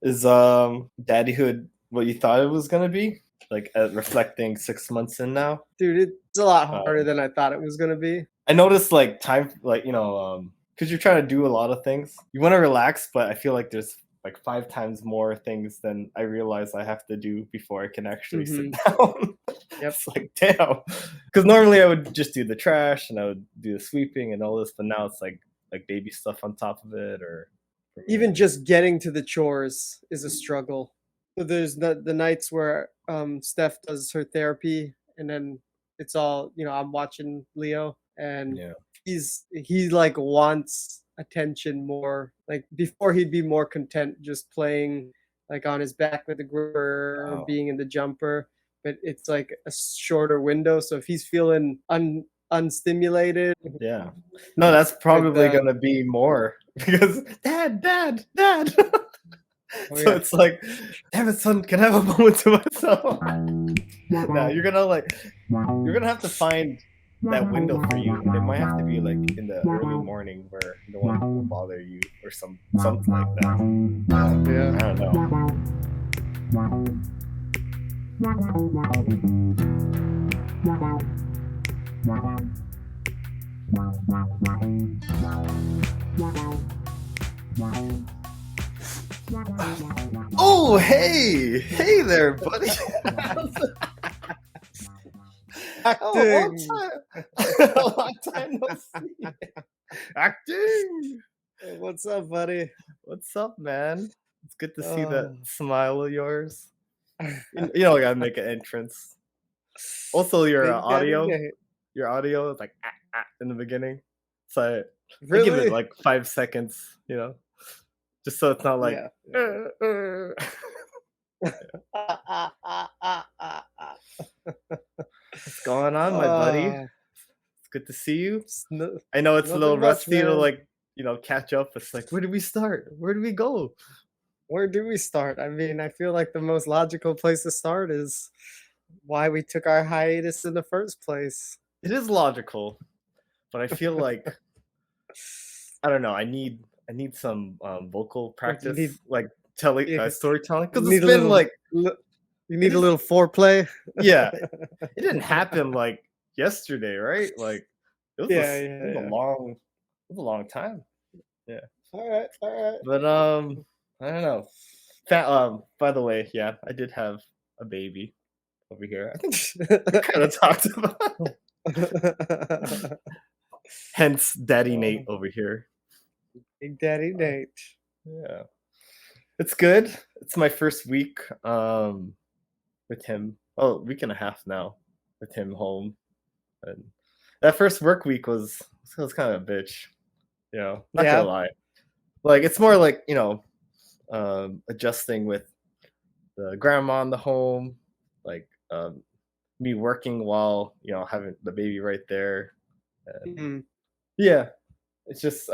Is daddyhood what you thought it was gonna be? Like reflecting 6 months in now? Dude, it's a lot harder Um, than I thought it was gonna be. I noticed like time, like because you're trying to do a lot of things. You want to relax, but I feel like there's like 5 times more things than I realize I have to do before I can actually sit Hmm. down. Yep. It's like damn, because normally I would just do the trash and I would do the sweeping and all this, but now it's like baby stuff on top of it, or for me at Even least. just getting to the chores is a struggle. So there's the nights where Steph does her therapy, and then it's all I'm watching Leo, and Yeah. he like wants attention more. Like before, he'd be more content just playing like on his back with the gripper or Wow. being in the jumper, but it's like a shorter window. So if he's feeling unstimulated Yeah. No, that's with probably the gonna be more because dad. oh So yeah. it's like, damn it, son, can I have a moment to myself? Now you're gonna have to find that window for you, and it might have to be like in the early morning where no one will bother you or something like that. Yeah. I don't know. Oh, hey there, buddy. Oh, Acting. a long time no see. Acting. What's up, buddy? What's up, man? It's good to see that Oh. smile of yours. I gotta make an entrance. Also, Big Daddy Nate. your audio is like in the beginning, so I give it Really? like 5 seconds, just so it's not like. Yeah. What's going on, my buddy? Oh, It's good to see you. no, I know it's a little nothing much, rusty to man. like catch up. It's like, where do we start? Where do we go? Where do we start? I mean, I feel like the most logical place to start is why we took our hiatus in the first place. It is logical, but I feel like I don't know. I need some vocal What you need? practice, like telling You storytelling, because it's need a been little. like You it need a is. little foreplay. Yeah, it didn't happen like yesterday, right? Like Yeah, it yeah, was a yeah. long time. Yeah, All right, all but I don't know. By the way, yeah, I did have a baby over here. I think we kind of talked about. right. Hence, Daddy Nate Oh, over here. Big Daddy Uh, Nate. yeah, it's good. It's my first week with him. Oh, week and a half now with him home, and that first work week was kind of a bitch. Not gonna Yeah. lie. Like it's more like adjusting with the grandma in the home, like me working while having the baby right there, and Mhm. yeah, it's just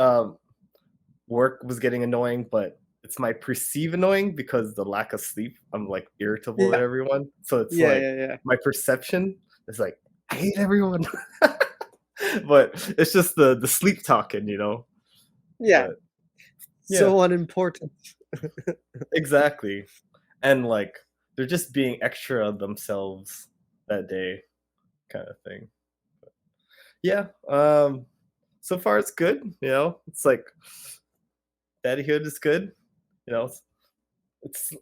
work was getting annoying, but it's my perceive annoying because the lack of sleep. I'm like irritable at Yeah. everyone, so it's Yeah, like yeah, yeah. my perception is like I hate everyone, but it's just the sleep talking. Yeah. But yeah, So unimportant. exactly, and like they're just being extra of themselves that day, kind of thing. Yeah, so far it's good. It's like daddyhood is good. You know, it's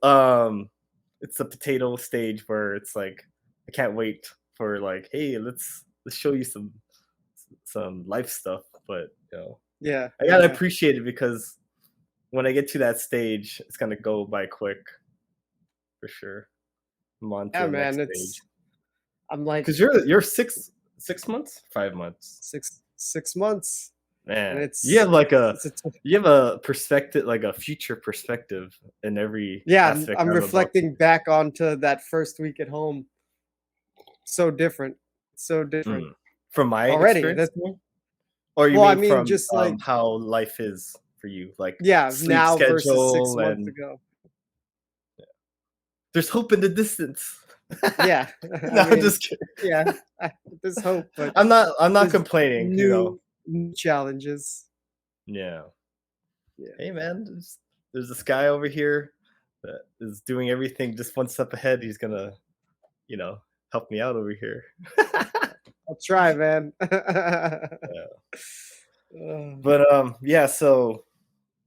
it's the potato stage where it's like I can't wait for like, hey, let's show you some life stuff. But Yeah, I gotta yeah. appreciate it because when I get to that stage, it's gonna go by quick for sure. I'm on to Yeah, the next man, stage. I'm like Because you're 6 months, 5 months, 6 months, and man. it's it's a t You have a perspective, like a future perspective in every yeah, aspect I'm I'm about to. reflecting back onto that first week at home. So different. So different. Mm. From my Already, experience, that's you mean? Or you well, I mean mean, from just like how life is for you, like yeah, sleep now versus 6 schedule, months and ago. there's hope in the distance. Yeah, No, I I'm mean, just kidding. yeah, there's hope, but I'm not there's complaining. new challenges. Yeah. Yeah. Hey man, there's this guy over here. that is doing everything just one step ahead. He's gonna, you know, help me out over here. I'll try, man. Yeah. Uh, But yeah. So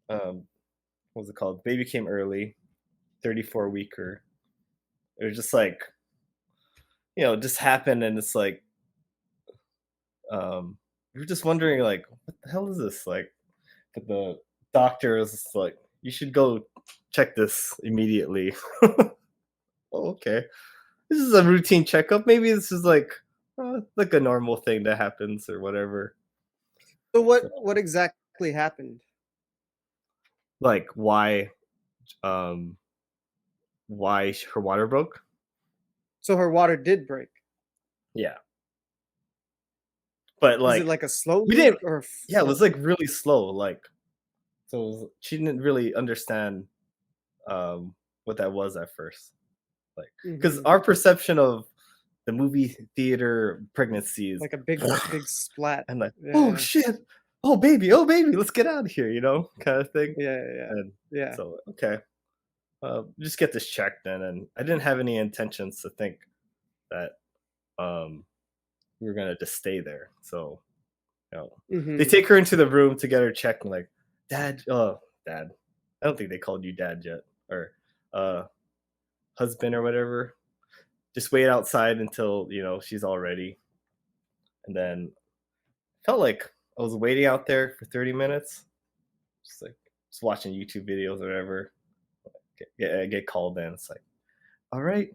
what was it called? Baby came early, 34 weeker. It was just like, just happened, and it's like, we were just wondering, like, what the hell is this? Like, but the doctor was just like, you should go check this immediately. Oh, okay. This is a routine checkup. Maybe this is like a normal thing that happens or whatever. so So, what exactly happened? like, um, why her water broke? So her water did break. Yeah, but Was it like like a slow we leak didn't. or Yeah, it was like really slow. Like, so she didn't really understand um what that was at first. Like, because Mhm. our perception of the movie theater pregnancies, Like a big splat. and like, oh Yeah. shit, oh baby, let's get out of here, kind of thing. Yeah, yeah, yeah. And Yeah. so, okay, just get this checked then. And I didn't have any intentions to think that um, we were gonna just stay there. So, they Mhm. take her into the room to get her checked. And like, dad. I don't think they called you dad yet, or uh, husband or whatever. Just wait outside until she's all ready. And then felt like I was waiting out there for 30 minutes, just like just watching YouTube videos or whatever. Get called in. It's like, all right,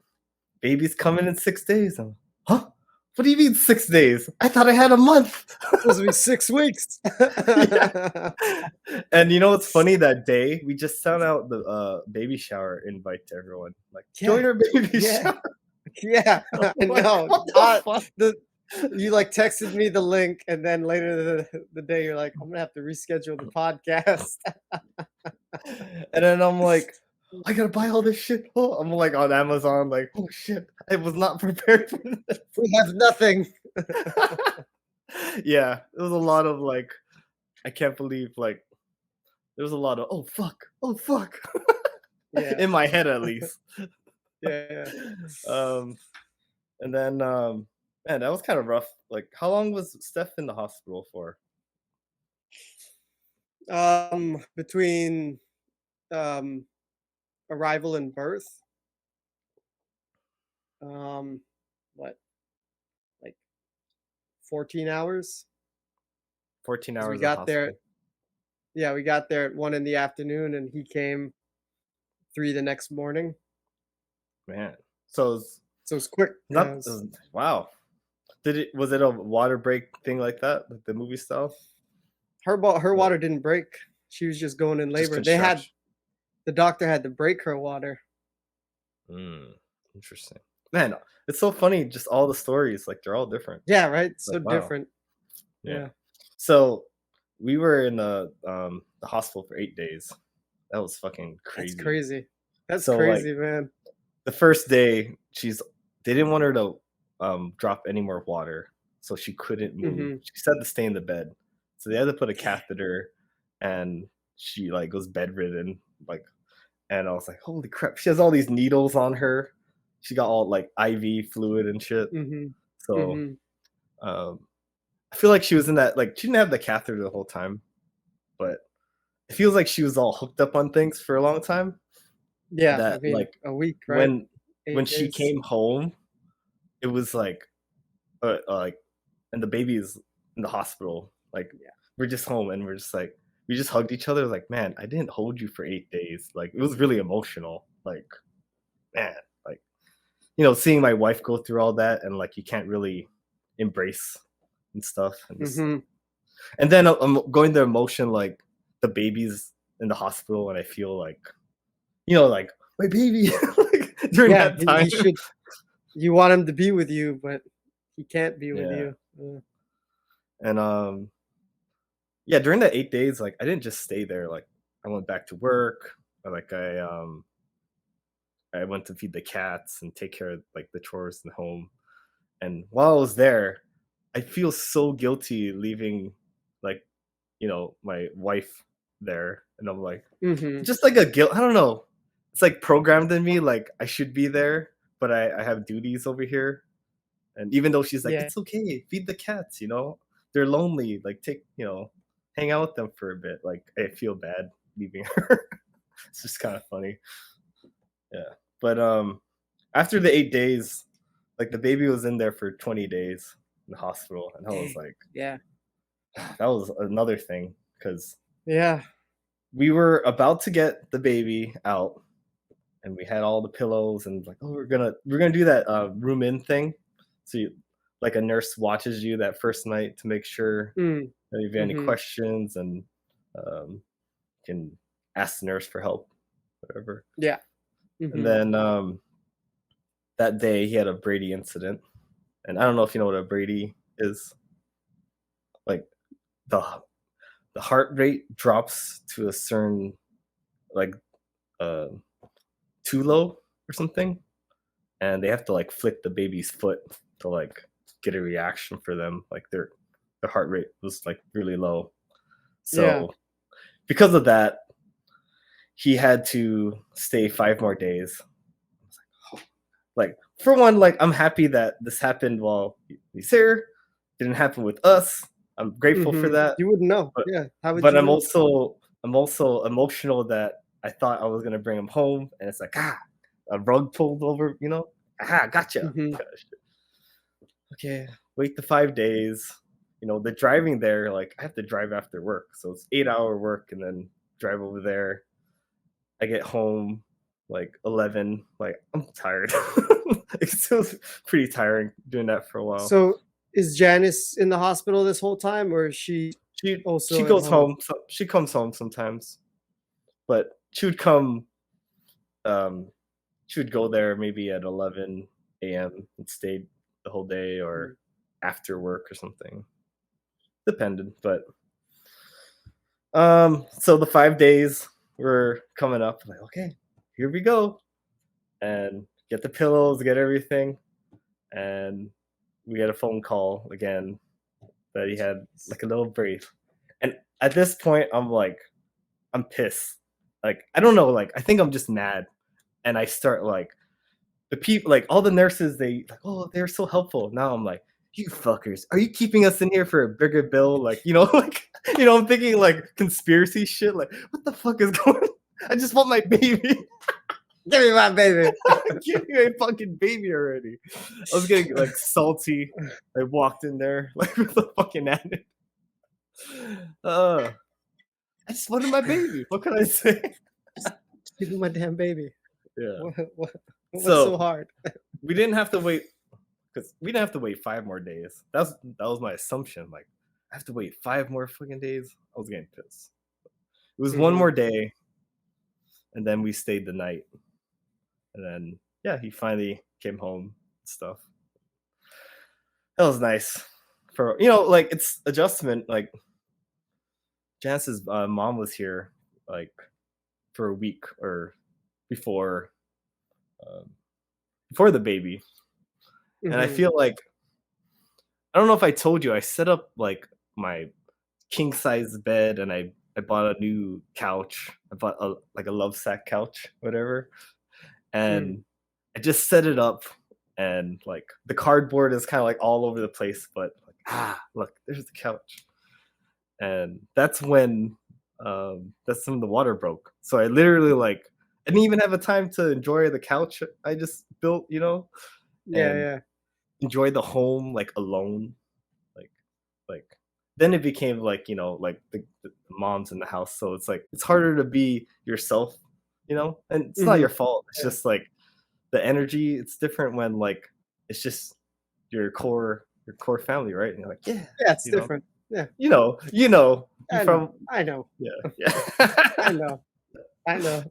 baby's coming in 6 days. I'm, huh? What do you mean 6 days? I thought I had a month. Supposed to be 6 weeks. Yeah. And you know what's funny? That day we just sent out the baby shower invite to everyone. Like, Yeah. join our baby Yeah. shower. Yeah. I'm I like, know. what the fuck? The you, like, texted me the link, and then later the day, you're like, "I'm gonna have to reschedule the podcast." And then I'm like, I gotta buy all this shit. Oh, I'm like on Amazon, like, oh shit, I was not prepared for this. We have nothing. Yeah, it was a lot of like, I can't believe, like, there was a lot of oh fuck, Yeah. in my head at least. Yeah, Um, and then man, that was kind of rough. Like, how long was Steph in the hospital for? yeah. Between, um, arrival and birth, um, what, like 14 hours? 14 'Cause we hours in the got there hospital. yeah, we got there at 1 in the afternoon, and he came 3 the next morning. Man, so it's So it's quick. not. Wow. Was it a water break thing like that, like the movie style? Her Or water didn't break. She was just going in just labor. couldn't stretch? The doctor had to break her water. Mm, interesting. Man, it's so funny, just all the stories, like, they're all different. Yeah, right? So Like, wow. different. Yeah. Yeah. So, we were in the hospital for 8 days. That was fucking That's crazy. crazy. That's So, like, crazy, man. the first day, they didn't want her to, drop any more water, so she couldn't move. Mhm. She said to stay in the bed. So they had to put a catheter, and she, like, was bedridden, like, and I was like, "Holy crap!" She has all these needles on her. She got all like IV fluid and shit. Mhm. So Mhm. um, I feel like she was in that. Like, she didn't have the catheter the whole time, but it feels like she was all hooked up on things for a long time. Yeah, I That mean, like a week, right? when 8 she days. came home, it was like, and the baby is in the hospital. Like, Yeah. we're just home, and we're just like, we just hugged each other. Like, man, I didn't hold you for 8 days. Like, it was really emotional. Like, man, like, seeing my wife go through all that, and like, you can't really embrace and stuff, Mhm. and then I'm going the emotion, like, the baby's in the hospital, and I feel like, like, my baby, like, during Yeah, that time. he should you want him to be with you, but he can't be with Yeah, you. and yeah, during that 8 days, like, I didn't just stay there. Like, I went back to work. Or, like, I went to feed the cats and take care of like the chores in the home. And while I was there, I feel so guilty leaving, like, my wife there, and I'm like, Mhm. just like a guilt. I don't know. it's like programmed in me, like I should be there, but I have duties over here. And even though she's like, Yeah. it's okay, feed the cats, they're lonely. Like take, hang out with them for a bit. Like I feel bad leaving her. It's just kind of funny. Yeah. But after the 8 days, like the baby was in there for 20 days in the hospital. And I was Dang. like, Yeah. that was another thing because Yeah. we were about to get the baby out and we had all the pillows and like, oh, we're gonna do that room in thing. So like a nurse watches you that first night to make sure Mm. that if you have any Mhm. questions and um, can ask the nurse for help, whatever. Yeah. And Mhm. then that day he had a Brady incident, and I don't know if you know what a Brady is. Like the the heart rate drops to a certain like uh, too low or something, and they have to like flick the baby's foot to like get a reaction for them. Like their heart rate was like really low. Yeah. So because of that, he had to stay 5 more days. Like for one, like I'm happy that this happened while he's here. Didn't happen with us. I'm grateful for Mhm. that. You wouldn't know. But Yeah. How would but you I'm know? also I'm also emotional that I thought I was gonna bring him home, and it's like a rug pulled over. Gotcha. Mhm. Okay, wait the 5 days. The driving there, like I have to drive after work, so it's 8-hour work, and then drive over there. I get home like 11. Like I'm tired. It's still pretty tiring doing that for a while. So, is Janice in the hospital this whole time, or is she She also at goes home? home. So she comes home sometimes, but she would come. Um, she would go there maybe at 11 a.m. and stay the whole day, Mm. or after work or something. Depended, but so the 5 days were coming up. Like, okay, here we go, and get the pillows, get everything, and we get a phone call again that he had like a little brace. And at this point, I'm pissed. Like, I don't know, like, I think I'm just mad. And I start like, the people, like, all the nurses, like, oh, they're so helpful. Now I'm like, you fuckers, are you keeping us in here for a bigger bill? Like, like, I'm thinking like conspiracy shit. Like, what the fuck is going on? I just want my baby. Give me my baby. Give me a fucking baby already. I was getting like salty. I walked in there like with a fucking attitude. Uh, I just wanted my baby. What can I say? Just give me my damn baby. Yeah. What what's so So hard? we didn't have to wait because we didn't have to wait 5 more days. That was my assumption. Like I have to wait 5 more fucking days. I was getting pissed. It was one Mhm. more day, and then we stayed the night, and then yeah, he finally came home and stuff. That was nice. For like it's adjustment. Like Janice's mom was here like for a week or before um, before the baby, and I Mhm. feel like I don't know if I told you I set up like my king size bed and I bought a new couch. I bought a love sack couch, whatever, Mm. and I just set it up and like the cardboard is kind of like all over the place, but like look, there's the couch, and that's when the water broke. So I literally like I didn't even have a time to enjoy the couch I just built, Yeah, and yeah. enjoy the home like alone. Like like then it became like, like the moms in the house. So it's like it's harder to be yourself, and it's not Mhm. your fault. It's Yeah. just like the energy, it's different when like it's just your core family, right? And you're like, yeah, Yeah, it's you know, different. Yeah. you I know. from I know. yeah, yeah. I know. I know.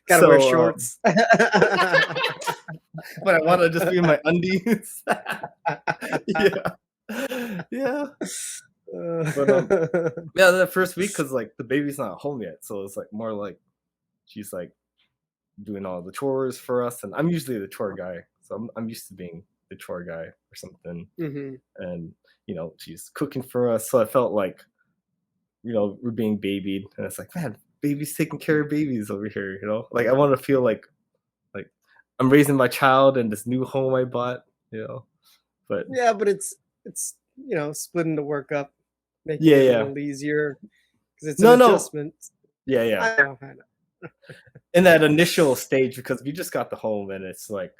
Gotta wear So shorts. but I want to just be in my undies. Yeah. Yeah. But yeah, that first week because like the baby's not home yet, so it's like more like she's like doing all the chores for us, and I'm usually the chore guy, so I'm used to being the chore guy or something, Mhm. and she's cooking for us, so I felt like we're being babied, and it's like, man, babies taking care of babies over here, you know? Like, I wanna feel like I'm raising my child in this new home I bought, you know? But Yeah, but it's splitting the work up, making yeah, it a yeah. little easier because it's an No, no. adjustment. Yeah, yeah. I know. In that initial stage, because we just got the home and it's like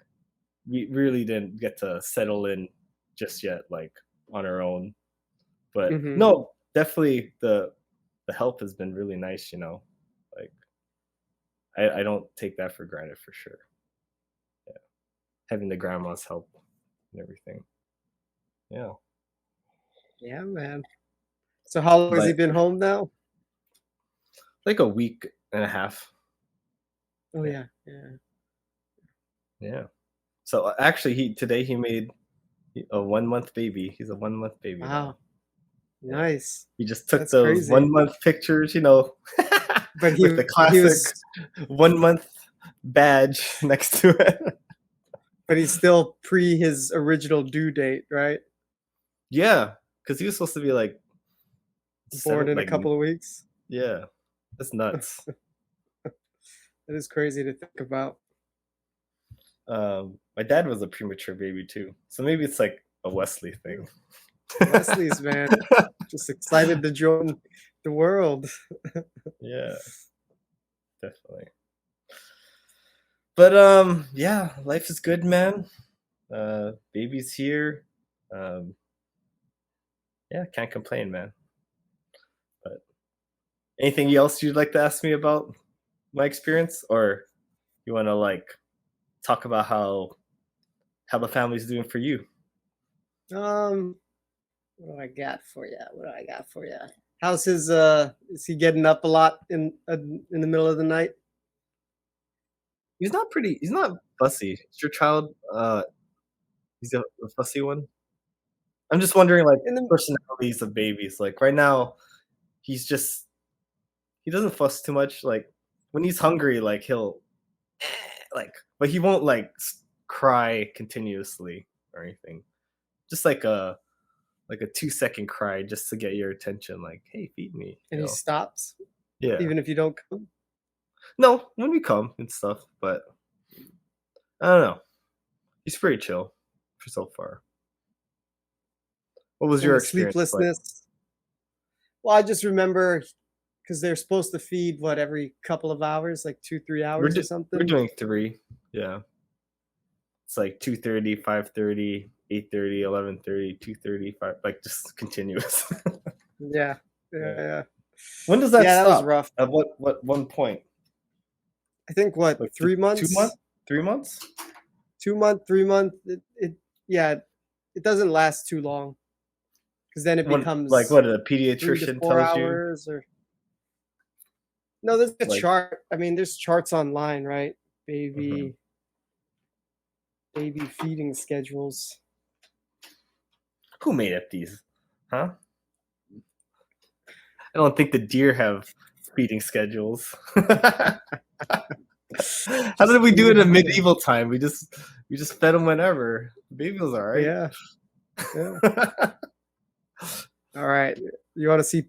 we really didn't get to settle in just yet, like, on our own. But Mhm. no, definitely the help has been really nice, you know? Like, I don't take that for granted for sure. Yeah. Having the grandma's help and everything. Yeah. Yeah, man. So how long has he But been home now? like a week and a half. Oh, Yeah. yeah, yeah. Yeah. So, actually, he made a 1-month baby. He's a 1-month baby now. Wow, Yeah. nice. He just took That's those crazy. 1-month pictures, you know, But with the he classic was 1-month badge next to it. but he's still pre his original due date, right? Yeah, because he was supposed to be, like, Born 7 in a like, couple of weeks. yeah. That's nuts. That is crazy to think about. My dad was a premature baby too, so maybe it's like a Wesley thing. Wesley's, man, just excited to join the world. Yeah, definitely. But, yeah, life is good, man. Baby's here. Um, yeah, can't complain, man. But anything else you'd like to ask me about my experience, or you wanna, like, talk about how the family's doing for you? Um, what do I got for you? What do I got for you? How's his, is he getting up a lot in the middle of the night? He's not fussy. Is your child, he's a fussy one? I'm just wondering, like, In the personalities of babies. Like, right now, he's just he doesn't fuss too much. Like, when he's hungry, like, he'll like, but he won't, like, cry continuously or anything. Just like a 2-second cry just to get your attention, like, "Hey, feed me," and you he know? stops Yeah. even if you don't come? No, when we come and stuff, but I don't know. He's pretty chill for so far. What was And your the experience like? sleeplessness? Well, I just remember because 'cause they're supposed to feed, what, every couple of hours, like 2, 3 hours or We're something? doing 3. Yeah. It's like 2:30, 5:30, 8:30, 11:30, 2:30, 5 like, just continuous. Yeah. Yeah, Yeah. yeah. When does that Yeah, that was stop? rough. At what one point? I think, what, Like, 3 2 months? months? 3 months? 2 month, 3 month, yeah, it doesn't last too long because then it When like, becomes what a 3 to pediatrician 4 tells you? hours or no, there's a Like chart. I mean, there's charts online, right? mhm. Baby feeding schedules. Who made up these? Huh? I don't think the deer have feeding schedules. How Just did we do it feed in 'em. medieval time? We just fed them whenever. The baby was alright. Yeah, yeah. Alright. You wanna see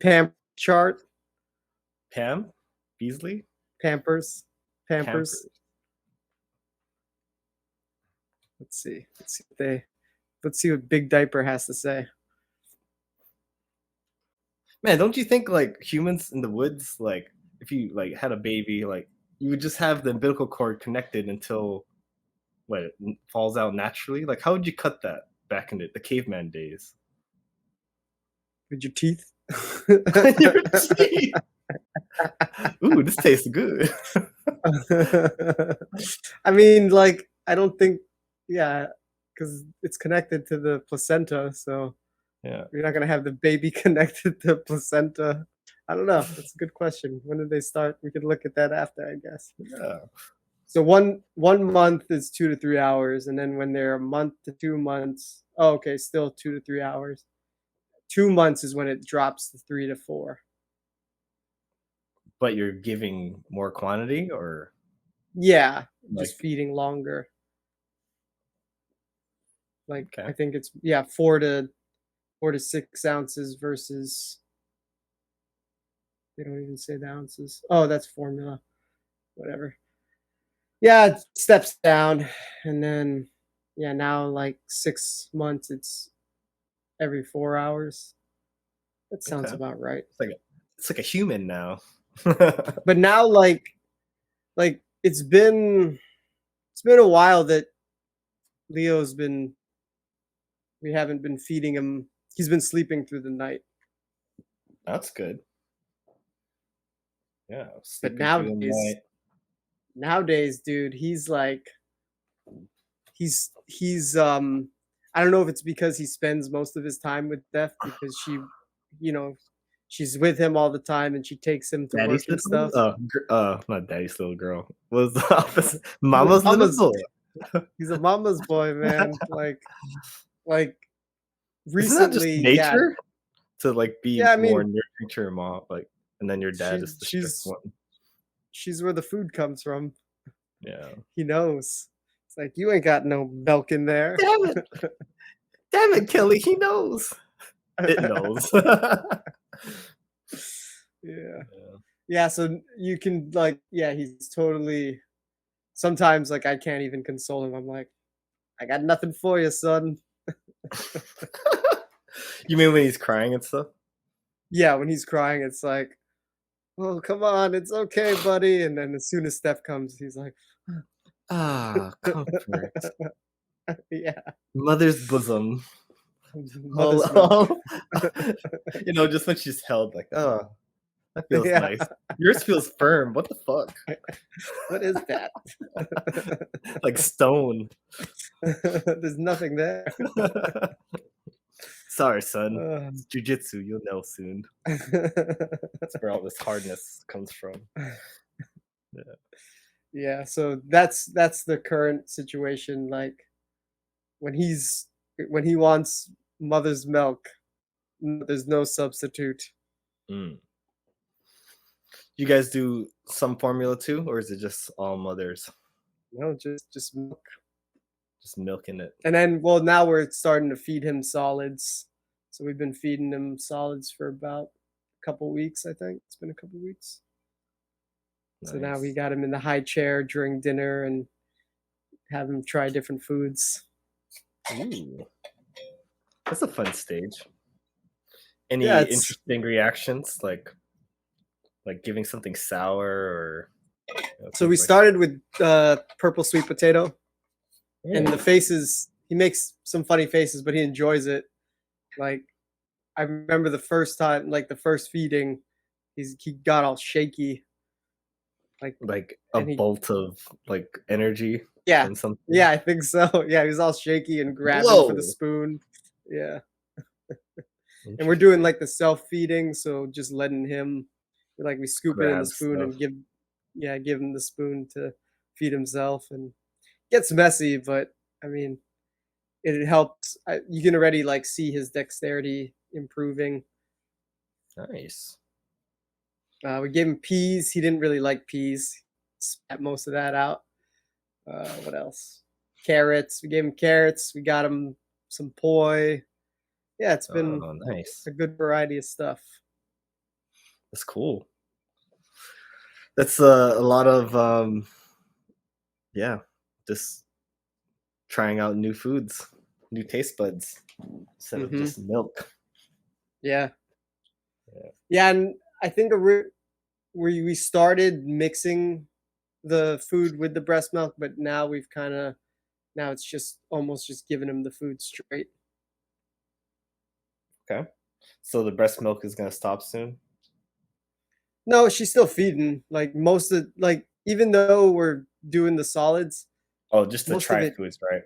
chart? Pam? Beasley? Pampers. Pampers. Pampers. Let's see. Let's see what Big Diaper has to say. Man, don't you think, like, humans in the woods, like, if you, like, had a baby, like, you would just have the umbilical cord connected until what, it falls out naturally? Like, how would you cut that back in the caveman days? With your teeth? Your teeth. Ooh, this tastes good. I mean, like, I don't think, yeah, because it's connected to the placenta, so Yeah. you're not gonna have the baby connected to placenta. I don't know. That's a good question. When did they start? We could look at that after, I guess. Yeah. So one month is 2 to 3 hours, and then when they're a month to 2 months, oh, okay, still 2 to 3 hours. 2 months is when it drops to 3 to 4. But you're giving more quantity or, Yeah, just like feeding longer. Like, I okay. think it's, yeah, 4 to 6 ounces versus They don't even say the ounces. Oh, that's formula. Whatever. Yeah, it steps down, and then yeah, now like 6 months, it's every 4 hours. That sounds Okay. about right. It's like a human now. But now, like it's been a while that Leo's been we haven't been feeding him. He's been sleeping through the night. That's good. Yeah, But sleeping through the nowadays, dude, he's like he's I don't know if it's because he spends most of his time with Steph because you know, she's with him all the time and she takes him to Daddy's work and little, stuff. not daddy's little girl. Was the opposite? He's a Mama's little mama's boy. he's a mama's boy, man. Like Isn't that just recently, yeah. nature to like be Yeah, I more mean, nurturing to your mom, like, and then your dad she is the strict she's one. she's where the food comes from. Yeah. He knows. It's like you ain't got no milk in there. Damn it, Kelly. He knows. It knows. Yeah. Yeah. Yeah, so you can like yeah, he's totally sometimes like I can't even console him. I'm like, I got nothing for you, son. You mean when he's crying and stuff? Yeah, when he's crying, it's like, oh come on, it's okay, buddy. And then as soon as Steph comes, he's like, Ah, comfort. yeah, Mother's bosom. All, mother's milk. just when she's held, like, oh, that feels Yeah, nice. Yours feels firm. What the fuck? what is that? Like stone. There's nothing there. Sorry, son. Uh, It's jujitsu. You'll know soon. That's where all this hardness comes from. Yeah. yeah, so that's the current situation. Like when he wants mother's milk, there's no substitute. Mm. You guys do some formula too, or is it just all mothers? No, just milk. Just milking it. And then, well, now we're starting to feed him solids. So we've been feeding him solids for about a couple weeks. I think it's been a couple weeks. So now we Nice. got him in the high chair during dinner and have him try different foods. Ooh, that's a fun stage. Any Yeah, it's interesting reactions, like giving something sour or so we things like started with purple sweet potato, and that? the faces he makes some funny faces, but he enjoys it. Like I remember the first time, like the first feeding, he got all shaky, like Like a and he bolt of like energy yeah from something. yeah I think so yeah he was all shaky and grabbing for the Whoa, spoon. Yeah, and we're doing interesting. like the self feeding, so just letting him like we scoop it in the Grab spoon stuff. and give him the spoon to feed himself, and it gets messy, but I mean it helps. You can already like see his dexterity improving. Nice. We gave him peas. He didn't really like peas. Spat most of that out. What else? Carrots. We gave him carrots. We got him some poi. Yeah, it's been Oh, nice. a good variety of stuff. That's cool. That's a lot of yeah, just trying out new foods, new taste buds instead of Hmm. just milk. Yeah, Yeah. yeah, and I think we started mixing the food with the breast milk, but now we've kind of now it's just almost just giving him the food straight. Okay. So the breast milk is gonna stop soon. No, she's still feeding. Like most of like even though we're doing the solids, Oh, just the most of try it foods, right?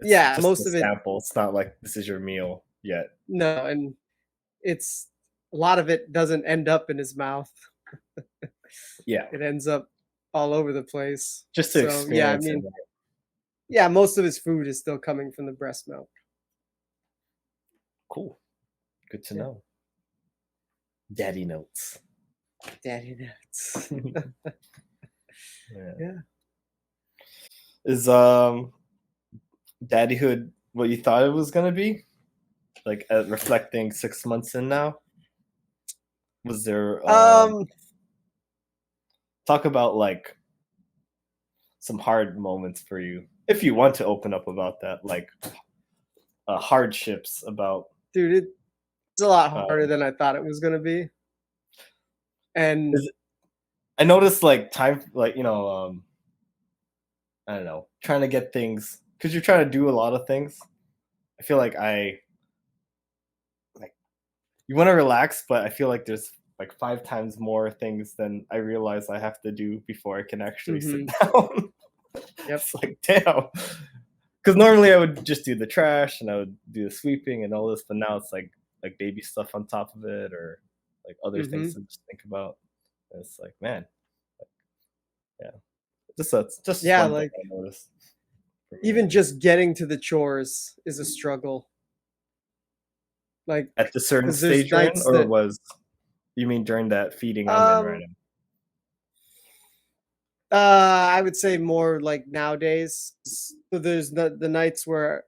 It's yeah, just the most of it sample. It's not like this is your meal yet. no, and it's a lot of it doesn't end up in his mouth. Yeah, It ends up all over the place. just to So, yeah, I experience it. mean, yeah, most of his food is still coming from the breast milk. Cool. Good to Yeah. know. Daddy notes. Daddy nuts. Yeah. Yeah. Is daddyhood what you thought it was gonna be? Like reflecting 6 months in now? Was there Um, talk about like some hard moments for you if you want to open up about that, like hardships about dude, it's a lot uh, harder than I thought it was gonna be, and is I noticed like time like I don't know, trying to get things because you're trying to do a lot of things. I feel like I like you want to relax, but I feel like there's like 5 times more things than I realize I have to do before I can actually sit mhm, down. yep, It's like damn, because normally I would just do the trash and I would do the sweeping and all this, but now it's like baby stuff on top of it or like other things mhm. to just think about. And it's like man, yeah, just Yeah, one thing like, I noticed for me at even least. just getting to the chores is a struggle, like, At the certain 'cause there's stage you're in, nights or that, was you mean during that feeding I'm in right um now? I would say more like nowadays. So there's the nights where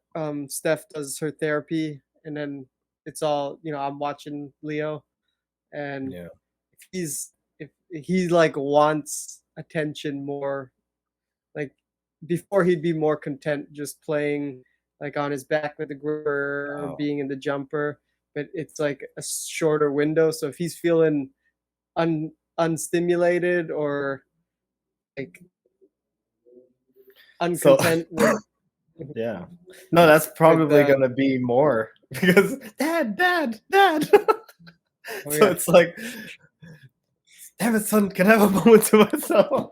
Steph does her therapy, and then it's all, I'm watching Leo, and Yeah. if he like wants attention more, like before he'd be more content just playing like on his back with the gripper or Oh, being in the jumper, but it's like a shorter window. So if he's feeling unstimulated or like so uncontent with yeah. No, that's with probably gonna be more because dad. oh So yeah. it's like, damn it, son, can I have a moment to myself?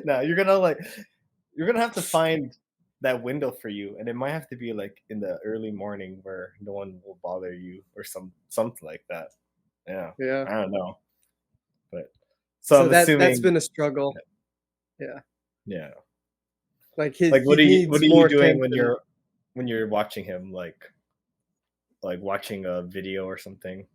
No, you're gonna have to find that window for you, and it might have to be like in the early morning where no one will bother you or something like that. Yeah, Yeah. I don't know, but so So I'm that's assuming, been a struggle. Yeah. yeah. Like Like, he what needs are you more doing attention. when you're watching him, like watching a video or something?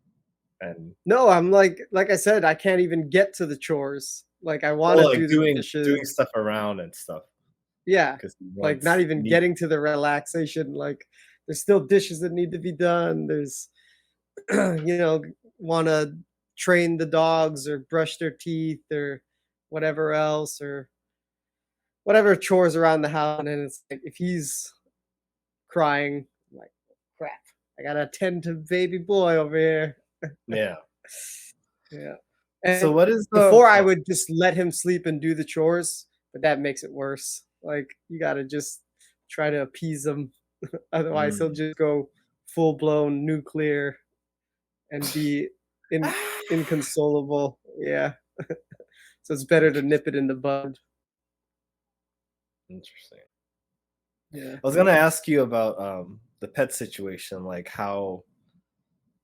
And No, I'm like I said, I can't even get to the chores. Like I want well, to like do the doing dishes. stuff around and stuff Yeah. because he Like not wants even need. getting to the relaxation. Like there's still dishes that need to be done. There's want to train the dogs or brush their teeth or whatever else or whatever chores around the house. And then it's like if he's crying, I'm like crap, I gotta attend to baby boy over here. Yeah. Yeah. So And what is before I would just let him sleep and do the chores, but that makes it worse. Like you gotta just try to appease him. Otherwise he'll mm. just go full blown nuclear and be in inconsolable. Yeah. So it's better to nip Interesting. it in the bud. Interesting. Yeah. I was gonna ask you about the pet situation, like how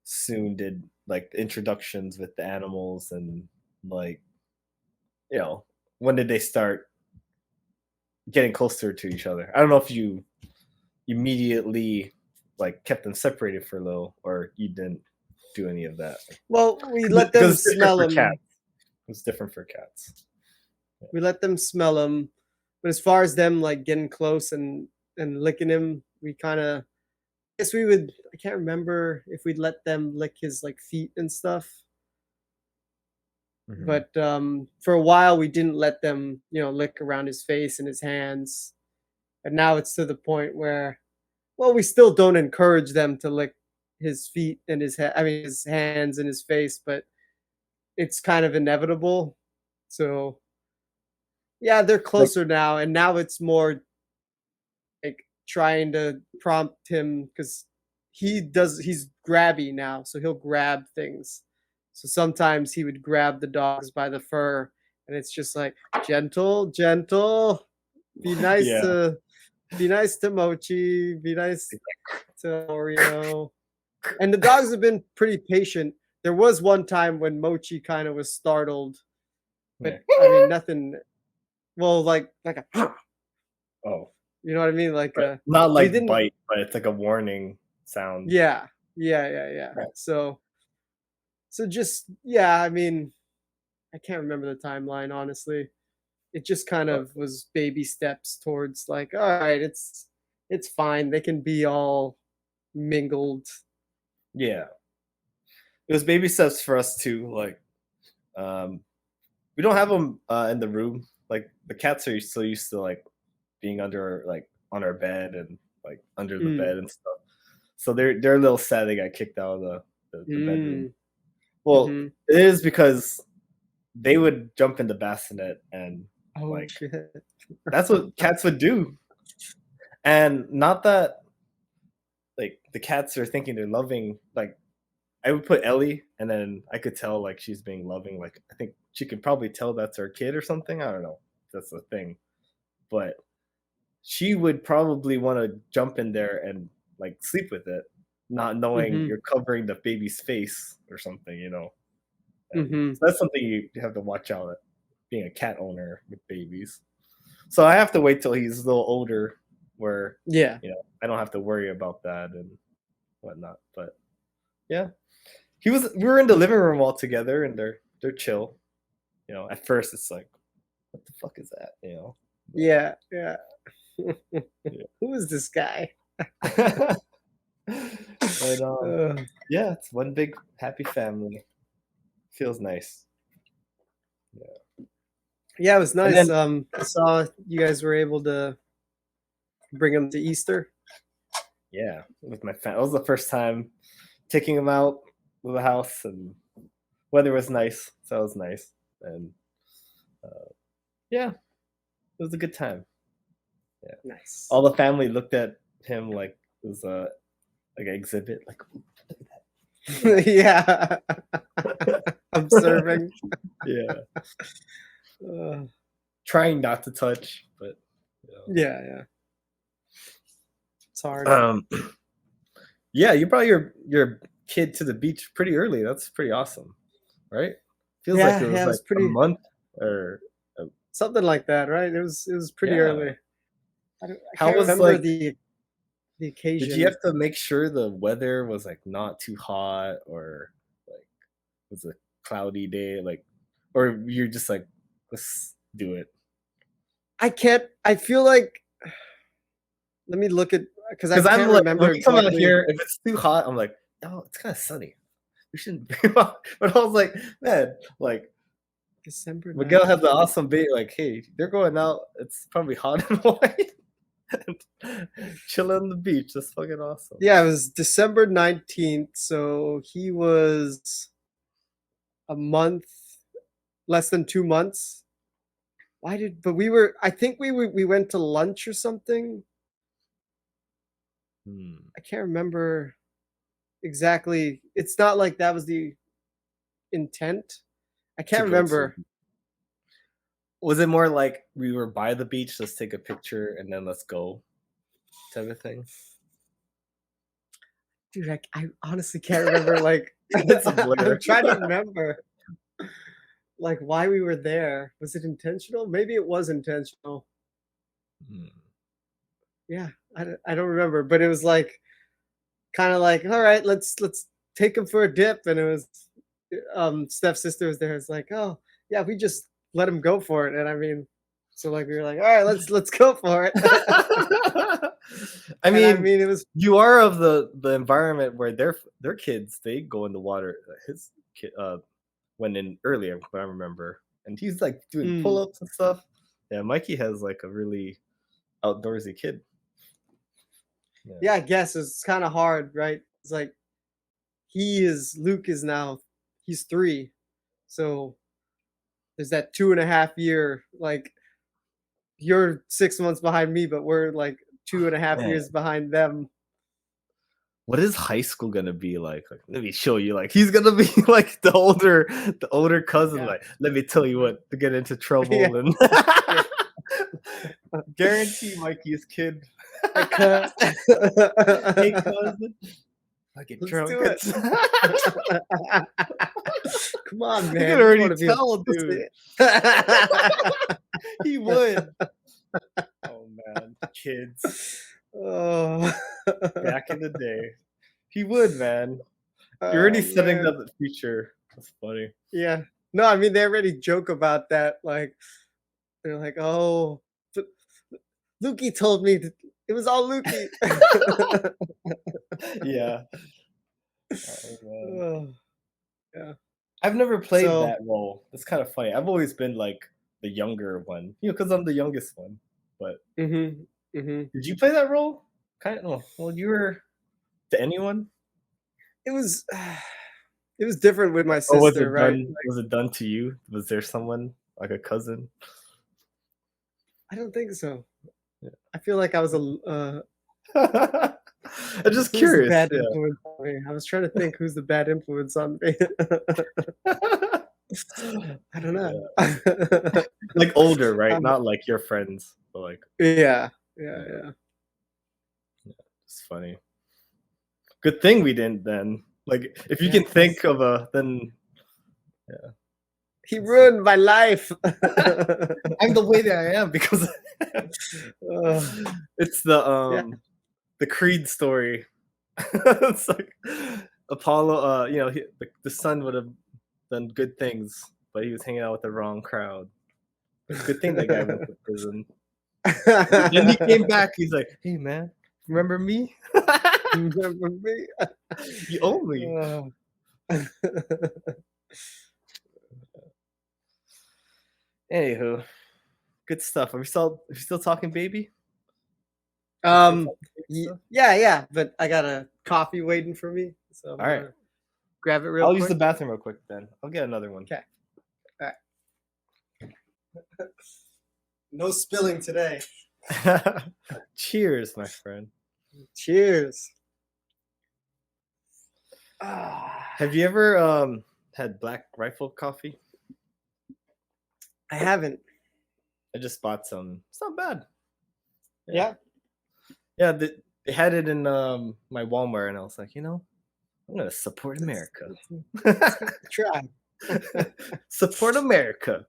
soon did like the introductions with the animals and like you know when did they start getting closer to each other? I don't know if you immediately like kept them separated for a little or you didn't do any of that Well, we let them because it's different smell for him. cats. It's different for cats. We let them smell him. But as far as them like getting close and licking him, we kind of guess we would. I can't remember if we'd let them lick his like feet and stuff. Hmm. But for a while, we didn't let them, lick around his face and his hands. And now it's to the point where, well, we still don't encourage them to lick his feet and I mean, his hands and his face, but it's kind of inevitable. So yeah, they're Like closer now, and now it's more like trying to prompt him because he's grabby now, so he'll grab things. So sometimes he would grab the dogs by the fur, and it's just like gentle, gentle. Be nice yeah, to be nice to Mochi. Be nice to Oreo. And the dogs have been pretty patient. There was one time when Mochi kind of was startled, yeah. but I mean nothing. Well, like a Oh, you know what I mean? Like but not we like didn't. bite, but it's like a warning sound. Yeah, yeah. Right. So just yeah, I mean, I can't remember the timeline honestly. It just kind But of was baby steps towards like, all right, it's fine. They can be all mingled. yeah, it was baby steps for us too. Like, um, we don't have them in the room. Like the cats are so used to like being under like on our bed and like under the Mm, bed and stuff. So they're a little sad they got kicked out of the bedroom. mm, Well, mhm. it is because they would jump in the bassinet and Oh, like shit. that's what cats would do. And not that like the cats are thinking they're loving like I would put Ellie and then I could tell like she's being loving. Like I think she could probably tell that's her kid or something. I don't know. If that's the thing. But she would probably want to jump in there and like sleep with it, not knowing Mhm, you're covering the baby's face or something, you know. And mhm. so that's something you have to watch out at being a cat owner with babies. So I have to wait till he's a little older where, Yeah. I don't have to worry about that and whatnot. But yeah. We were in the living room all together and they're chill. At first it's like, what the fuck is that? But Yeah, yeah. yeah. Who is this guy? But Ugh. yeah, it's one big happy family. Feels nice. Yeah. Yeah, it was And nice. then I saw you guys were able to bring him to Easter. yeah, with my family. It was the first time taking him out of the house and weather was nice, so it was nice. And yeah, it was a good time. Yeah. Nice. All the family looked at him like it was a like an exhibit, like "Ooh, Yeah. Observing. yeah, Uh, trying not to touch, but you yeah, yeah. It's hard. yeah, you brought your kid to the beach pretty early. That's pretty awesome, right? Feels like Yeah, it was yeah, it like was a pretty month or something like that, right? It was pretty yeah. early. I How can't was remember like? the Did you occasion. have to make sure the weather was like not too hot or like was a cloudy day, like, or you're just like let's do it I feel like let me look at because I because I'm can't like when remember we come out exactly. here if it's too hot I'm like oh it's kind of sunny we shouldn't be out. But I was like man like December Miguel has the 19th. awesome bait like hey they're going out it's probably hot and white and chilling on the beach that's fucking awesome. Yeah, it was December 19th, so he was a month, less than 2 months. But I think we went to lunch or something. Hmm. I can't remember exactly. It's not like that was the intent. I To can't go to remember. was it more like we were by the beach let's take a picture and then let's go type of thing. Dude, I honestly can't remember, like, It's a blur. I'm trying to remember, like, why we were there. Was it intentional? Maybe it was intentional. Hmm. Yeah, I don't remember, but it was, like, kinda like, "Alright, let's take him for a dip," and it was, Steph's sister was there, it's like, "Oh, yeah, we just let him go for it," and I mean, so, like, we were like, "Alright, let's go for it." I And I mean, mean, it was you are of the environment where their kids they go in the water. His kid went in earlier, but I remember, and he's like doing pull mm. ups and stuff. Yeah, Mikey has like a really outdoorsy kid. Yeah, Yeah, I guess it's kinda hard, right? It's like Luke is now he's 3, so there's that 2.5 year, like, you're 6 months behind me, but we're, like, 2.5 years man. behind them. What is high school gonna be like? Like, let me show you. Like, he's gonna be like the older cousin. Yeah. Like, let me tell you what to get into Yeah, trouble and yeah. guarantee Mikey's kid. Hey, cuz. Hey, cousin, I get Let's drunk. do it. Come on, I can man, you already wanna be a tell, dude. pussy. He would. Oh man, kids Oh. back in the day. He would, man. You're already Oh, setting up man. the future. That's funny. Yeah. No, I mean, they already joke about that, like, they're like, "Oh, but Lukey told me that it was all Lukey." Yeah. Oh man. Oh. Yeah. I've never played So that role. That's kind of funny. I've always been like the younger one, because I'm the youngest one. But mhm, mhm. did you play that role? Kind of. Well, you were to anyone, It was it was different with my or was sister, it right? done? Like, Was it done to you? Was there someone like a cousin? I don't think so. Yeah. I feel like I was I'm just who's the curious. bad influence on me? I was trying to think who's the bad influence on me. Yeah. I don't know. Yeah. Like older, right? Um, Not like your friends, but like yeah, yeah, yeah, yeah. it's funny. Good thing we didn't then. Like if you Yeah, can think of a then yeah. he Let's see. ruined my life. I'm the way that I am because Ugh, it's yeah. the Creed story. It's like Apollo, the son would have done good things, but he was hanging out with the wrong crowd. But good thing that guy went to prison. Then he came back. He's like, "Hey man, remember me? Remember me? You owe me." Ugh. Anywho, good stuff. Are we still talking baby? We still Um, talking baby stuff? yeah, yeah, but I got a coffee waiting for me, so I'm All right. gonna grab it real I'll use the quick. bathroom real quick then. I'll get another one. Okay. All right. No spilling today. Cheers, my friend. Cheers. Ah, Have you ever had Black Rifle coffee? I haven't. I just bought some. It's not bad. Yeah. Yeah, they had it in my Walmart, and I was like, I'm gonna support America. Let's give it a try. Support America.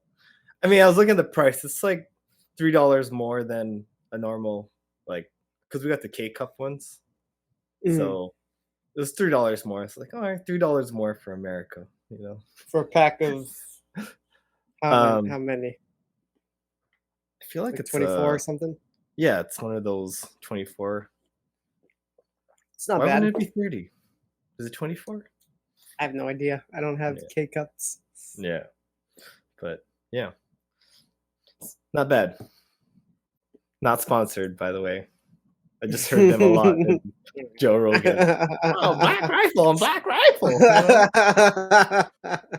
I mean, I was looking at the price. It's like $3 more than a normal, like, because we got the K cup ones. Mhm. So it was $3 more. It's like, all right, $3 more for America. For a pack of Um, how many? I feel like Like it's 24 or something? yeah, it's one of those 24. It's not Why wouldn't bad. it be 30? Is it 24? I have no idea. I don't have Yeah. K cups. Yeah, but yeah, not bad. Not sponsored, by the way. I just heard them a lot in Joe Rogan. Oh, Black Rifle and Black Rifle.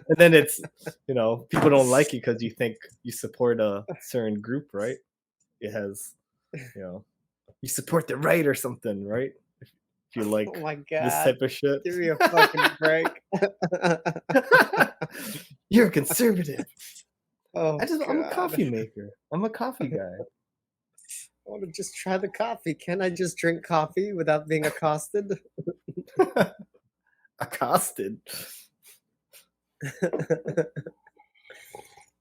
And then it's, people don't like you because you think you support a certain group, right? It has, you support the right or something, right? If you like Oh my this god. type of shit. Give me a fucking break. You're a conservative. Oh I'm a god. coffee maker. I'm a coffee guy. I want to just try the coffee. Can I just drink coffee without being accosted? Accosted.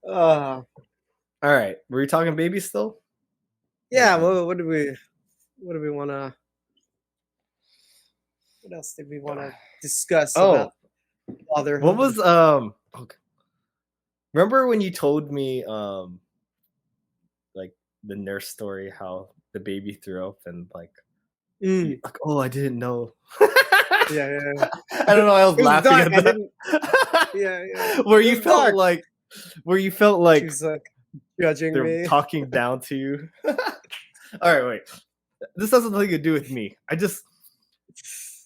Oh, All right. Were you talking baby still? yeah. Well, what do we want to? What else did we want to discuss Oh, about fatherhood? what was okay. Remember when you told me like the nurse story, how the baby threw up and like Mm, oh, I didn't know. yeah, yeah, yeah. I don't know, I was It was laughing dark. at I that. didn't. Yeah, yeah. Where It you was felt dark. like She was like judging they're me. talking down to you. All right, wait. This has nothing to do with me.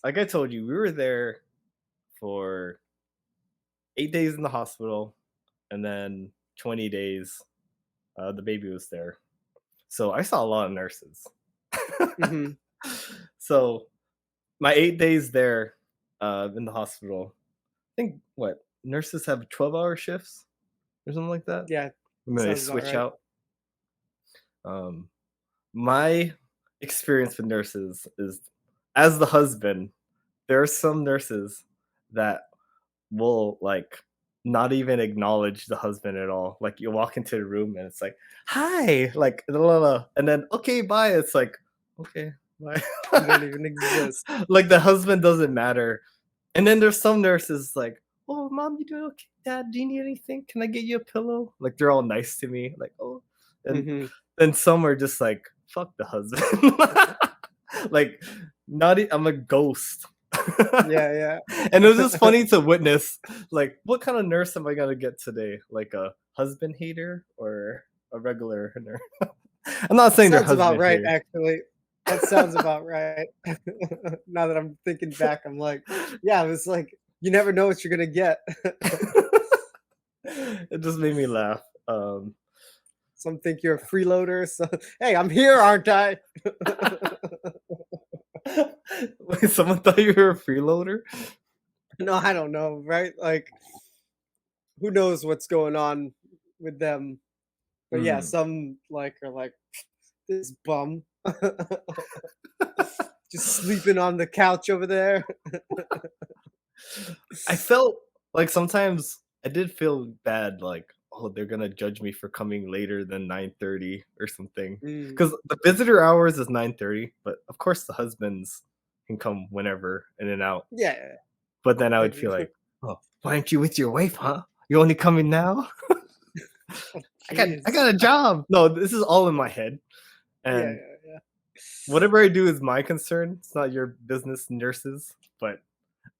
Like I told you, we were there for 8 days in the hospital, and then 20 days the baby was there. So I saw a lot of nurses. Hmm. So my 8 days there in the hospital, I think what nurses have 12-hour shifts or something like that. Yeah, And then they sounds about switch right. out. My experience with nurses is, as the husband, there are some nurses that will like not even acknowledge the husband at all. Like you walk into the room and it's like, "Hi," like la, la, la. And then okay, bye. It's like, okay, bye. You don't even exist. Like the husband doesn't matter. And then there's some nurses like, "Oh, mom, you doing okay? Dad, do you need anything? Can I get you a pillow?" Like they're all nice to me. Like, oh, and Hmm. then some are just like, "Fuck the husband." Like, I'm a ghost. Yeah, And it was just yeah. funny to witness, like, what kind of nurse am I gonna get today? Like a husband hater or a regular nurse? I'm not saying they're Sounds about husband right, haters. actually. That sounds about right. Now that I'm thinking back, I'm like, yeah, it was like, you never know what you're gonna get. It just made me laugh. Some think you're a freeloader, so hey, I'm here, aren't I? Wait, someone thought you were a freeloader? No, I don't know, right? Like, who knows what's going on with them? But yeah, Hmm. some like are like this bum just sleeping on the couch over there. I felt like sometimes I did feel bad, like, oh, they're gonna judge me for coming later than 9:30 or something. Mm, Because the visitor hours is 9:30, but of course the husbands can come whenever in and out. yeah. But then I would feel Yeah. like, oh, why aren't you with your wife, huh? You only coming now? I Jeez. got a job. No, this is all in my head. Yeah, And yeah, yeah. whatever I do is my concern. It's not your business, nurses. But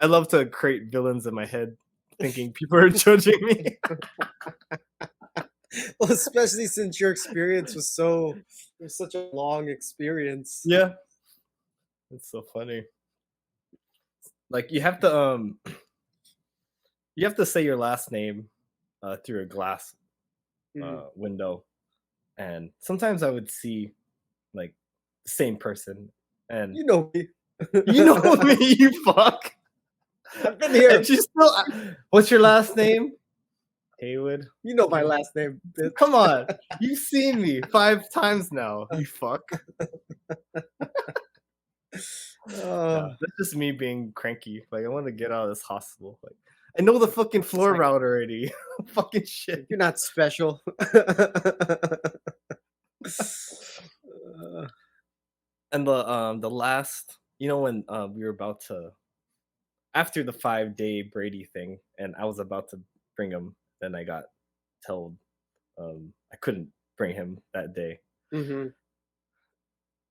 I love to create villains in my head, thinking people are judging me. Well, especially since your experience was such a long experience. Yeah, it's so funny. Like you have to say your last name through a glass Mm. window, and sometimes I would see like the same person, and You know me. you know me, you fuck. I've been And here. she's still. What's your last name? Haywood. You know my Okay. last name, bitch. Come on, you've seen me 5 times now. You fuck. Oh, Yeah, that's just me being cranky. Like I want to get out of this hospital. Like I know the fucking it's floor like route already. Fucking shit. you're not special. And the last, when we were about to after the 5-day Brady thing, and I was about to bring him, then I got told I couldn't bring him that day. Mhm.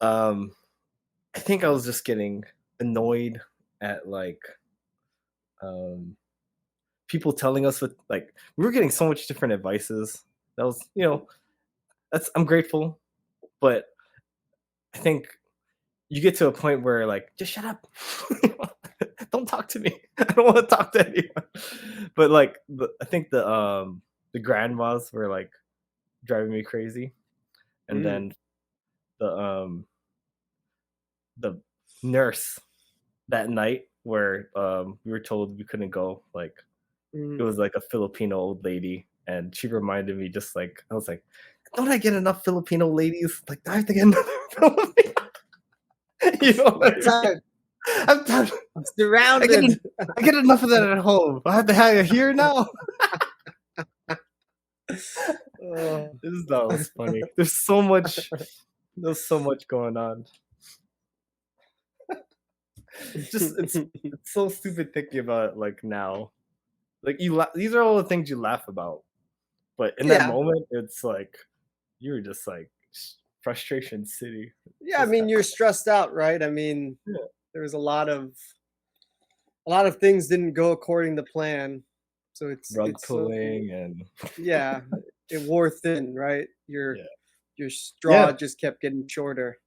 Um, I think I was just getting annoyed at like um people telling us what like we were getting so much different advices. That was that's I'm grateful, but I think you get to a point where like just shut up. Don't talk to me. I don't want to talk to anyone. But like I think the grandmas were like driving me crazy. And Mm, then the um the nurse that night where we were told we couldn't go, like it mm. was like a Filipino old lady, and she reminded me just like I was like, don't I get enough Filipino ladies? Like, do I have to get another Filipino? You know what I'm I mean? tired. I'm tired. I'm I get surrounded. I get enough of that at home. I have to have it here now. Oh. That was funny. There's so much going on. Just it's so stupid thinking about it like now. Like these are all the things you laugh about, but in that Yeah. moment, it's like you were just like frustration city. Yeah, I Just mean, you're stressed out, right? I mean, yeah, there was a lot of things didn't go according to plan. So rug it's so pulling and yeah, it wore thin, right? Your yeah, your straw yeah. just kept getting shorter.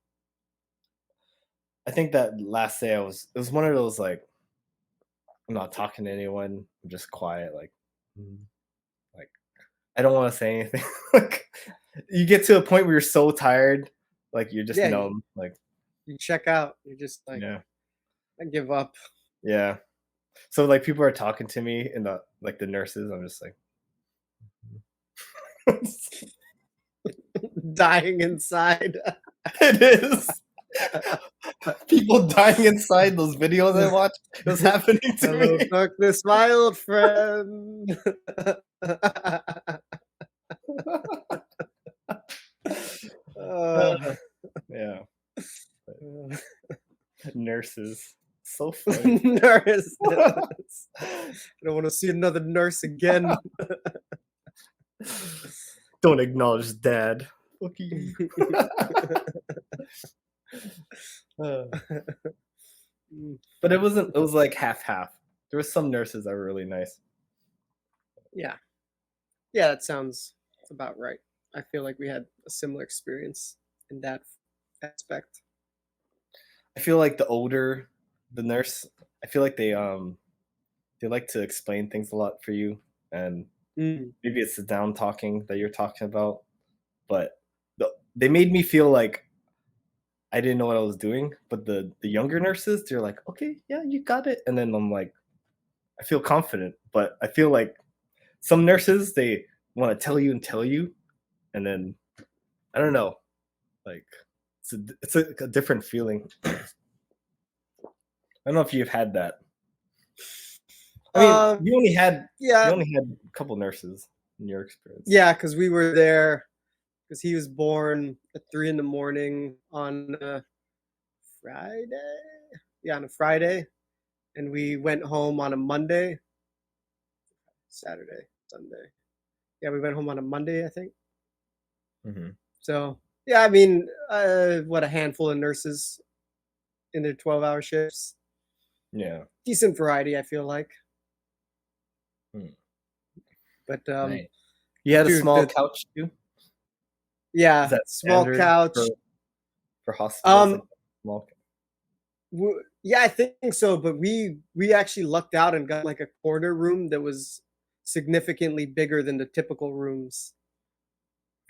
I think that last day it was one of those like I'm not talking to anyone. I'm just quiet, like mm, like I don't want to say anything. Like you get to a point where you're so tired, like you're just Yeah, numb. Like you check out. You're just like, yeah, I give up. yeah. So like people are talking to me and the nurses. I'm just like Dying inside. it is. People dying inside those videos I watched. It was happening to Hello, me. darkness, my old friend. uh, Yeah, nurses. So funny. nurse. I don't want to see another nurse again. Don't acknowledge dad. Fuck you. Uh, but it wasn't. It was like half half. There was some nurses that were really nice. Yeah. Yeah, that sounds about right. I feel like we had a similar experience in that aspect. I feel like the older the nurse, I feel like they like to explain things a lot for you, and Mm. maybe it's the down talking that you're talking about, but they made me feel like I didn't know what I was doing. But the younger nurses, they're like, okay, yeah, you got it, and then I'm like, I feel confident, but I feel like some nurses they want to tell you, and then I don't know, like it's a different feeling. I don't know if you've had that. I mean, Uh, you yeah, only had a couple nurses in your experience. yeah, because we were there because he was born at 3 in the morning on a Friday. Yeah, on a Friday, and we went home on a Monday, Saturday, Sunday. Yeah, we went home on a Monday, I think. Hmm. So yeah, I mean, what a handful of nurses in their 12-hour shifts. Yeah. Decent variety, I feel like. Hmm. But Nice. You had a dude, small the couch too. Is yeah, that small standard couch. for hospitals? Like Um, small. yeah, I think so. But we actually lucked out and got like a corner room that was significantly bigger than the typical rooms.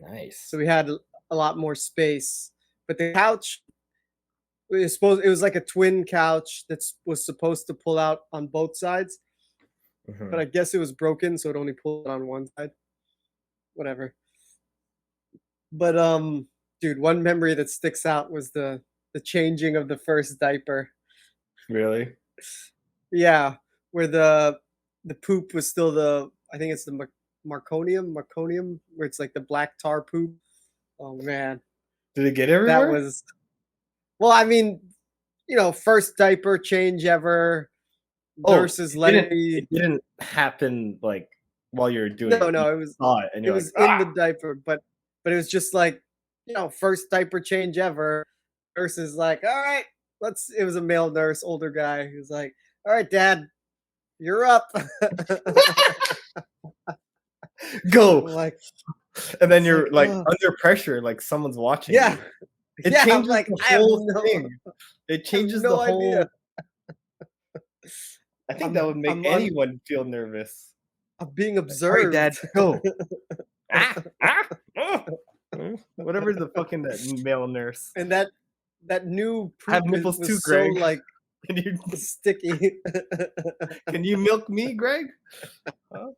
So Nice. we had a lot more space. But the couch it was like a twin couch that was supposed to pull out on both sides, Hmm. but I guess it was broken, so it only pulled on one side. Whatever. But dude, one memory that sticks out was the changing of the first diaper. Really? Yeah, where the poop was still the I think it's the marconium, where it's like the black tar poop. Oh man, Did it get that everywhere? was well. I mean, first diaper change ever. Oh, Nurses letting it me. didn't happen like while you were doing No, it. You no, saw it and it you're like, was in ah. the diaper, but it was just like first diaper change ever. Nurse is like, all right, let's. It was a male nurse, older guy. He was like, all right, Dad, you're up. Go. I'm like, And then it's you're like, like oh under pressure, like someone's watching yeah, you. It yeah. I'm changes like, the whole thing. It I have changes the no idea. whole. I think that I'm would make I'm on anyone feel nervous. I'm being All right, Dad, observed. go. Ah, ah, oh. Whatever the fucking that male nurse. And that new I have poop nipples too, was so Greg. like Can you sticky. can you milk me, Greg? Huh?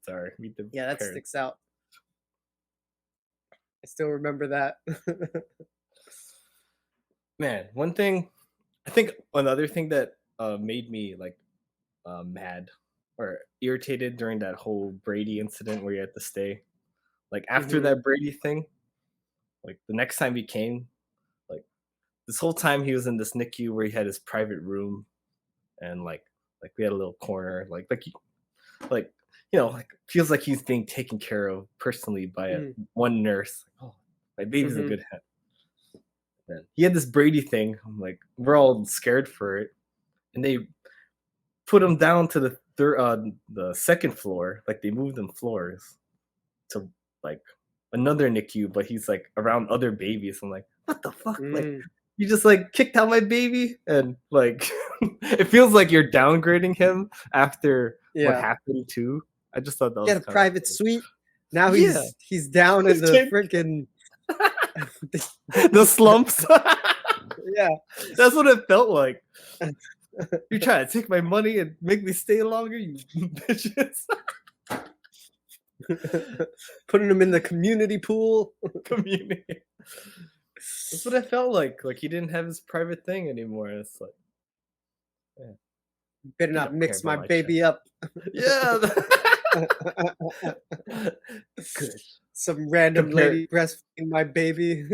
Sorry, meet the Yeah, that parents. sticks out. I still remember that. Man, one thing I think another thing that made me like mad or irritated during that whole Brady incident where you had to stay. Like after Mhm. that Brady thing, like the next time he came, like this whole time he was in this NICU where he had his private room and like we had a little corner, like like feels like he's being taken care of personally by Mhm. one nurse. Oh, my baby's a Mhm. good head. And he had this Brady thing. I'm like, we're all scared for it, and they put him down to the second floor. Like they moved him floors to like another NICU, but he's like around other babies. I'm like, what the fuck? Like Mm. you just like kicked out my baby, and like it feels like you're downgrading him after what Yeah. happened too. I just thought that He had was a kind of private funny. suite. Now Yeah, he's down in it's the changed. freaking The slumps. yeah. That's what it felt like. You're trying to take my money and make me stay longer, you bitches. Putting him in the community pool. Community. That's what I felt like. Like he didn't have his private thing anymore. It's like, yeah, Better you not don't care mix about my my check. baby up. Yeah. Good. Some random Compare lady breastfeeding my baby.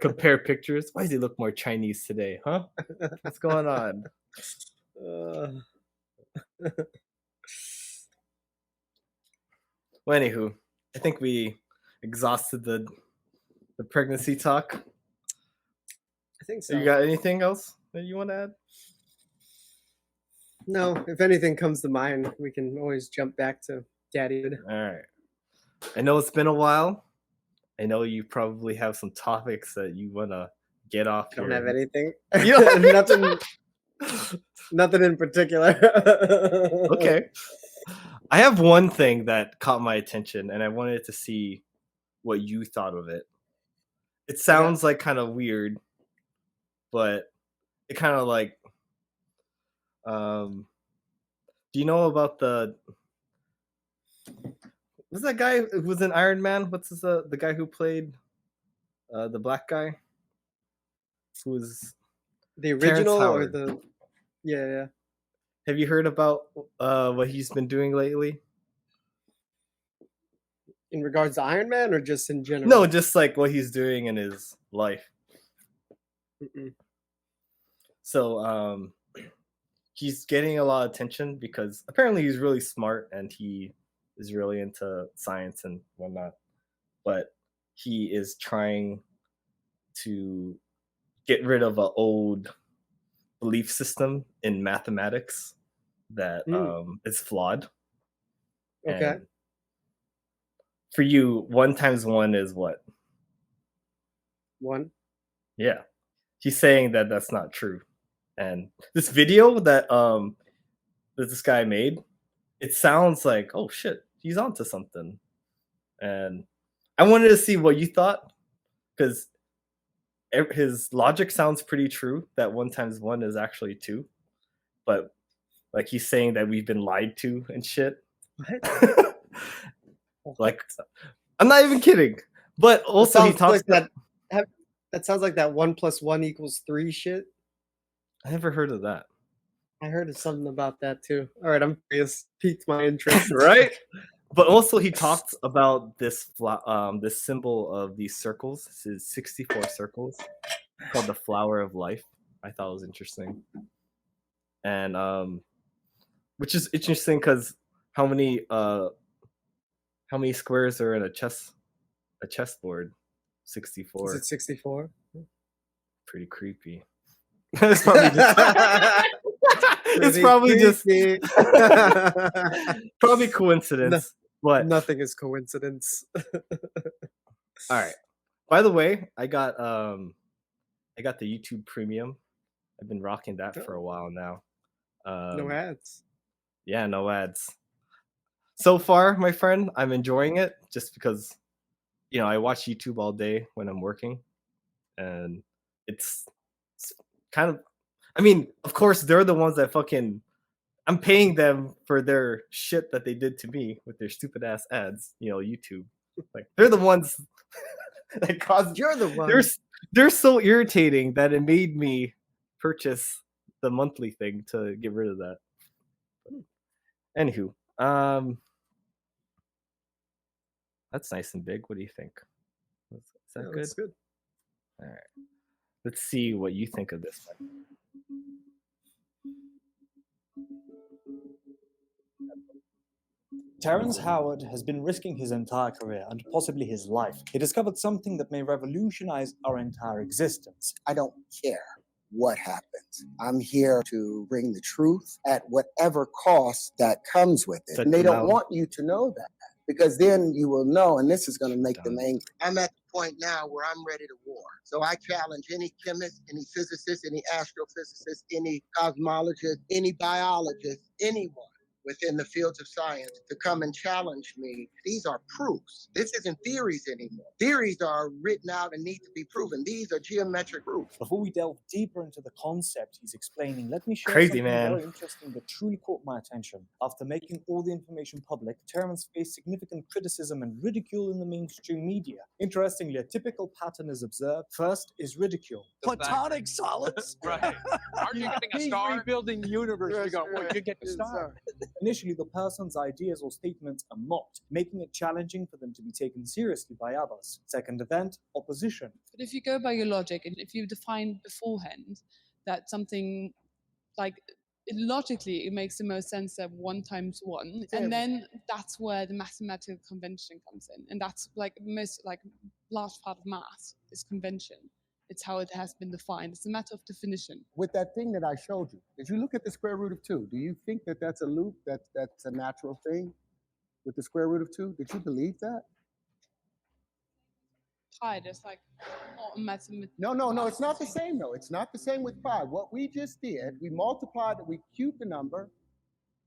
compare pictures. Why does he look more Chinese today, huh? What's going on? Uh, Well, anywho, I think we exhausted the pregnancy talk. I think You so. got anything else that you want to add? No, if anything comes to mind, we can always jump back to Daddyhood. All right. I know it's been a while. I know you probably have some topics that you want to get off I don't have here. anything. You know? Nothing. Nothing in particular. Okay. I have one thing that caught my attention, and I wanted to see what you thought of it. It Okay. sounds like kind of weird, but it kind of like, um, do you know about what's that guy who was in Iron Man? What's his, the guy who played the black guy? Who was The Terrance original or Howard? the yeah. Have you heard about what he's been doing lately? In regards to Iron Man or just in general? No, just like what he's doing in his life. Mm-mm. So he's getting a lot of attention because apparently he's really smart and he is really into science and whatnot. But he is trying to get rid of an old belief system in mathematics that Mm, is flawed. okay. And for you, 1 times 1 is what? One. Yeah. He's saying that that's not true. And this video that this guy made, it sounds like, oh shit, he's onto something. And I wanted to see what you thought because his logic sounds pretty true that 1 times 1 is actually 2, but like he's saying that we've been lied to and shit. What? Like, I'm not even kidding. But That also, he sounds talks. like that. That sounds like that 1 + 1 = 3 shit. I never heard of that. I heard of something about that too. All right, I'm curious. Piqued my interest. Right? But also, he talked about this symbol of these circles. This is 64 circles called the flower of life. I thought it was interesting, and which is interesting because how many uh how many squares are in a chessboard? Is 64. it 64? Pretty creepy. It's probably just it's probably just probably No, coincidence. But nothing is coincidence. all right. By the way, I got the YouTube Premium. I've been rocking that for a while now. No Um, ads. yeah, no ads. So far, my friend, I'm enjoying it just because I watch YouTube all day when I'm working, and it's kind of. I mean, of course, they're the ones that fucking. I'm paying them for their shit that they did to me with their stupid ass ads. YouTube. Like they're the ones that caused. You're the They're one. they're so irritating that it made me purchase the monthly thing to get rid of that. Anywho, that's nice and big. What do you think? Is Yeah, that good? that's good. All right. Let's see what you think of this one. Terrance Howard has been risking his entire career and possibly his life. He discovered something that may revolutionize our entire existence. I don't care what happens. I'm here to bring the truth at whatever cost that comes with it. Set And they them don't out. want you to know that because then you will know, and this is going to make them Done. angry. I'm at the point now where I'm ready to war. So I challenge any chemist, any physicist, any astrophysicist, any cosmologist, any biologist, anyone within the fields of science to come and challenge me. These are proofs. This isn't theories anymore. Theories are written out and need to be proven. These are geometric proofs. Before we delve deeper into the concept he's explaining, let me share Crazy, something man. very interesting that truly caught my attention. After making all the information public, Terrance faced significant criticism and ridicule in the mainstream media. Interestingly, a typical pattern is observed. First is ridicule. Platonic solids? Right. Aren't you getting a He's star? rebuilding the universe. Yes, We go, well, right. you get the Yes, star. Initially, the person's ideas or statements are mocked, making it challenging for them to be taken seriously by others. Second event, opposition. But if you go by your logic, and if you define beforehand that something like logically it makes the most sense that 1 times 1, Yeah. and then that's where the mathematical convention comes in, and that's like most like large part of math is convention. It's how it has been defined. It's a matter of definition. With that thing that I showed you, did you look at the square root of 2? Do you think that that's a loop, that's a natural thing with the square root of 2? Did you believe that? Pi, there's like not a mathematical. No, it's not the same though. It's not the same with pi. What we just did, we multiplied it, we cubed the number,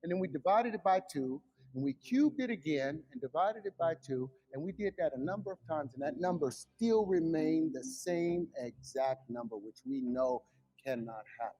and then we divided it by 2, and we cubed it again and divided it by 2, and we did that a number of times, and that number still remained the same exact number, which we know cannot happen.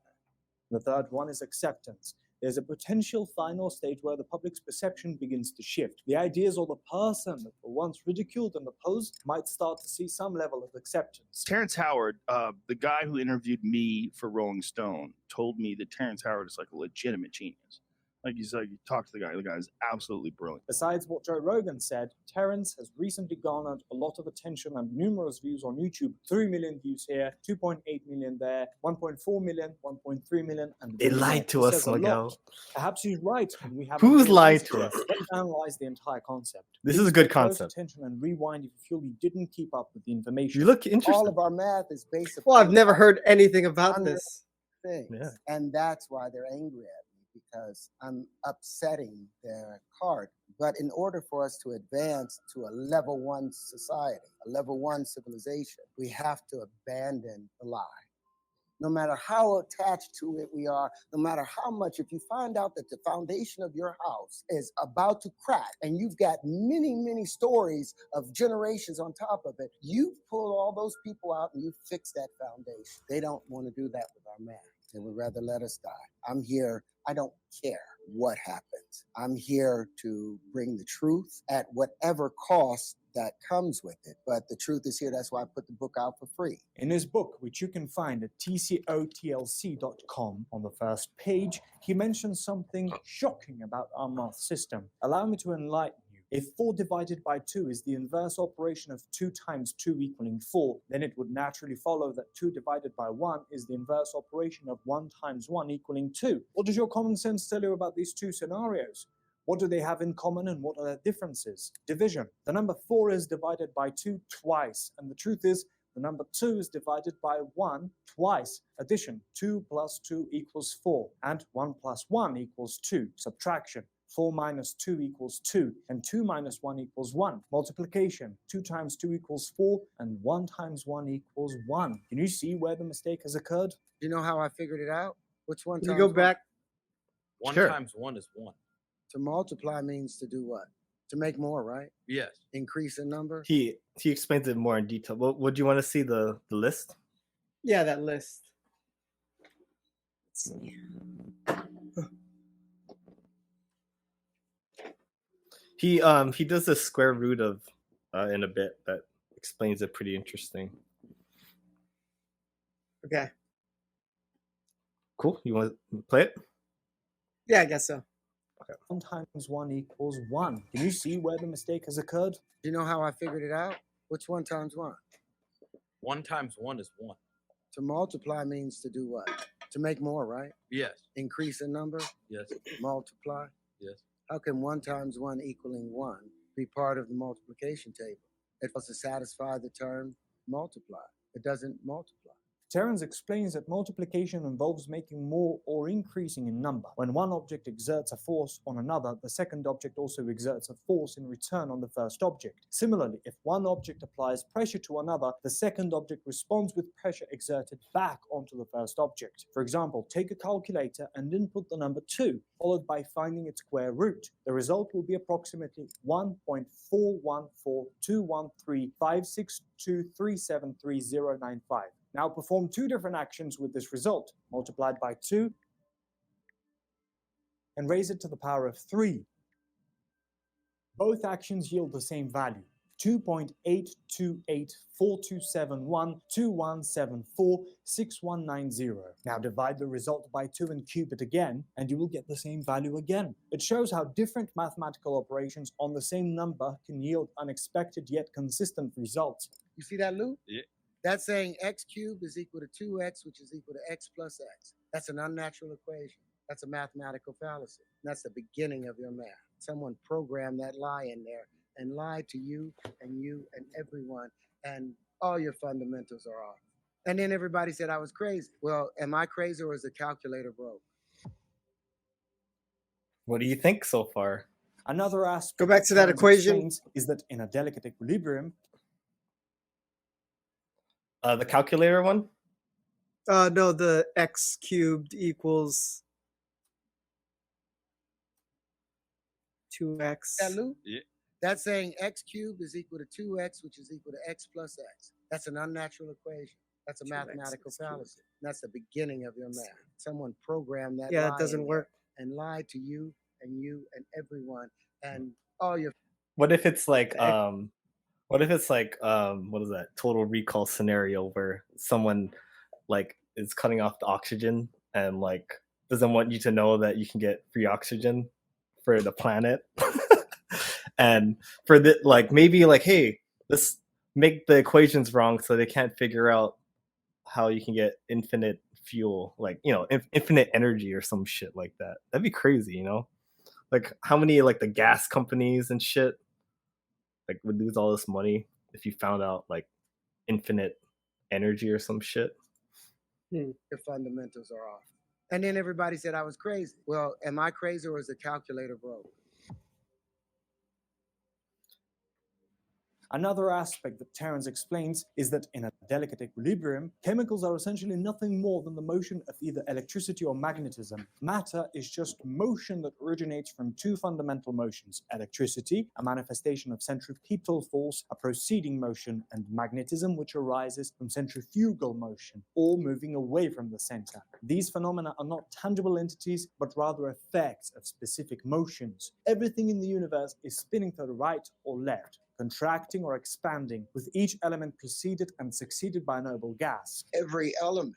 The third one is acceptance. There's a potential final stage where the public's perception begins to shift. The ideas or the person that were once ridiculed and opposed might start to see some level of acceptance. Terrance Howard, the guy who interviewed me for Rolling Stone, told me that Terrance Howard is like a legitimate genius. Like you said, you talk to the guy is absolutely brilliant. Besides what Joe Rogan said, Terrance has recently garnered a lot of attention and numerous views on YouTube. 3 million views here, 2.8 million there, 1.4 million, 1.3 million, and They lied to us, Miguel. Perhaps he's right. And we have Who's lied to us? Let's analyze the entire concept. This Please is a good pay close concept. Attention and rewind if you feel you didn't keep up with the information. You look All interesting. of our math is based Well, I've upon never heard anything about Under- this. things. Yeah. And that's why they're angry at me, because I'm upsetting their cart. But in order for us to advance to a level 1 society, a level 1 civilization, we have to abandon the lie. No matter how attached to it we are, no matter how much, if you find out that the foundation of your house is about to crack and you've got many, many stories of generations on top of it, you pull all those people out and you fix that foundation. They don't want to do that with our math. They would rather let us die. I'm here. I don't care what happens. I'm here to bring the truth at whatever cost that comes with it. But the truth is here. That's why I put the book out for free. In his book, which you can find at tcotlc.com, on the first page, he mentions something shocking about our math system. Allow me to enlighten you. If 4 divided by 2 is the inverse operation of 2 times 2 equaling 4, then it would naturally follow that 2 divided by 1 is the inverse operation of 1 times 1 equaling 2. What does your common sense tell you about these two scenarios? What do they have in common and what are their differences? Division. The number 4 is divided by 2 twice, and the truth is the number 2 is divided by 1 twice. Addition. 2 plus 2 equals 4, and 1 plus 1 equals 2. Subtraction. 4 minus 2 equals 2, and 2 minus 1 equals 1. Multiplication. 2 times 2 equals 4, and 1 times 1 equals 1. Can you see where the mistake has occurred? You know how I figured it out? Which one? Can you go back? 1 Sure. times 1 is 1. To multiply means to do what? To make more, right? Yes. Increase in number. He explains it more in detail. Would you want to see the list? Yeah, that list. Let's see. He does the square root of in a bit that explains it pretty interesting. Okay. Cool. You want to play it? Yeah, I guess so. 1 times 1 equals 1. Can you see where the mistake has occurred? You know how I figured it out? Which 1 times 1? 1 times 1 is 1. To multiply means to do what? To make more, right? Yes. Increase in number, Yes. multiply. Yes. How can 1 times 1 equaling 1 be part of the multiplication table? It was to satisfy the term multiply. It doesn't multiply. Terrance explains that multiplication involves making more or increasing in number. When one object exerts a force on another, the second object also exerts a force in return on the first object. Similarly, if one object applies pressure to another, the second object responds with pressure exerted back onto the first object. For example, take a calculator and input the number 2, followed by finding its square root. The result will be approximately 1.414213562373095. Now perform 2 different actions with this result, multiplied by 2 and raise it to the power of 3. Both actions yield the same value, 2.82842712174619. Now divide the result by 2 and cube it again, and you will get the same value again. It shows how different mathematical operations on the same number can yield unexpected yet consistent results. You see that loop? Yeah. That's saying x cubed is equal to 2x, which is equal to x plus x. That's an unnatural equation. That's a mathematical fallacy. That's the beginning of your math. Someone programmed that lie in there and lied to you and everyone, and all your fundamentals are off. And then everybody said I was crazy. Well, am I crazy or is the calculator broke? What do you think so far? Another aspect Go back to that Terrance equation. explains is that in a delicate equilibrium, The calculator one? No, the x cubed equals 2x. That Lou? Yeah. That's saying x cubed is equal to 2x, which is equal to x plus x. That's an unnatural equation. That's a 2x mathematical is cubed. fallacy. That's the beginning of your math. Someone programmed that Yeah, lie it doesn't in work. there and lied to you and everyone and all your What if it's like The what if it's like what is that total recall scenario where someone like is cutting off the oxygen and like doesn't want you to know that you can get free oxygen for the planet and for the like maybe like hey let's make the equations wrong so they can't figure out how you can get infinite fuel like you know infinite energy or some shit like that. That'd be crazy, you know, like how many like the gas companies and shit like would lose all this money if you found out like infinite energy or some shit. your fundamentals are off. And then everybody said I was crazy. Well, am I crazy or is the calculator broke? Another aspect that Terrance explains is that in a delicate equilibrium, chemicals are essentially nothing more than the motion of either electricity or magnetism. Matter is just motion that originates from two fundamental motions: electricity, a manifestation of centripetal force, a proceeding motion, and magnetism, which arises from centrifugal motion, or moving away from the center. These phenomena are not tangible entities, but rather effects of specific motions. Everything in the universe is spinning to the right or left, contracting or expanding, with each element preceded and succeeded by a noble gas. Every element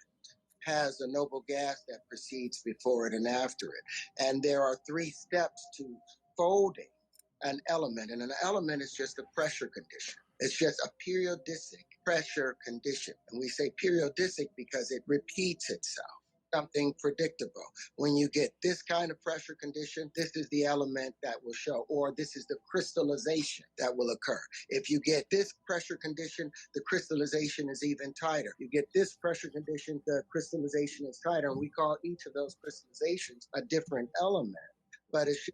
has a noble gas that precedes before it and after it. And there are 3 steps to folding an element. And an element is just a pressure condition. It's just a periodic pressure condition. And we say periodic because it repeats itself. Something predictable. When you get this kind of pressure condition, this is the element that will show, or this is the crystallization that will occur. If you get this pressure condition, the crystallization is even tighter. You get this pressure condition, the crystallization is tighter. And we call each of those crystallizations a different element, but it's the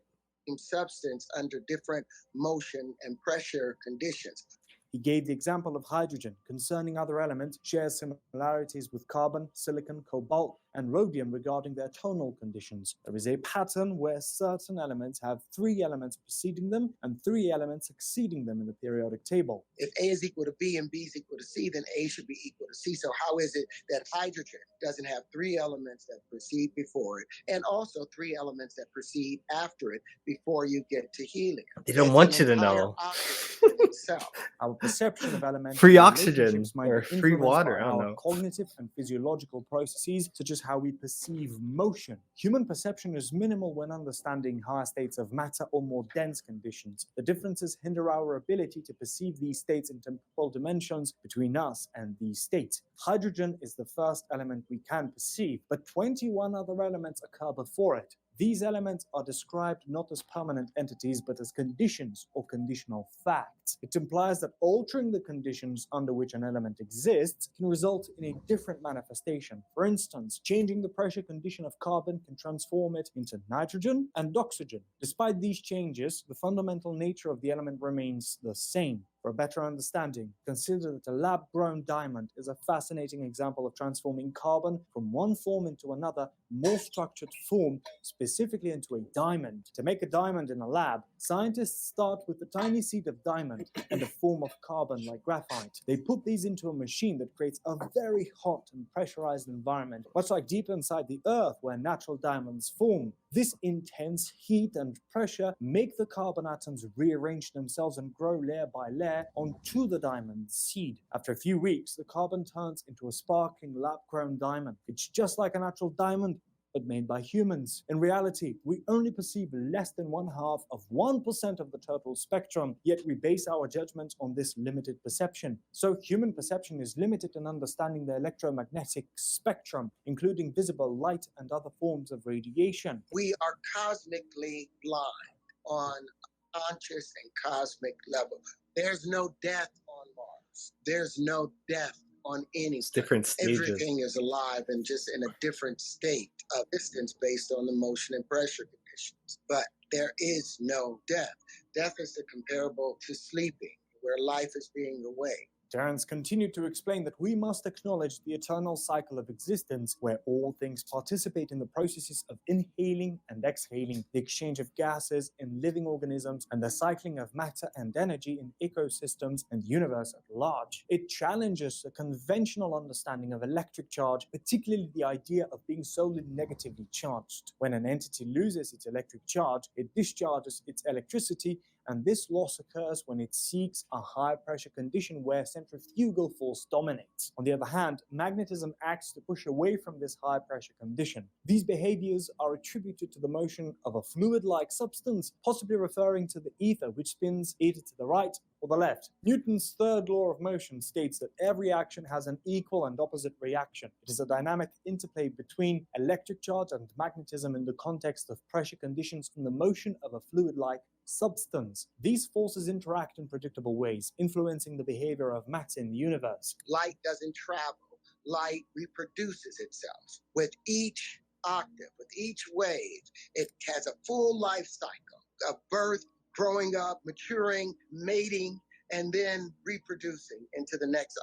same substance under different motion and pressure conditions. He gave the example of hydrogen. Concerning other elements, shares similarities with carbon, silicon, cobalt, and rhodium regarding their tonal conditions. There is a pattern where certain elements have 3 elements preceding them and 3 elements succeeding them in the periodic table. If A is equal to B and B is equal to C, then A should be equal to C. So how is it that hydrogen doesn't have 3 elements that precede before it, and also 3 elements that precede after it before you get to helium? They don't It's want an you to entire know. opposite in itself. Our perception of elements Free and oxygen relationships might or be free influenced water, by I don't our know. cognitive and physiological processes, such as how we perceive motion. Human perception is minimal when understanding higher states of matter or more dense conditions. The differences hinder our ability to perceive these states in temporal dimensions between us and these states. Hydrogen is the first element we can perceive, but 21 other elements occur before it. These elements are described not as permanent entities, but as conditions or conditional facts. It implies that altering the conditions under which an element exists can result in a different manifestation. For instance, changing the pressure condition of carbon can transform it into nitrogen and oxygen. Despite these changes, the fundamental nature of the element remains the same. For a better understanding, consider that a lab-grown diamond is a fascinating example of transforming carbon from one form into another, more structured form, specifically into a diamond. To make a diamond in a lab, scientists start with a tiny seed of diamond and a form of carbon like graphite. They put these into a machine that creates a very hot and pressurized environment, much like deep inside the earth where natural diamonds form. This intense heat and pressure make the carbon atoms rearrange themselves and grow layer by layer onto the diamond seed. After a few weeks, the carbon turns into a sparkling lab-grown diamond. It's just like a natural diamond, but made by humans. In reality, we only perceive less than 1/2 of 1% of the total spectrum, yet we base our judgments on this limited perception. So human perception is limited in understanding the electromagnetic spectrum, including visible light and other forms of radiation. We are cosmically blind on a conscious and cosmic level. There's no death on Mars. There's no death on any. It's different stages. Everything is alive and just in a different state of distance based on the motion and pressure conditions. But there is no death. Death is the comparable to sleeping, where life is being away. Terrance continued to explain that we must acknowledge the eternal cycle of existence where all things participate in the processes of inhaling and exhaling, the exchange of gases in living organisms, and the cycling of matter and energy in ecosystems and the universe at large. It challenges the conventional understanding of electric charge, particularly the idea of being solely negatively charged. When an entity loses its electric charge, it discharges its electricity, and this loss occurs when it seeks a high pressure condition where centrifugal force dominates. On the other hand, magnetism acts to push away from this high pressure condition. These behaviors are attributed to the motion of a fluid-like substance, possibly referring to the ether, which spins either to the right or the left. Newton's third law of motion states that every action has an equal and opposite reaction. It is a dynamic interplay between electric charge and magnetism in the context of pressure conditions and the motion of a fluid-like substance. These forces interact in predictable ways, influencing the behavior of matter in the universe. Light doesn't travel. Light reproduces itself. With each octave, with each wave, it has a full life cycle of birth, growing up, maturing, mating, and then reproducing into the next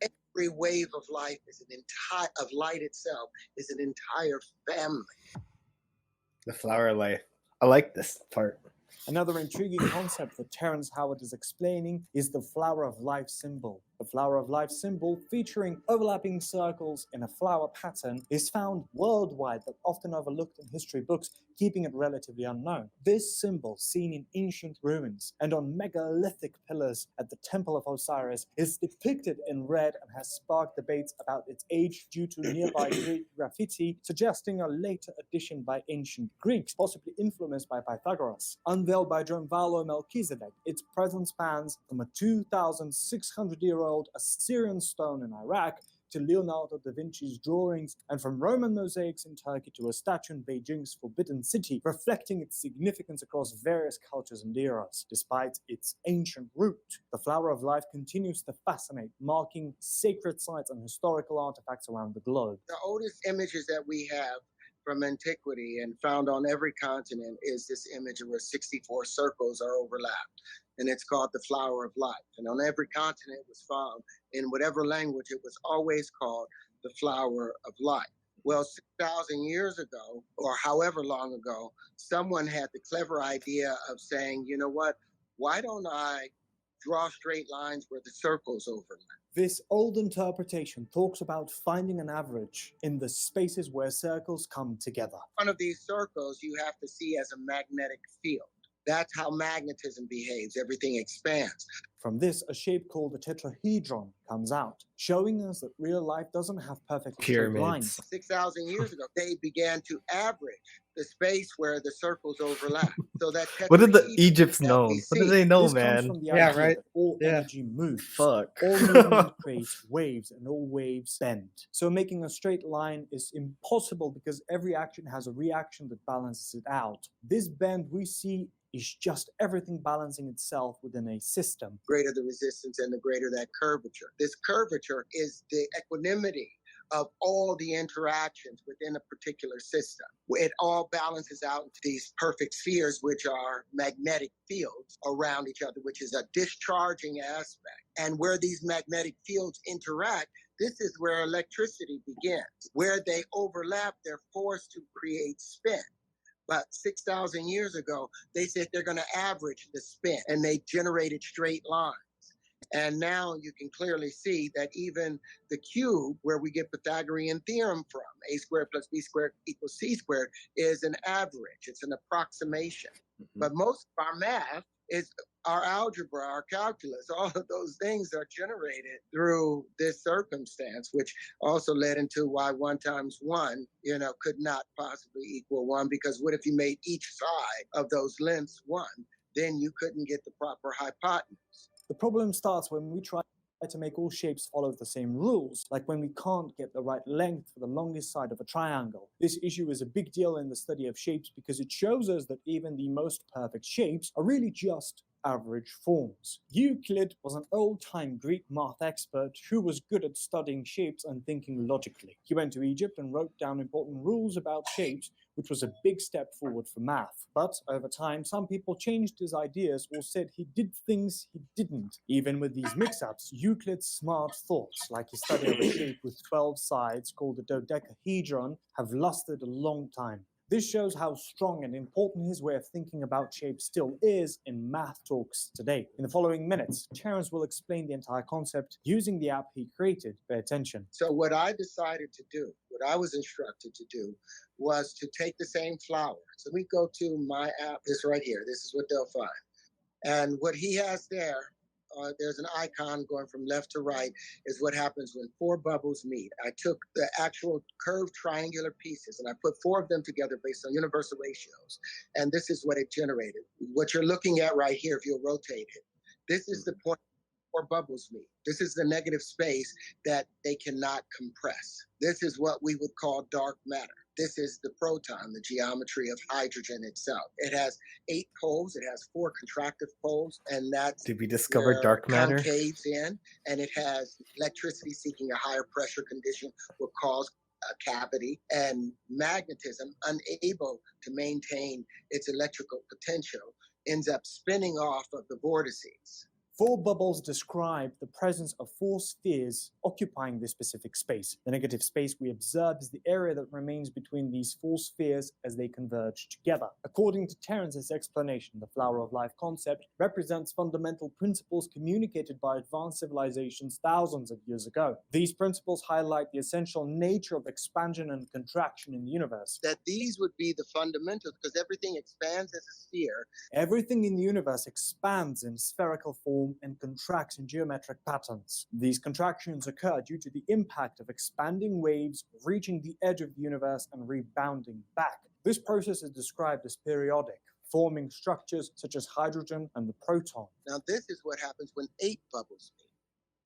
octave. Every wave of life is light itself is an entire family. The flower of life. I like this part. Another intriguing concept that Terrance Howard is explaining is the flower of life symbol. The flower of life symbol, featuring overlapping circles in a flower pattern, is found worldwide but often overlooked in history books, keeping it relatively unknown. This symbol, seen in ancient ruins and on megalithic pillars at the Temple of Osiris, is depicted in red and has sparked debates about its age due to nearby Greek graffiti, suggesting a later addition by ancient Greeks, possibly influenced by Pythagoras. Unveiled by Drunvalo Melchizedek, its presence spans from a 2,600-year-old Assyrian stone in Iraq to Leonardo da Vinci's drawings, and from Roman mosaics in Turkey to a statue in Beijing's Forbidden City, reflecting its significance across various cultures and eras. Despite its ancient root, the flower of life continues to fascinate, marking sacred sites and historical artifacts around the globe. The oldest images that we have from antiquity and found on every continent is this image where 64 circles are overlapped. And it's called the flower of life. And on every continent it was found, in whatever language, it was always called the flower of life. Well, 6,000 years ago, or however long ago, someone had the clever idea of saying, you know what, why don't I draw straight lines where the circles overlap? This old interpretation talks about finding an average in the spaces where circles come together. One of these circles you have to see as a magnetic field. That's how magnetism behaves. Everything expands. From this, a shape called the tetrahedron comes out, showing us that real life doesn't have perfect straight lines. Pyramids. 6,000 years ago, they began to average the space where the circles overlap. So that What did the tetrahedron Egypts that know? we What did see, they know, This comes man? from the Yeah, idea right. that all Yeah. energy moves. Fuck. All movement creates waves, and all waves bend. So making a straight line is impossible because every action has a reaction that balances it out. This bend we see is just everything balancing itself within a system. greater the resistance and the greater that curvature. This curvature is the equanimity of all the interactions within a particular system. It all balances out into these perfect spheres, which are magnetic fields around each other, which is a discharging aspect. And where these magnetic fields interact, this is where electricity begins. Where they overlap, they're forced to create spin. But 6,000 years ago, they said they're going to average the spin, and they generated straight lines. And now you can clearly see that even the cube, where we get Pythagorean theorem from, a squared plus b squared equals c squared, is an average. It's an approximation. But most of our math is our algebra, our calculus, all of those things are generated through this circumstance, which also led into why 1 times 1, could not possibly equal 1, because what if you made each side of those lengths 1? Then you couldn't get the proper hypotenuse. The problem starts when we try to make all shapes follow the same rules, like when we can't get the right length for the longest side of a triangle. This issue is a big deal in the study of shapes because it shows us that even the most perfect shapes are really just average forms. Euclid was an old-time Greek math expert who was good at studying shapes and thinking logically. He went to Egypt and wrote down important rules about shapes, which was a big step forward for math. But over time, some people changed his ideas or said he did things he didn't. Even with these mix-ups, Euclid's smart thoughts, like his study of a shape with 12 sides called the dodecahedron, have lasted a long time. This shows how strong and important his way of thinking about shape still is in math talks today. In the following minutes, Terrance will explain the entire concept using the app he created. Pay attention. So what I decided to do, what I was instructed to do, was to take the same flower. So we go to my app, this right here. This is what they'll find. And what he has there, there's an icon going from left to right, is what happens when 4 bubbles meet. I took the actual curved triangular pieces and I put 4 of them together based on universal ratios. And this is what it generated. What you're looking at right here, if you'll rotate it, this is the point 4 bubbles meet. This is the negative space that they cannot compress. This is what we would call dark matter. This is the proton, the geometry of hydrogen itself. It has 8 poles. It has 4 contractive poles, and that's Did we discover where dark matter? concaves in, and it has electricity seeking a higher pressure condition will cause a cavity, and magnetism, unable to maintain its electrical potential, ends up spinning off of the vortices. 4 bubbles describe the presence of 4 spheres occupying this specific space. The negative space we observe is the area that remains between these 4 spheres as they converge together. According to Terrance's explanation, the flower of life concept represents fundamental principles communicated by advanced civilizations thousands of years ago. These principles highlight the essential nature of expansion and contraction in the universe. That these would be the fundamentals, because everything expands as a sphere. Everything in the universe expands in spherical form and contracts in geometric patterns. These contractions occur due to the impact of expanding waves reaching the edge of the universe and rebounding back. This process is described as periodic, forming structures such as hydrogen and the proton. Now, this is what happens when 8 bubbles meet.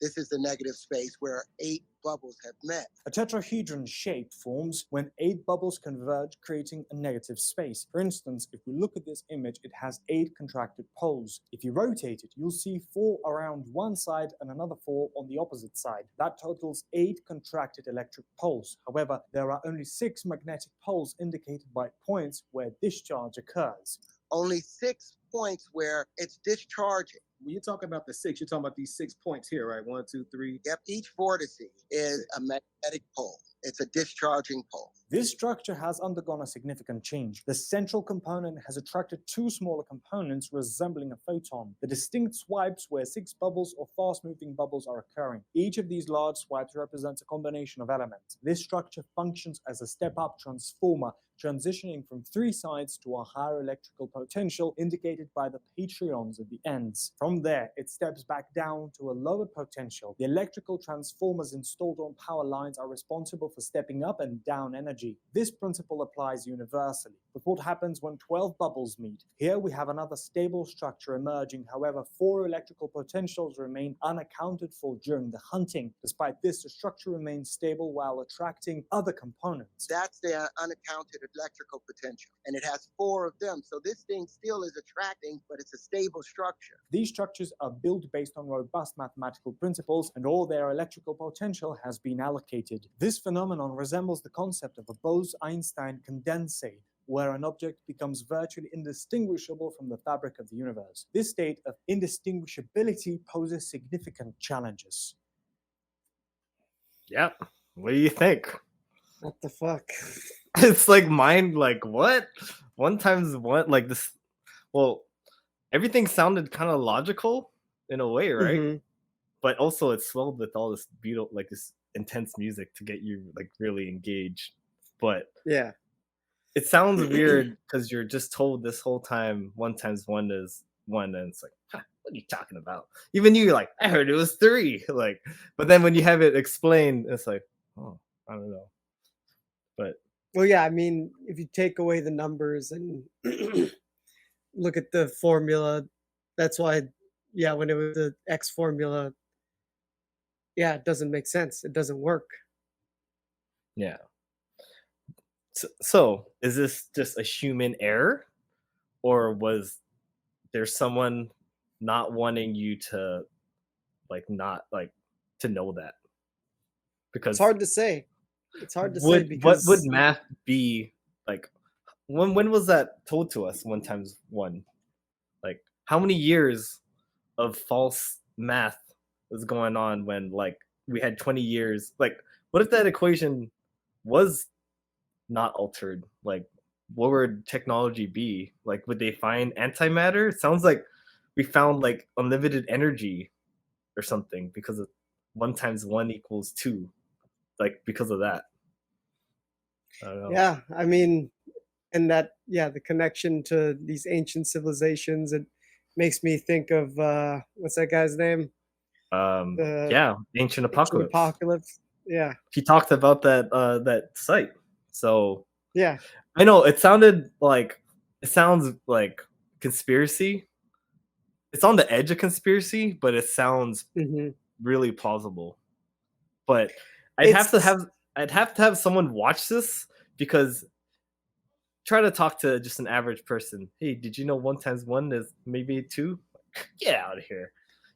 This is the negative space where 8 bubbles have met. A tetrahedron shape forms when 8 bubbles converge, creating a negative space. For instance, if we look at this image, it has 8 contracted poles. If you rotate it, you'll see 4 around one side and another 4 on the opposite side. That totals 8 contracted electric poles. However, there are only 6 magnetic poles indicated by points where discharge occurs. Only 6 points where it's discharging. When you're talking about the 6, you're talking about these 6 points here, right? 1, 2, 3. Yep, each vortice is a magnetic pole. It's a discharging pole. This structure has undergone a significant change. The central component has attracted 2 smaller components resembling a photon. The distinct swipes where 6 bubbles or fast-moving bubbles are occurring. Each of these large swipes represents a combination of elements. This structure functions as a step-up transformer, transitioning from 3 sides to a higher electrical potential indicated by the patrons at the ends. From there, it steps back down to a lower potential. The electrical transformers installed on power lines are responsible for stepping up and down energy. This principle applies universally. But what happens when 12 bubbles meet? Here we have another stable structure emerging. However, 4 electrical potentials remain unaccounted for during the hunting. Despite this, the structure remains stable while attracting other components. That's the unaccounted electrical potential. And it has 4 of them. So this thing still is attracting, but it's a stable structure. These structures are built based on robust mathematical principles, and all their electrical potential has been allocated. This phenomenon resembles the concept of a Bose-Einstein condensate, where an object becomes virtually indistinguishable from the fabric of the universe. This state of indistinguishability poses significant challenges. Yep. What do you think? What the fuck? It's like mind, like what? 1 times 1, like this. Well, everything sounded kind of logical in a way, right? Mhm. But also it's swelled with all this beautiful, like this intense music to get you like really engaged. But Yeah. it sounds weird because you're just told this whole time 1 times 1 is 1, and it's like, huh, what are you talking about? Even you're like, I heard it was 3. Like, but then when you have it explained, it's like, oh, I don't know. But Well, yeah, I mean, if you take away the numbers and look at the formula, that's why, yeah, when it was the X formula, yeah, it doesn't make sense. It doesn't work. yeah. So is this just a human error, or was there someone not wanting you to not to know that, It's because hard to say. It's hard to say what would because math be like? When was that told to us? 1 times 1. Like, how many years of false math was going on when we had 20 years? Like, what if that equation was not altered? Like, what would technology be? Like, would they find antimatter? It sounds like we found like unlimited energy or something, because of 1 times 1 equals 2. Like, because of that. I don't know. yeah, I mean, and that the connection to these ancient civilizations, it makes me think of what's that guy's name? The Yeah, Ancient Ancient Apocalypse. Apocalypse. Yeah, He talked about that site. So yeah. I know it sounds like conspiracy. It's on the edge of conspiracy, but it sounds hmm really plausible. But I'd have to It's have I'd have to have someone watch this, because try to talk to just an average person. Hey, did you know 1 times 1 is maybe 2? Get out of here.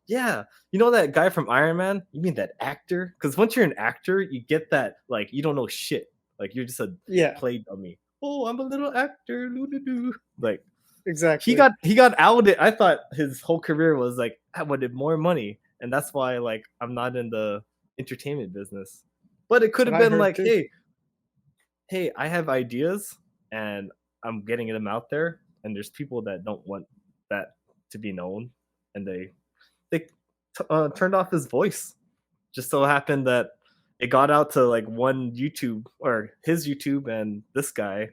Yeah, you know that guy from Iron Man? You mean that actor? Because once you're an actor, you get that you don't know shit. Like, you're just a yeah, play dummy. Oh, I'm a little actor. Doo-doo-doo. Like, he exactly. got outed. I thought his whole career was like, I wanted more money, and that's why I'm not in the entertainment business. But it could That's have what I been heard like, too. hey, I have ideas and I'm getting them out there, and there's people that don't want that to be known, and they turned off his voice. Just so happened that it got out to one YouTube, or his YouTube, and this guy,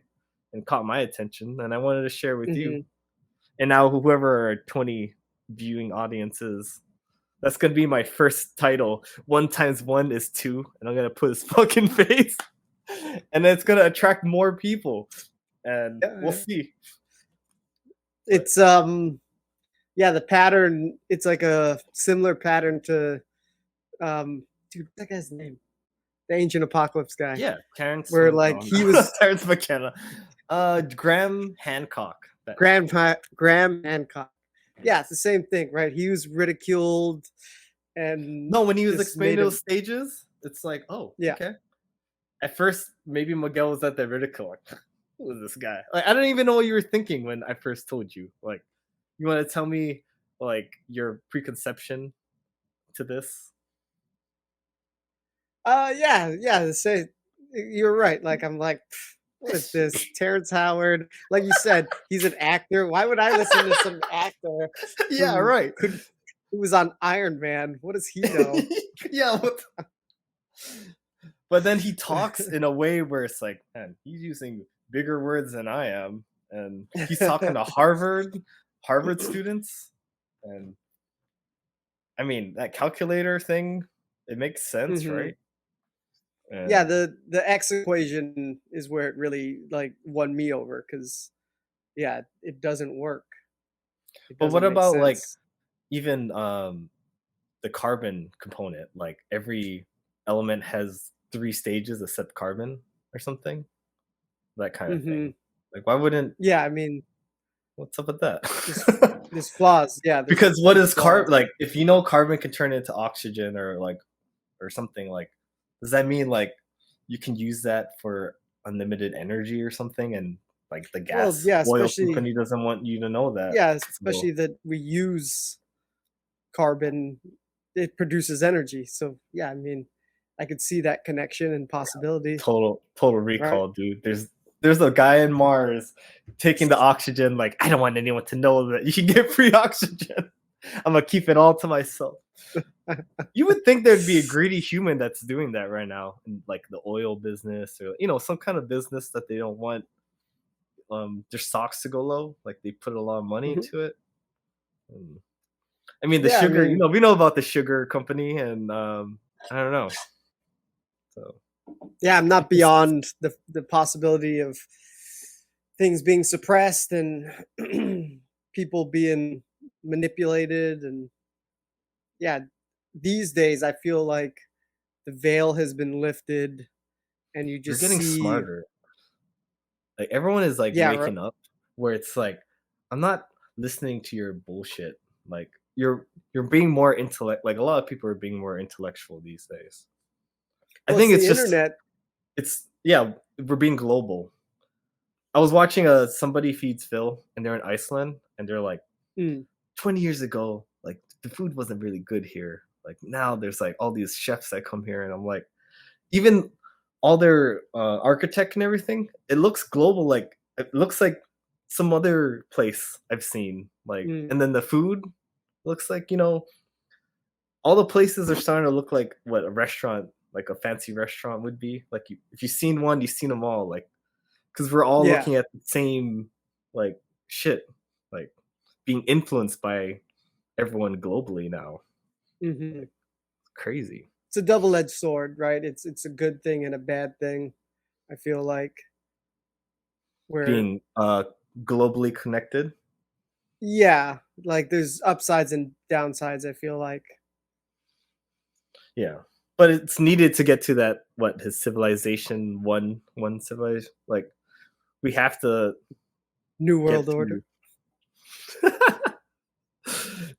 and caught my attention, and I wanted to share with you. hmm And now whoever our 20 viewing audiences, that's gonna be my first title. 1 times 1 is 2, and I'm gonna put his fucking face, and it's gonna attract more people, and we'll Yeah, see. it's the pattern. It's like a similar pattern to dude, what's that guy's name? The Ancient Apocalypse guy. Yeah, Terrence. Where like No, he no, was Terrence McKenna. Graham Hancock. Graham Hancock. Yeah, it's the same thing, right? He was ridiculed and No, when he was just explaining made him. those stages, it's like, oh, Yeah. okay. At first, maybe Miguel was at the ridicule. Like, who is this guy? Like, I don't even know what you were thinking when I first told you. Like, you want to tell me your preconception to this? Yeah. Say you're right. Like I'm like, what is this? Terrance Howard. Like you said, he's an actor. Why would I listen to some actor Yeah, who right. who was on Iron Man? What does he know? Yeah. But then he talks in a way where it's like, man, he's using bigger words than I am, and he's talking to Harvard students, and I mean that calculator thing, it makes sense, Mhm. right? Yeah, And, the X equation is where it really like won me over because it doesn't work. It but what doesn't make about sense. even the carbon component? Like, every element has 3 stages except carbon or something, that kind of hmm thing. Like, why wouldn't? Yeah, I mean, What's up with that? there's flaws. Yeah, Because what there's is carbon? flaws. Like, if you know carbon can turn into oxygen, or something, does that mean you can use that for unlimited energy or something? And the Well, gas yeah, oil especially company doesn't want you to know that. especially So that we use carbon, it produces energy. So yeah, I mean, I could see that connection and possibility, total right? recall, dude. There's a guy in Mars taking the oxygen. Like, I don't want anyone to know that you can get free oxygen. I'm gonna keep it all to myself. You would think there'd be a greedy human that's doing that right now in the oil business, or some kind of business that they don't want their stocks to go low. Like, they put a lot of money Mhm. into it. And, I mean, the Yeah, I sugar. mean, We know about the sugar company, and I don't know. So yeah, I'm not it's beyond the possibility of things being suppressed and people being manipulated and yeah, these days I feel like the veil has been lifted and you we're just getting see smarter. Like, everyone is yeah, right. waking up, where it's like, I'm not listening to your bullshit. Like, you're being more intellect. Like a lot of people are being more intellectual these days. I Well, think it's it's the just internet. it's yeah, we're being global. I was watching a Somebody Feeds Phil, and they're in Iceland, and they're like, Mm. 20 years ago, like the food wasn't really good here. Like now, there's like all these chefs that come here, and I'm like, even all their architect and everything, it looks global. Like it looks like some other place I've seen. Like, Mm. and then the food looks like all the places are starting to look like what a restaurant, like a fancy restaurant would be. Like if you've seen one, you've seen them all. Like because we're all Yeah. looking at the same like shit, like being influenced by everyone globally now. Hmm. Crazy. It's a double-edged sword, right? It's a good thing and a bad thing. I feel like where Being globally connected. yeah, like there's upsides and downsides. I feel like Yeah. But it's needed to get to that what his civilization one civilization. Like we have to New get World Order. to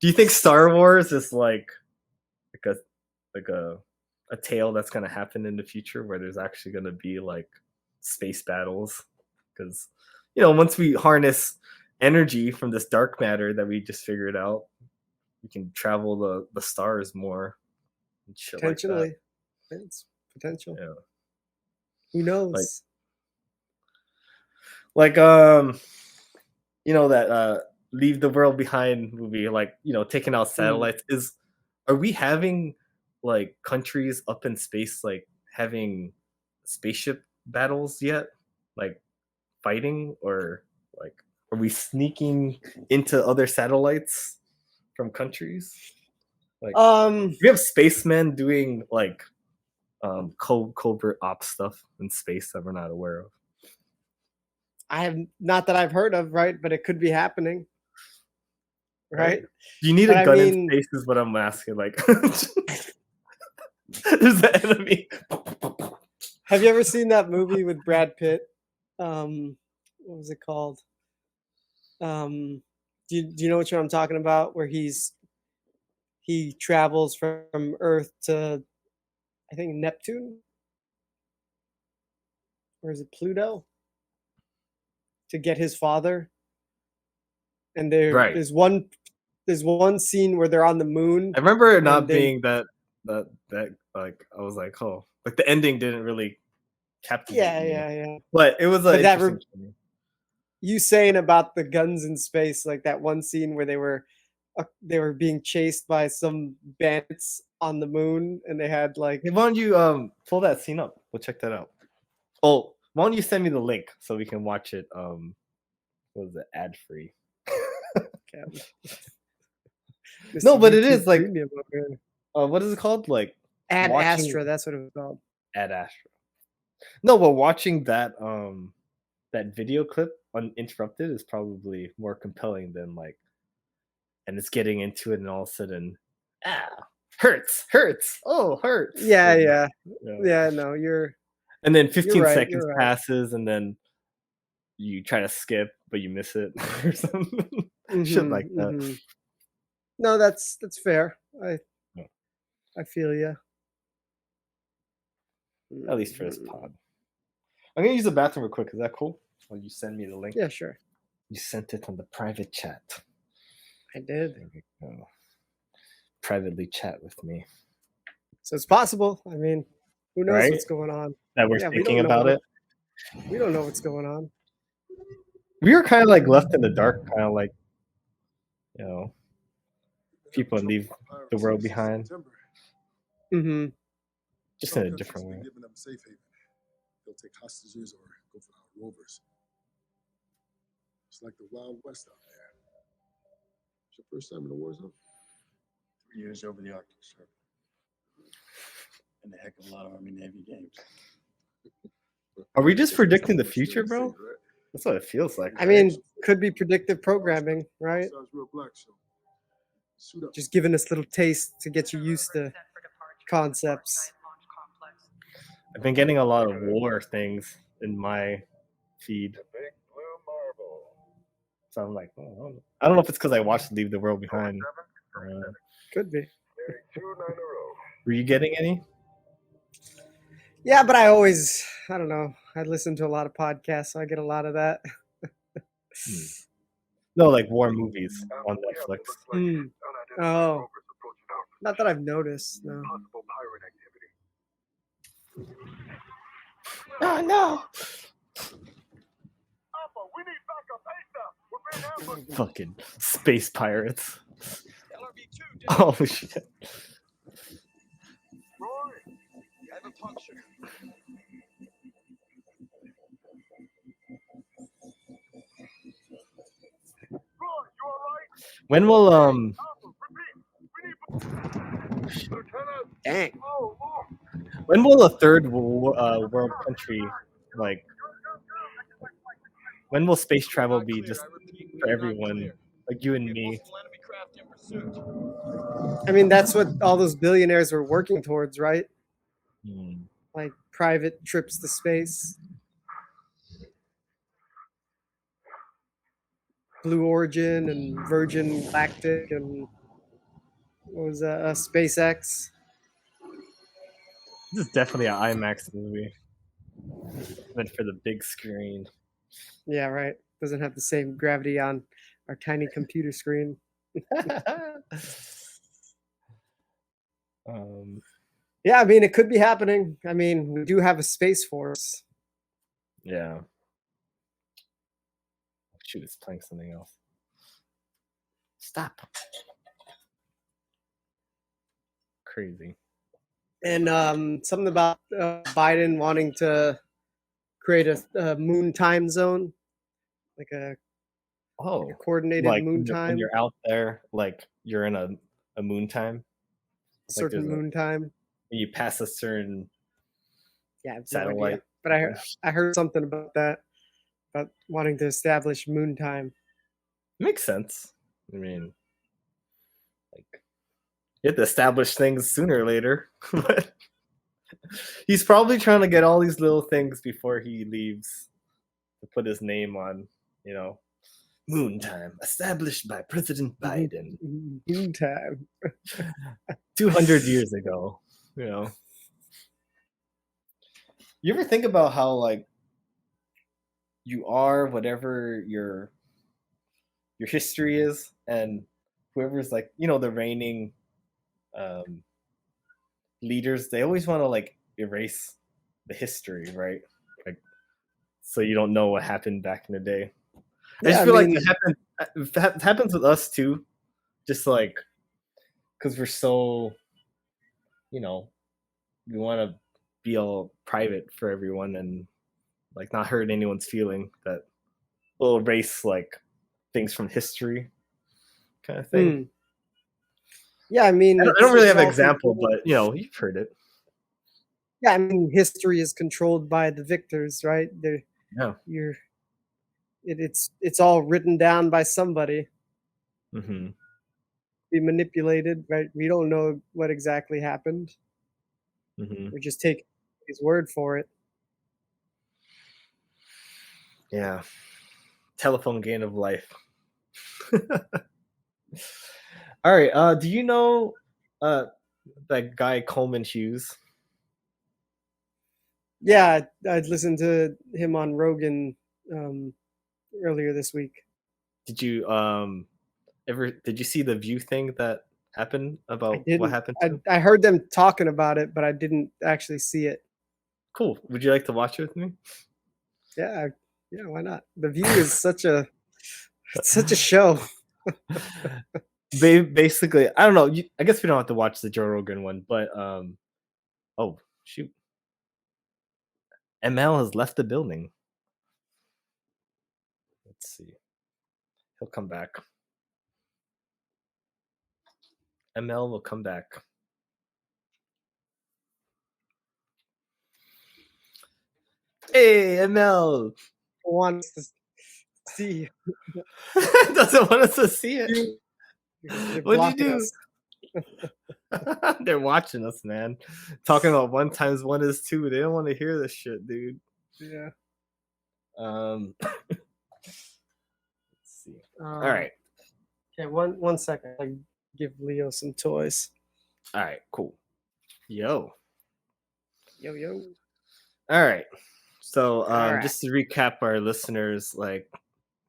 Do you think Star Wars is like a like a tale that's gonna happen in the future where there's actually gonna be like space battles? Because once we harness energy from this dark matter that we just figured out, we can travel the stars more and shit like that. Potentially, it's potential. Yeah. Who knows? Like that Leave the World Behind movie, like taking out satellites. Are we having like countries up in space like having spaceship battles yet, like fighting, or like are we sneaking into other satellites from countries? Like we have spacemen doing like covert ops stuff in space that we're not aware of. I have not that I've heard of, right? But it could be happening, right? Do you need But a I gun mean- in space? Is what I'm asking. Like, there's the enemy. Have you ever seen that movie with Brad Pitt? What was it called? Do you know what I'm talking about? Where he travels from Earth to, I think, Neptune, or is it Pluto, to get his father. And Right. there's one scene where they're on the moon. I remember it not and they- being that like I was like, oh, like the ending didn't really captivate me. Yeah. But it was But that interesting to me. You saying about the guns in space, like that one scene where they were being chased by some bandits on the moon, and they had like Hey, why don't you pull that scene up? We'll check that out. Oh, why don't you send me the link so we can watch it? What was it, ad free? No, but it is like what is it called? Like Ad watching- Astra, that's what it was called. Ad Astra. No, but watching that video clip uninterrupted is probably more compelling than like, and it's getting into it and all of a sudden, hurts, oh, hurts. Yeah. No, you're. And then 15 right, seconds you're right. passes, and then you try to skip, but you miss it or something. Shit like that. Mhm. No, that's fair. Yeah. I feel you. At least for this pod. I'm gonna use the bathroom real quick. Is that cool? Or you send me the link? Yeah, sure. You sent it on the private chat. I did. There we go. Privately chat with me. So it's possible. I mean, who knows Right? what's going on? That we're Yeah, we thinking don't know about it. We don't know what's going on. We were kind of like left in the dark, kind of like, people leave the world behind, Mm-hmm. just in a different way. Giving them a safe haven. They'll take hostages or go for our rovers. It's like the Wild West out there. It's your first time in the war zone? 3 years over the Arctic Circle. And a heck of a lot of Army Navy games. Are we just predicting the future, bro? That's what it feels like. I mean, could be predictive programming, right? Sounds real black, so suit up. Just giving us little taste to get you used to concepts. I've been getting a lot of war things in my feed. So I'm like, I don't know if it's because I watched Leave the World Behind. Could be. Were you getting any? Yeah, but I don't know. I listen to a lot of podcasts, so I get a lot of that. No, like war movies on Netflix. Oh, not that I've noticed. No. Oh no! Fucking space pirates. Oh shit. When will Dang. when will a third world country, like, when will space travel be just for everyone, like you and me? I mean, that's what all those billionaires were working towards, right? Hmm. Like private trips to space. Blue Origin and Virgin Galactic and what was that? SpaceX. This is definitely an IMAX movie, meant for the big screen. Yeah, right. Doesn't have the same gravity on our tiny computer screen. Yeah, I mean, it could be happening. I mean, we do have a space force. Yeah. Shoot, it's playing something else. Stop. Crazy. And something about Biden wanting to create a moon time zone, like a coordinated like moon when time, you're out there, like you're in a moon time. certain there's moon time. You pass a certain Yeah, I have no satellite. idea. But I heard something about that, about wanting to establish moon time. Makes sense. I mean, like, you have to establish things sooner or later. But he's probably trying to get all these little things before he leaves to put his name on, moon time established by President Biden Moon time. 200 years ago. You ever think about how, like, you are whatever your history is, and whoever's, like, the reigning leaders, they always want to, like, erase the history, right? Like, so you don't know what happened back in the day. I just feel like it happens with us too, just like because we're so, we want to be all private for everyone and, like, not hurt anyone's feeling, that we'll erase, like, things from history kind of thing. Yeah, I mean, I don't really have an example, but you've heard it. Yeah, I mean, history is controlled by the victors, right? It's all written down by somebody. Mm-hmm. Be manipulated, right? We don't know what exactly happened. Mm-hmm. We just take his word for it. Yeah. Telephone game of life. All right. Do you know that guy Coleman Hughes? Yeah, I'd listened to him on Rogan earlier this week. Did you did you see the View thing that happened about what happened to him? I heard them talking about it, but I didn't actually see it. Cool. Would you like to watch it with me? Yeah, why not? The View is such a show. Basically, I don't know. I guess we don't have to watch the Joe Rogan one, but oh shoot, ML has left the building. Let's see. He'll come back. ML will come back. Hey, ML wants to see. Doesn't want us to see it. What'd you do? They're watching us, man. Talking about 1 × 1 is 2. They don't want to hear this shit, dude. Yeah. Let's see. All right. Okay, one second. Give Leo some toys. All right, cool. Yo. Yo yo. All right. So All right. just to recap our listeners, like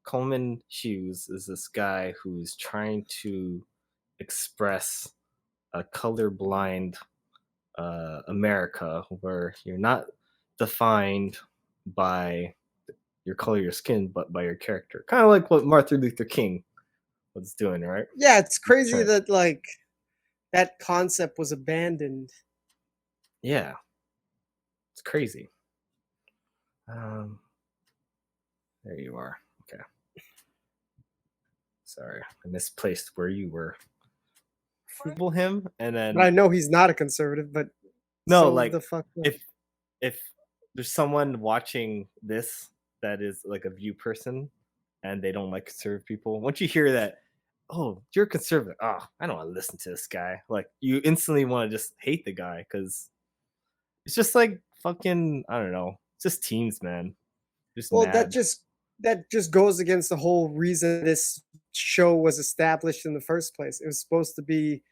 Coleman Hughes is this guy who's trying to express a colorblind America where you're not defined by your color of your skin, but by your character. Kind of like what Martin Luther King was doing, right? Yeah, it's crazy Sure. that like that concept was abandoned. Yeah. It's crazy. There you are. Okay. Sorry, I misplaced where you were. Him and then But I know he's not a conservative, but no, so like the fuck. if there's someone watching this that is like a View person and they don't like conservative people, once you hear that, oh, you're conservative. Oh, I don't want to listen to this guy. Like you instantly want to just hate the guy because it's just like fucking I don't know. It's just teens, man. Just Well, mad. that just goes against the whole reason this show was established in the first place. It was supposed to be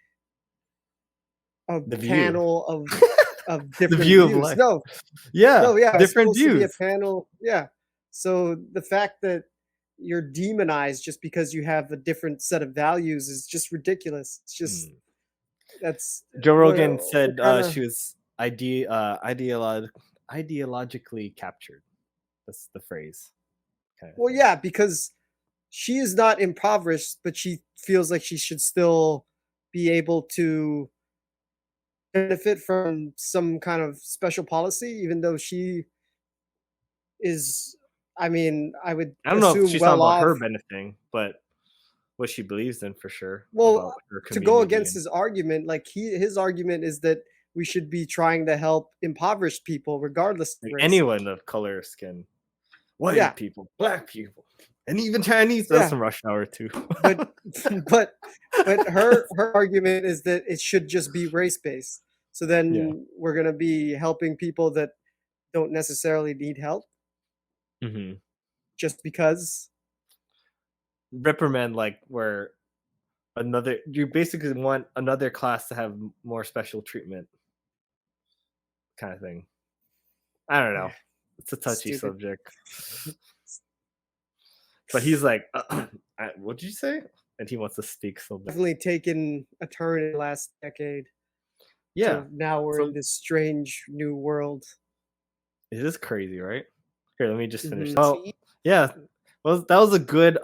a The View. panel of The different View of views. life. No, Yeah, no, yeah, it's different supposed to be a views. panel. Yeah. So the fact that you're demonized just because you have a different set of values is just ridiculous. It's just that's Joe Rogan what said kinda- she was ideologically captured. That's the phrase. Kind of Well, thing. yeah, because she is not impoverished, but she feels like she should still be able to benefit from some kind of special policy, even though she is, I mean, I would I don't know if assume she's talking well about off. her benefiting, but what she believes in for sure Well, about her to go community. against his argument, like his argument is that we should be trying to help impoverished people regardless of like race. anyone of color or skin, white Yeah. people, black people, and even Chinese. Yeah. That's some Rush Hour too. But but her argument is that it should just be race based. So then Yeah. we're gonna be helping people that don't necessarily need help Mhm. just because. Reprimand like where another you basically want another class to have more special treatment, kind of thing. I don't know. It's a touchy Stupid. subject. But he's like, what did you say? And he wants to speak so bad. Definitely taken a turn in the last decade. Yeah, So now we're So- in this strange new world. it is crazy, right? Here, let me just finish. Mhm. Oh, yeah. Well, that was a good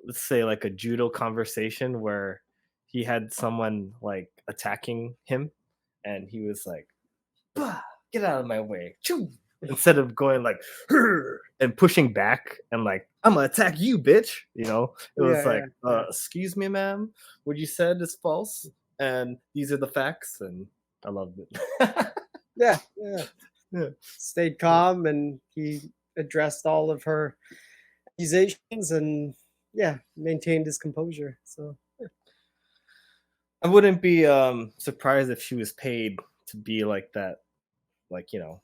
let's say like a judo conversation where he had someone like attacking him and he was like, "Bah, get out of my way." Choo! Instead of going like "Hurr," and pushing back and like, I'm gonna attack you, bitch. You know, it was Yeah, like, yeah. excuse me, ma'am, what you said is false, and these are the facts, and I loved it. Yeah, yeah. Yeah. Stayed calm and he addressed all of her accusations and yeah, maintained his composure. So I wouldn't be surprised if she was paid to be like that, like, you know,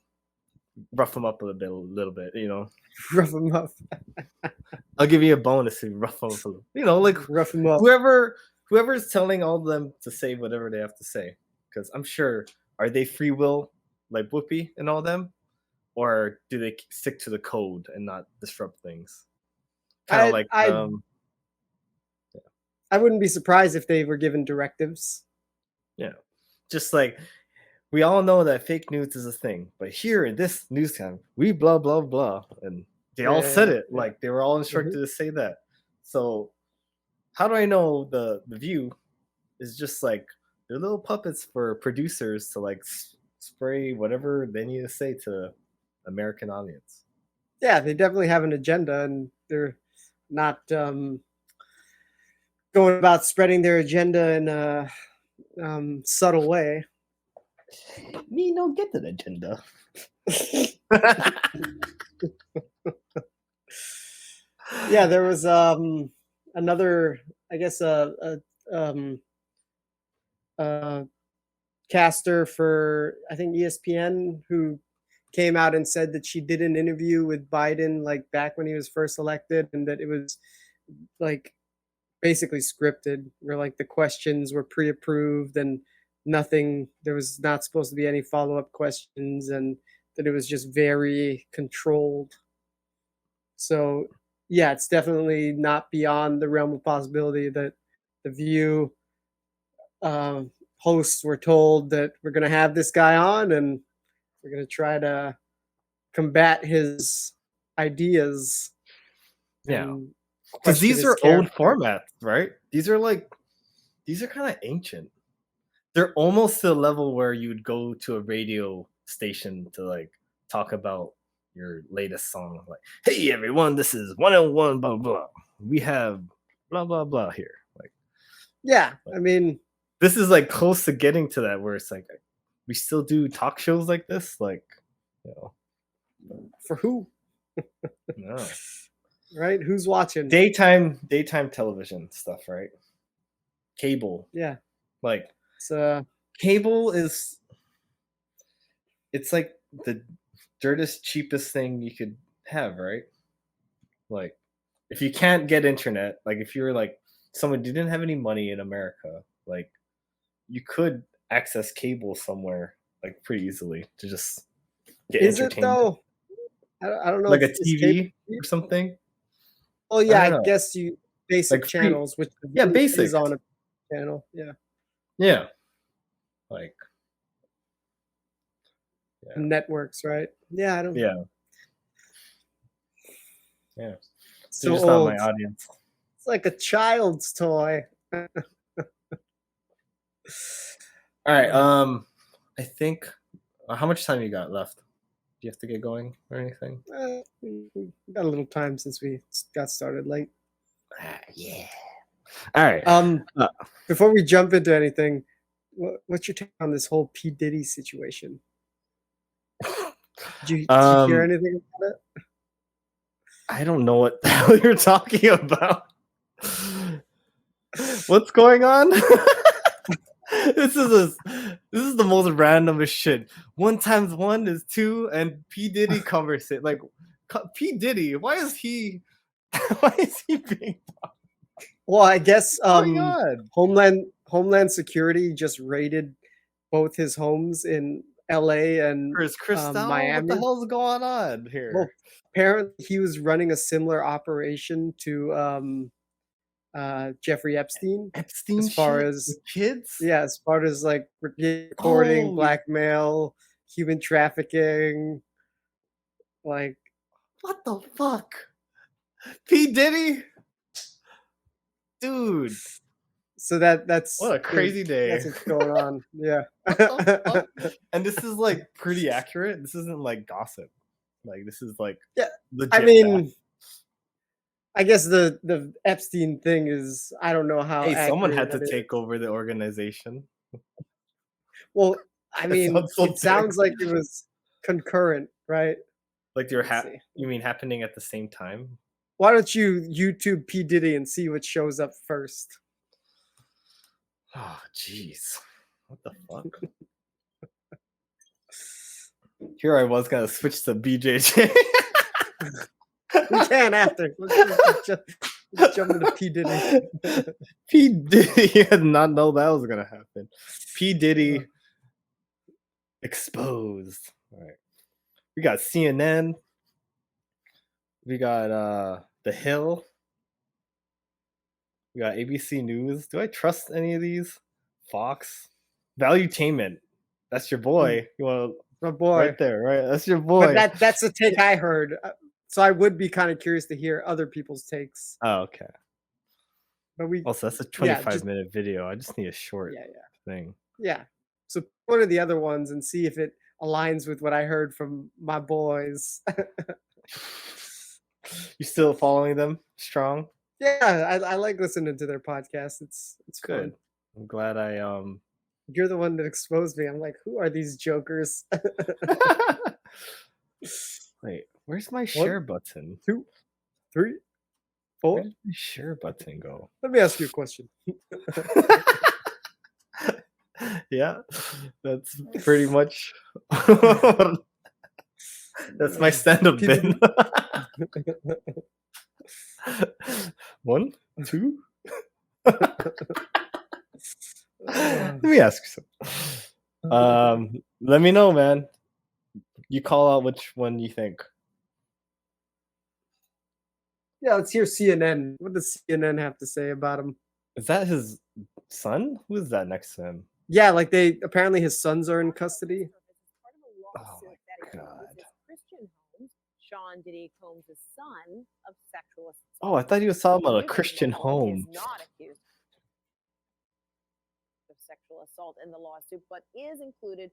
rough him up a little bit, you know. rough him up. I'll give you a bonus if you rough him up a little. You know, like Rough him up. whoever's telling all of them to say whatever they have to say, because I'm sure, are they free will like Whoopi and all them, or do they stick to the code and not disrupt things? Kind of like I wouldn't be surprised if they were given directives. yeah, just like we all know that fake news is a thing, but here in this news camp, we blah blah blah, and they all said it like they were all instructed to say that. So how do I know the View is just like they're little puppets for producers to like spray whatever they need to say to American audience? Yeah, they definitely have an agenda and they're not going about spreading their agenda in a subtle way. Me no get an agenda. Yeah, there was another, I guess, caster for I think ESPN who came out and said that she did an interview with Biden like back when he was first elected, and that it was like basically scripted, where like the questions were pre-approved and nothing. There was not supposed to be any follow-up questions, and that it was just very controlled. So yeah, it's definitely not beyond the realm of possibility that the View hosts were told that we're going to have this guy on and we're going to try to combat his ideas. Yeah. and Because question these his are old character. formats, right? These are kind of ancient. They're almost to the level where you'd go to a radio station to like talk about your latest song. Like, hey everyone, this is 101 blah blah. We have blah blah blah here. Like, Yeah, I mean, this is like close to getting to that where it's like we still do talk shows like this, like, you know, for who? no. Right? Who's watching? Daytime television stuff, right? Cable. Yeah. Like, So cable is, it's like the dirtiest, cheapest thing you could have, right? Like, if you can't get internet, like if you're like someone who didn't have any money in America, like you could access cable somewhere like pretty easily to just get is it entertainment. though? I don't know. Like a is cable- TV or something. Oh yeah, I don't know. guess you basic Like free- channels, which the yeah, View basic. is on a channel. Yeah. Yeah. Like, yeah. Networks, right? Yeah, I don't. Yeah. Yeah. So They're just old. not my audience. It's like a child's toy. All right. I think how much time you got left? Do you have to get going or anything? We got a little time since we got started late. Yeah. All right. Before we jump into anything, what's your take on this whole P. Diddy situation? Did you hear anything about it? I don't know what the hell you're talking about. What's going on? This is the most randomest shit. 1 times 1 is 2, and P. Diddy covers it. Like, P. Diddy, why is he being? Well, I guess Oh my God. Homeland Security just raided both his homes in L.A. and Chris Cristal? Miami. What the hell's going on here? Well, apparently he was running a similar operation to Jeffrey Epstein. Epstein as far shit as with kids? Yeah, as far as like recording, Holy- blackmail, human trafficking, like What the fuck? P. Diddy? Dude. so that's What a crazy day. That's what's going on. Yeah. What the fuck? And this is like pretty accurate. This isn't like gossip. Like, this is like Yeah, legit I mean, fact. I guess the Epstein thing is I don't know how. Hey, someone accurate had to that take is. over the organization. Well, I That mean, sounds so it sounds like it was concurrent, right? Like you're Let's see. you mean happening at the same time? Why don't you YouTube P. Diddy and see what shows up first? Oh, jeez. What the fuck? Here I was gonna switch to BJJ. We can after. Let's jump into P. Diddy. P. Diddy, you did not know that was gonna happen. P. Diddy exposed. All right. We got CNN. We got The Hill. We got ABC News. Do I trust any of these? Fox. Valuetainment. That's your boy. You want My boy. right there, right? That's your boy. But that's the take I heard. So I would be kind of curious to hear other people's takes. Oh, okay. But we Also, that's a yeah, 25-minute video. I just need a short yeah. thing. Yeah. So one of the other ones and see if it aligns with what I heard from my boys. You still following them strong? Yeah, I like listening to their podcast. It's Good. fun. I'm glad I You're the one that exposed me. I'm like, who are these jokers? Wait, where's my share button? 2, 3, 4. Where did my share button go? Let me ask you a question. Yeah, that's pretty much that's my stand-up bit. 1, 2, Let me ask you something. Let me know, man. You call out which one you think. Yeah, let's hear CNN. What does CNN have to say about him? Is that his son? Who is that next to him? Yeah, like they apparently his sons are in custody. Oh my god. Christian Holmes, Sean Diddy Combs' son, of sexual assault. Oh, I thought he was talking about a Christian home. Is not accused of sexual assault in the lawsuit, but is included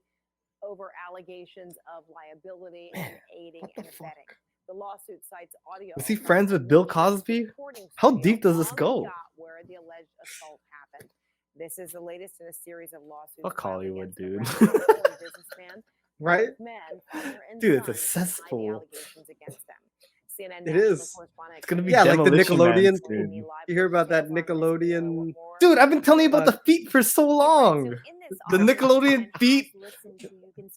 over allegations of liability and aiding and abetting. The lawsuit cites audio. Was he friends with Bill Cosby? How deep does this go? Where the alleged assault happened. This is the latest in a series of lawsuits. Fuck Hollywood, dude. Businessman, Right? men, father and Dude, it's a son denied the cesspool. allegations against them. CNN It is. correspondent It's gonna be Yeah, like the Demolition Man Nickelodeon. soon. You hear about that Nickelodeon? Dude, I've been telling you about the feet for so long. The Nickelodeon feet.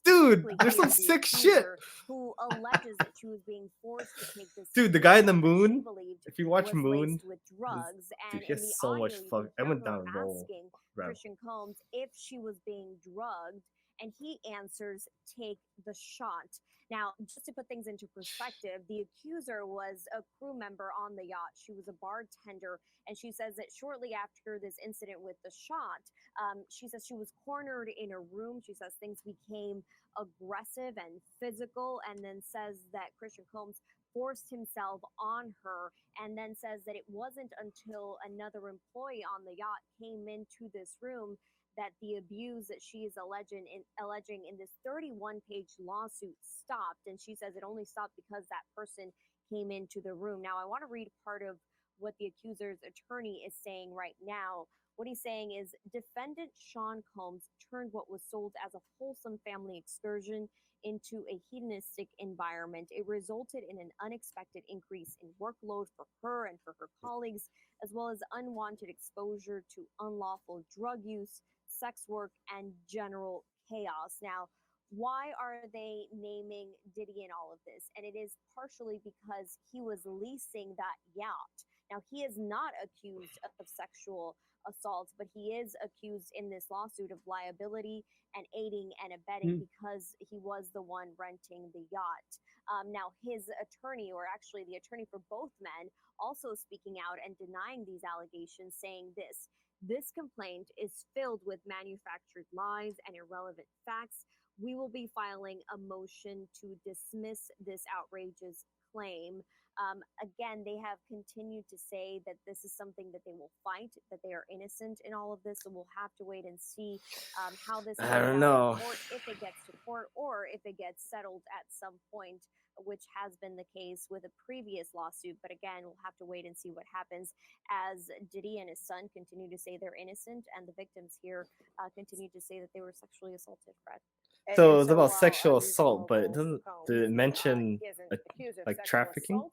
Dude, there's some sick shit. Who alleges that she was being forced to take this. Dude, the guy in the she moon. believed If you watch was Moon, laced with drugs, and dude, he in has the so much audio, you fuck. can I hear went down her a roll. asking Right. Christian Combs if she was being drugged, and he answers, "Take the shot." Now, just to put things into perspective, the accuser was a crew member on the yacht. She was a bartender, and she says that shortly after this incident with the shot, she says she was cornered in a room. She says things became aggressive and physical, and then says that Christian Combs forced himself on her, and then says that it wasn't until another employee on the yacht came into this room that the abuse that she is alleging in this 31-page lawsuit stopped. And she says it only stopped because that person came into the room. Now, I want to read part of what the accuser's attorney is saying right now. What he's saying is defendant Sean Combs turned what was sold as a wholesome family excursion into a hedonistic environment. It resulted in an unexpected increase in workload for her and for her colleagues, as well as unwanted exposure to unlawful drug use, sex work, and general chaos. Now, why are they naming Diddy in all of this? And it is partially because he was leasing that yacht. Now, he is not accused of sexual assault, but he is accused in this lawsuit of liability and aiding and abetting because he was the one renting the yacht. Now, his attorney, or actually the attorney for both men, also speaking out and denying these allegations, saying this complaint is filled with manufactured lies and irrelevant facts. We will be filing a motion to dismiss this outrageous claim. Again, they have continued to say that this is something that they will fight, that they are innocent in all of this. So we'll have to wait and see how this I don't know. court, if it gets to court, or if it gets settled at some point, which has been the case with a previous lawsuit. But again, we'll have to wait and see what happens as Diddy and his son continue to say they're innocent, and the victims here continue to say that they were sexually assaulted, Fred. So it's about sexual assault, but it doesn't. Did it mention like trafficking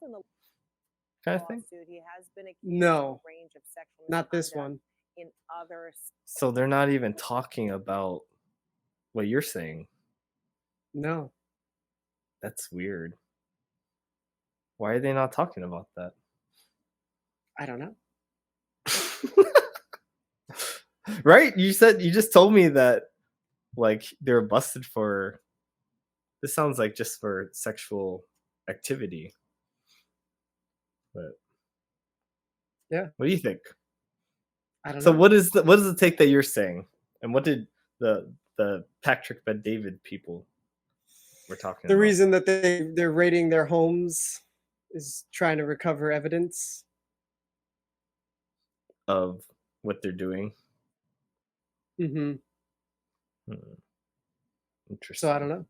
kind of thing? He has been accused No, of a range of sexual not this misconduct one. in other. So they're not even talking about what you're saying. No. That's weird. Why are they not talking about that? I don't know. Right? You just told me that like they were busted for. This sounds like just for sexual activity. But yeah, what do you think? I don't So know. what is the take that you're saying, and what did the Patrick Bet-David people were talking The about? reason that they're raiding their homes is trying to recover evidence Of what they're doing. Mm-hmm. Interesting. So I don't know.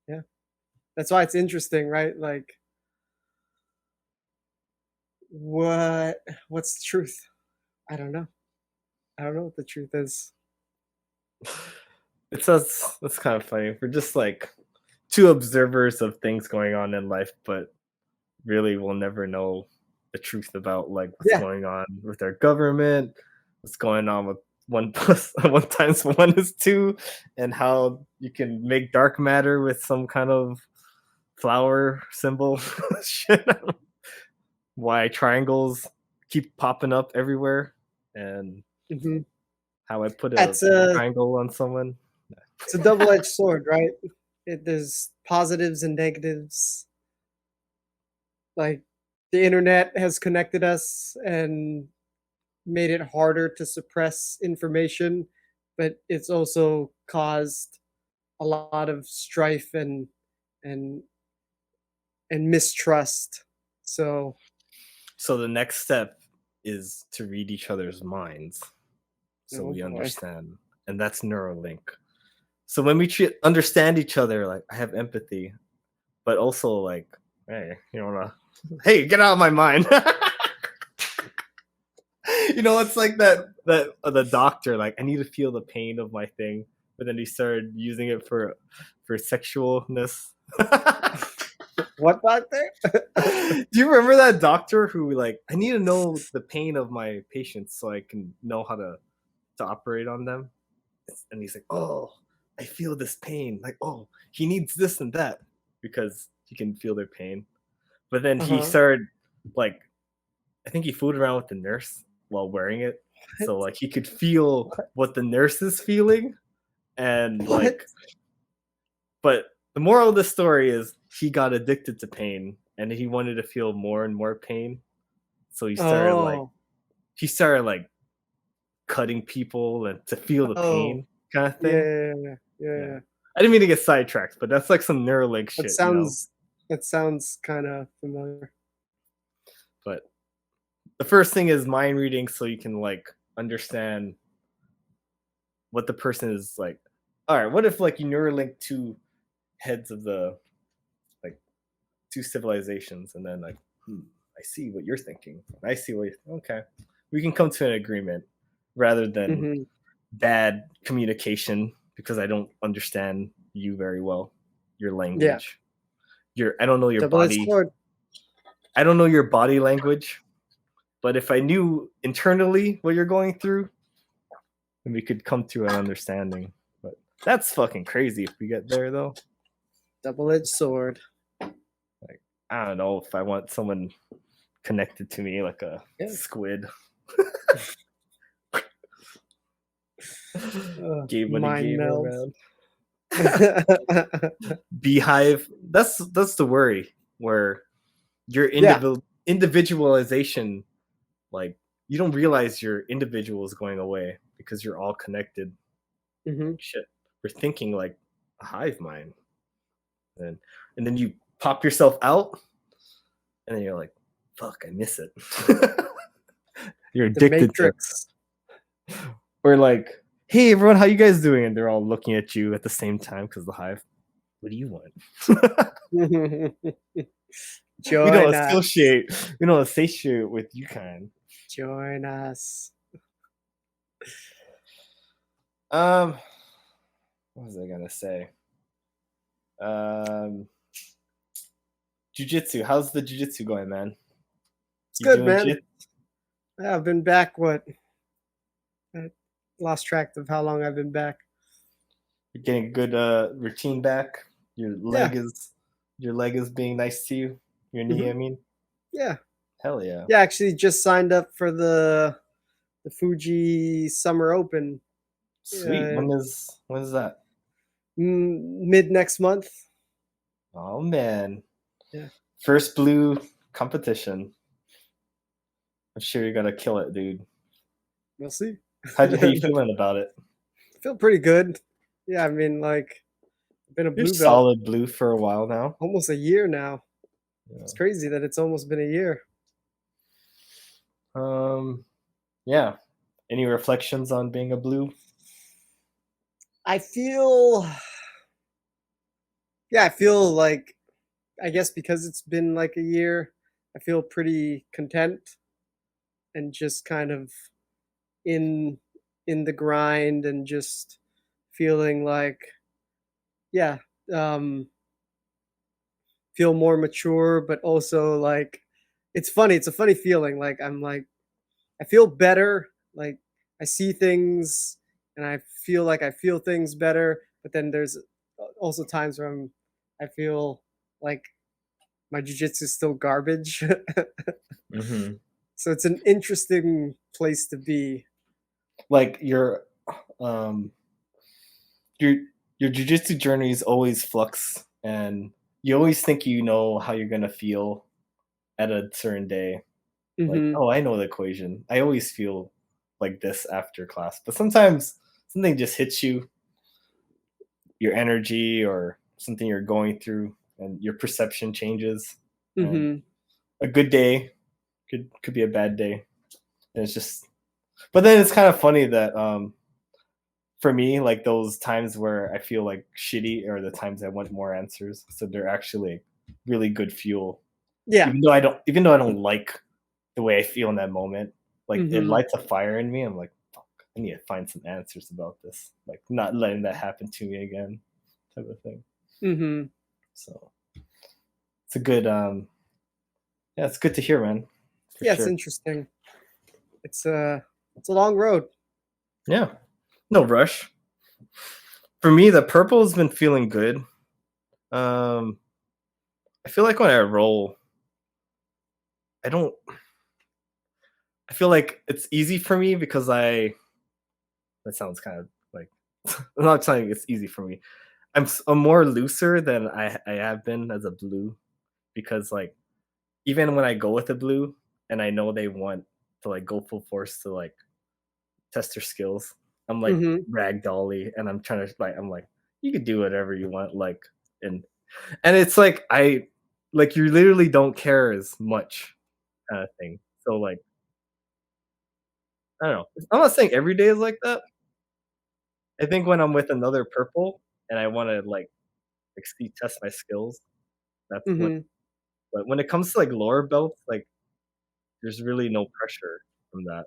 Yeah, that's why it's interesting, right? Like, what's the truth? I don't know. I don't know what the truth is. That's kind of funny. We're just like two observers of things going on in life, but really we'll never know the truth about like what's going on with our government, what's going on with 1 times 1 is 2, and how you can make dark matter with some kind of flower symbol. Shit. Why triangles keep popping up everywhere. and Mhm. how I put a That's a triangle on someone. it's a double-edged sword, right? There's positives and negatives. Like the internet has connected us and made it harder to suppress information, but it's also caused a lot of strife and and mistrust. So So the next step is to read each other's minds, so oh we boy. understand, and that's Neuralink. So when we understand each other, like I have empathy, but also like, hey, you wanna, hey, get out of my mind. It's like that the doctor, like I need to feel the pain of my thing, but then he started using it for sexualness. What doctor? Do you remember that doctor who like I need to know the pain of my patients so I can know how to operate on them? And he's like, oh, I feel this pain. Like, oh, he needs this and that because he can feel their pain. But then he Uh-huh. started like, I think he fooled around with the nurse while wearing it, so like he could feel what the nurse is feeling, and What? like, but the moral of the story is he got addicted to pain and he wanted to feel more and more pain, so Oh. he started like cutting people and to feel the Oh. pain kind of Yeah, thing. yeah, yeah, yeah, Yeah. yeah. I didn't mean to get sidetracked, but that's like some Neuralink That shit, sounds kind of familiar. But the first thing is mind reading, so you can like understand what the person is like. All right, what if like you Neuralink two heads of the like two civilizations, and then like, I see what you're thinking. I see what okay. We can come to an agreement rather than Mhm. bad communication because I don't understand you very well, your Yeah. language. I don't know your Double-edged body. sword. I don't know your body language, but if I knew internally what you're going through, then we could come to an understanding. But that's fucking crazy if we get there though. Double-edged sword. Like, I don't know if I want someone connected to me like a Yeah. squid. Ugh, Gay money mind game meld. around. Beehive. That's the worry where your Yeah. individualization, like you don't realize your individual is going away because you're all connected. Mhm. Shit, we're thinking like a hive mind, and then you pop yourself out, and then you're like, "Fuck, I miss it." You're The addicted to, Matrix. or like, "Hey, everyone, how you guys doing?" And they're all looking at you at the same time because the hive. What do you want? We don't Join us. associate. We don't associate with you kind. Join us. What was I gonna say? Jiu-jitsu. How's the jiu-jitsu going, man? It's You good, doing man. jit? Yeah, I've been back. What? I lost track of how long I've been back. You're getting a good routine back. Your leg is being nice to you. Your knee, I Mhm. mean. Yeah. Hell yeah. Yeah, actually just signed up for the Fuji Summer Open Sweet. When is that? mid next month. Oh man. Yeah. First blue competition. I'm sure you're gonna kill it, dude. We'll see. How you feeling about it? Feel pretty good. Yeah, I mean, like, I've been a You're blue belt solid blue for a while now. almost a year now. Yeah. It's crazy that it's almost been a year. Yeah. Any reflections on being a blue? I feel like, I guess because it's been like a year, I feel pretty content and just kind of in the grind and just feeling like, yeah, um feel more mature, but also like it's funny. It's a funny feeling. Like I'm like I feel better. Like I see things and I feel like I feel things better. But then there's also times where I feel like my jujitsu is still garbage. Mm-hmm. So it's an interesting place to be. Like um your your jujitsu journey is always flux, and you always think you know how you're gonna feel at a certain day. Like, Hmm. oh, I know the equation. I always feel like this after class, but sometimes something just hits you, your energy or something you're going through, and your perception changes. And Hmm. a good day could be a bad day. And it's just, but then it's kind of funny that for me, like those times where I feel like shitty are the times I want more answers. So they're actually really good fuel. Yeah. Even though I don't like the way I feel in that moment, like it Hmm. lights a fire in me. I'm like, fuck, I need to find some answers about this. Like not letting that happen to me again, type of thing. Hmm. So it's a good yeah, it's good to hear, man. For Yeah, it's sure. interesting. It's a long road. Yeah. No rush. For me, the purple has been feeling good. I feel like when I roll, I don't I feel like it's easy for me because that sounds kind of like I'm not saying it's easy for me. I'm more looser than I have been as a blue because like even when I go with a blue and I know they want to like go full force to like test their skills, I'm like Hmm. ragdolly and I'm trying to like I'm like you could do whatever you want like and it's like I like you literally don't care as much kind of thing. So like I don't know. I'm not saying every day is like that. I think when I'm with another purple and I want to like see test my skills, that's when. Hmm. But when it comes to like lower belts, like there's really no pressure from that.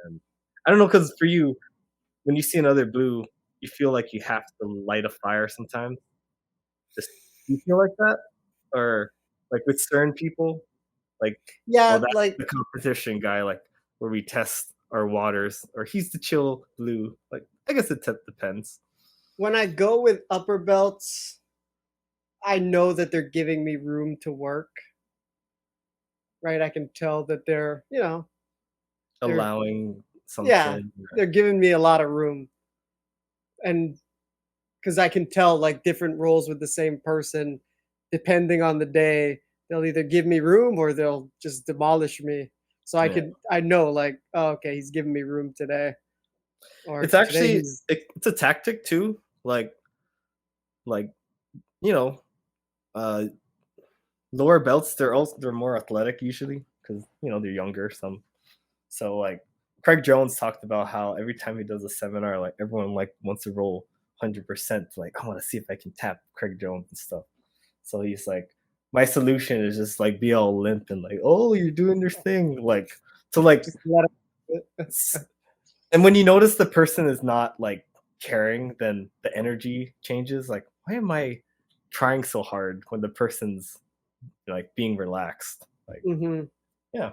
And I don't know because for you, when you see another blue, you feel like you have to light a fire sometimes. Just do you feel like that, or like with certain people, like oh Yeah, that's like the competition guy, like where we test our waters, or he's the chill blue. Like I guess it depends. when I go with upper belts, I know that they're giving me room to work, right? I can tell that they're Allowing yeah, something. they're giving me a lot of room. And because I can tell like different roles with the same person, depending on the day, they'll either give me room or they'll just demolish me. So Yeah. I know like, oh, okay, he's giving me room today, or It's today actually he's it's a tactic too. Like you know, uh, lower belts they're more athletic usually because they're younger. So like Craig Jones talked about how every time he does a seminar, like everyone like wants to roll 100%. Like I want to see if I can tap Craig Jones and stuff. So he's like, my solution is just like be all limp and like, oh, you're doing your thing, like so like just let and when you notice the person is not like caring, then the energy changes. Like, why am I trying so hard when the person's like being relaxed? Like, hmm. yeah,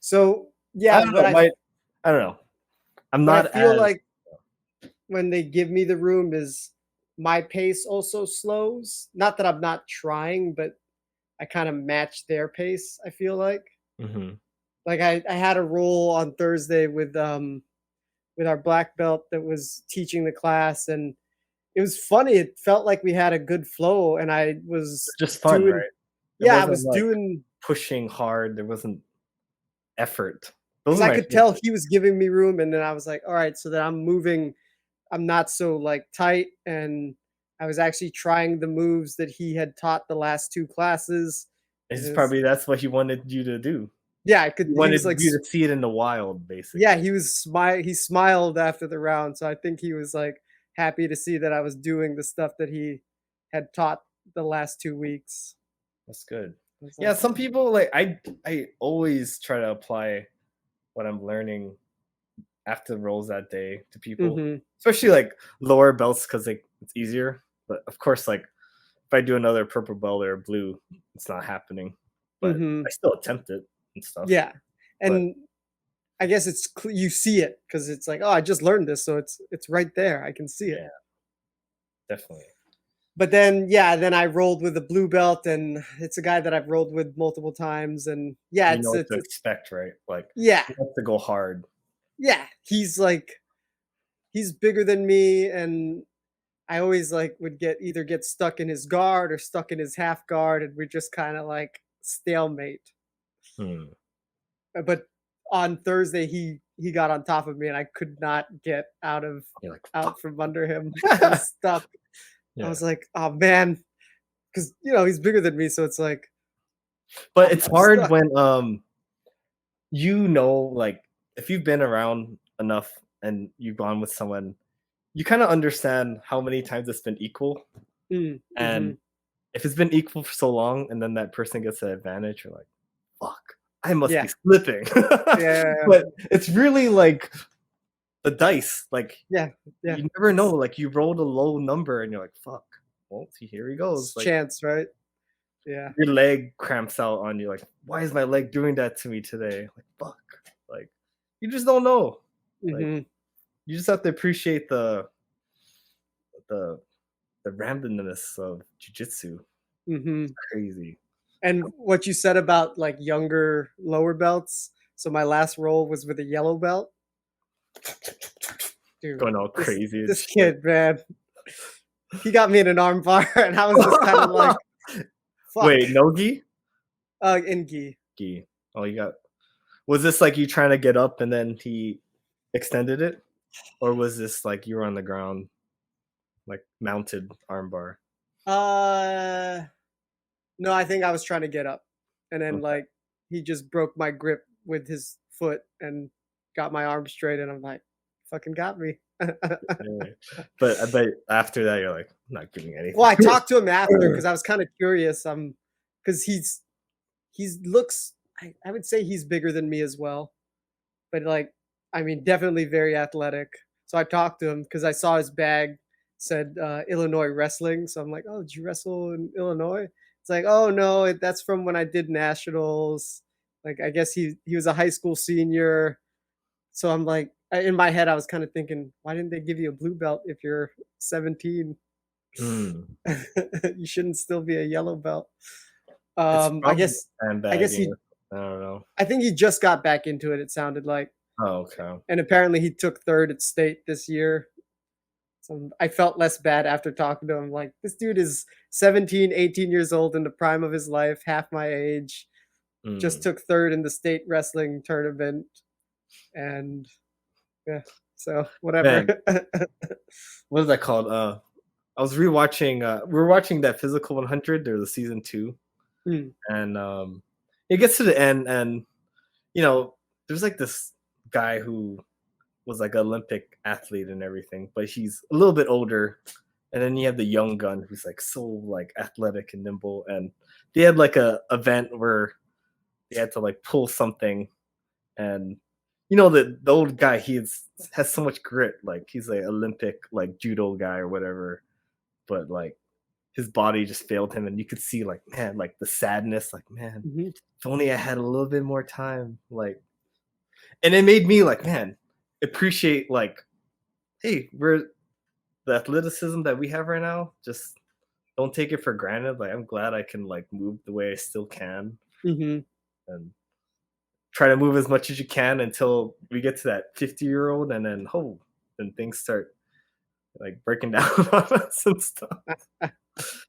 So I yeah, don't know. I don't know. I'm but I not feel as like when they give me the room is my pace also slows. Not that I'm not trying, but I kind of match their pace, I feel like. Mhm. Like I had a role on Thursday with our black belt that was teaching the class, and it was funny. It felt like we had a good flow, and I was just fun, doing right? It yeah, I wasn't was like doing pushing hard. There wasn't effort. Those because are I my could tell favorite. he was giving me room, and then I was like, all right, so that I'm moving, I'm not so like tight, and I was actually trying the moves that he had taught the last two classes. And It's it was, probably that's what he wanted you to do. yeah, I could. He He wanted was like, you to see it in the wild, yeah, basically. he was smile. He smiled after the round, so I think he was like happy to see that I was doing the stuff that he had taught the last 2 weeks. That's good. I was Yeah, like, some people like I always try to apply what I'm learning after the rolls that day to people, mm-hmm, especially like lower belts because like it's easier. But of course, like if I do another purple belt or blue, it's not happening. But mm-hmm, I still attempt it and stuff. yeah, But and I guess you see it because it's like, oh, I just learned this, so it's right there. I can see it. yeah, definitely. but then I rolled with a blue belt, and it's a guy that I've rolled with multiple times, and yeah, You know what to it's expect, right? Like, yeah, you have to go hard. yeah. He's bigger than me, and I always like would either get stuck in his guard or stuck in his half guard, and we just kind of like stalemate. Hmm. But on Thursday, he got on top of me, and I could not get You're like, out from under him. I was stuck. I yeah. was like, oh man, because he's bigger than me, so it's like, But it's I'm hard stuck. when like if you've been around enough and you've gone with someone, you kind of understand how many times it's been equal. Mm, And if it's been equal for so long and then that person gets the advantage, you're like, fuck, I must Yeah. be slipping. Yeah. But it's really like the dice. Like, Yeah. you never know. Like, you rolled a low number and you're like, fuck, well, here he goes. It's Like, chance, right? Yeah. your leg cramps out on you. Like, why is my leg doing that to me today? Like, fuck. Like, you just don't know. Like, Mhm. you just have to appreciate the randomness of jujitsu. Mhm. Crazy. And what you said about like younger lower belts. So my last roll was with a yellow belt. Dude, Going all crazy and this shit. kid, man, he got me in an arm bar, and I was just kind of like, fuck. Wait, no gi? In gi. Gi. Oh, you got. Was this like you trying to get up and then he extended it, or was this like you were on the ground, like mounted armbar? No, I think I was trying to get up, and then Okay. like he just broke my grip with his foot and got my arm straight, and I'm like, fucking got me. Yeah. But after that, you're like, I'm not giving anything. Well, I talked to him after because I was kind of curious. Because looks. I would say he's bigger than me as well, but like, I mean, definitely very athletic. So I talked to him because I saw his bag said Illinois wrestling. So I'm like, oh, did you wrestle in Illinois? It's like, oh no, that's from when I did nationals. Like, I guess he was a high school senior. So I'm like, in my head, I was kind of thinking, why didn't they give you a blue belt if you're 17? Hmm. You shouldn't still be a yellow belt. It's I probably guess sandbagging. I don't know. I think he just got back into it. It sounded like, Oh, okay. and apparently he took third at state this year. So I felt less bad after talking to him. Like, this dude is 17, 18 years old in the prime of his life, half my age. Just took third in the state wrestling tournament, and yeah, so whatever. What is that called? I was rewatching. We were watching that Physical 100 or the season 2, and it gets to the end, and there's like this guy who was like an Olympic athlete and everything, but he's a little bit older. And then you have the young gun who's like so like athletic and nimble, and they had like a event where they had to like pull something, and the old guy has so much grit, like he's like Olympic like judo guy or whatever, but like his body just failed him, and you could see like, man, like the sadness, like, man, if only I had a little bit more time, like, and it made me like, man, appreciate like, hey, the athleticism that we have right now, just don't take it for granted. Like, I'm glad I can like move the way I still can, and try to move as much as you can until we get to that 50-year-old, and then then things start like breaking down on us and stuff.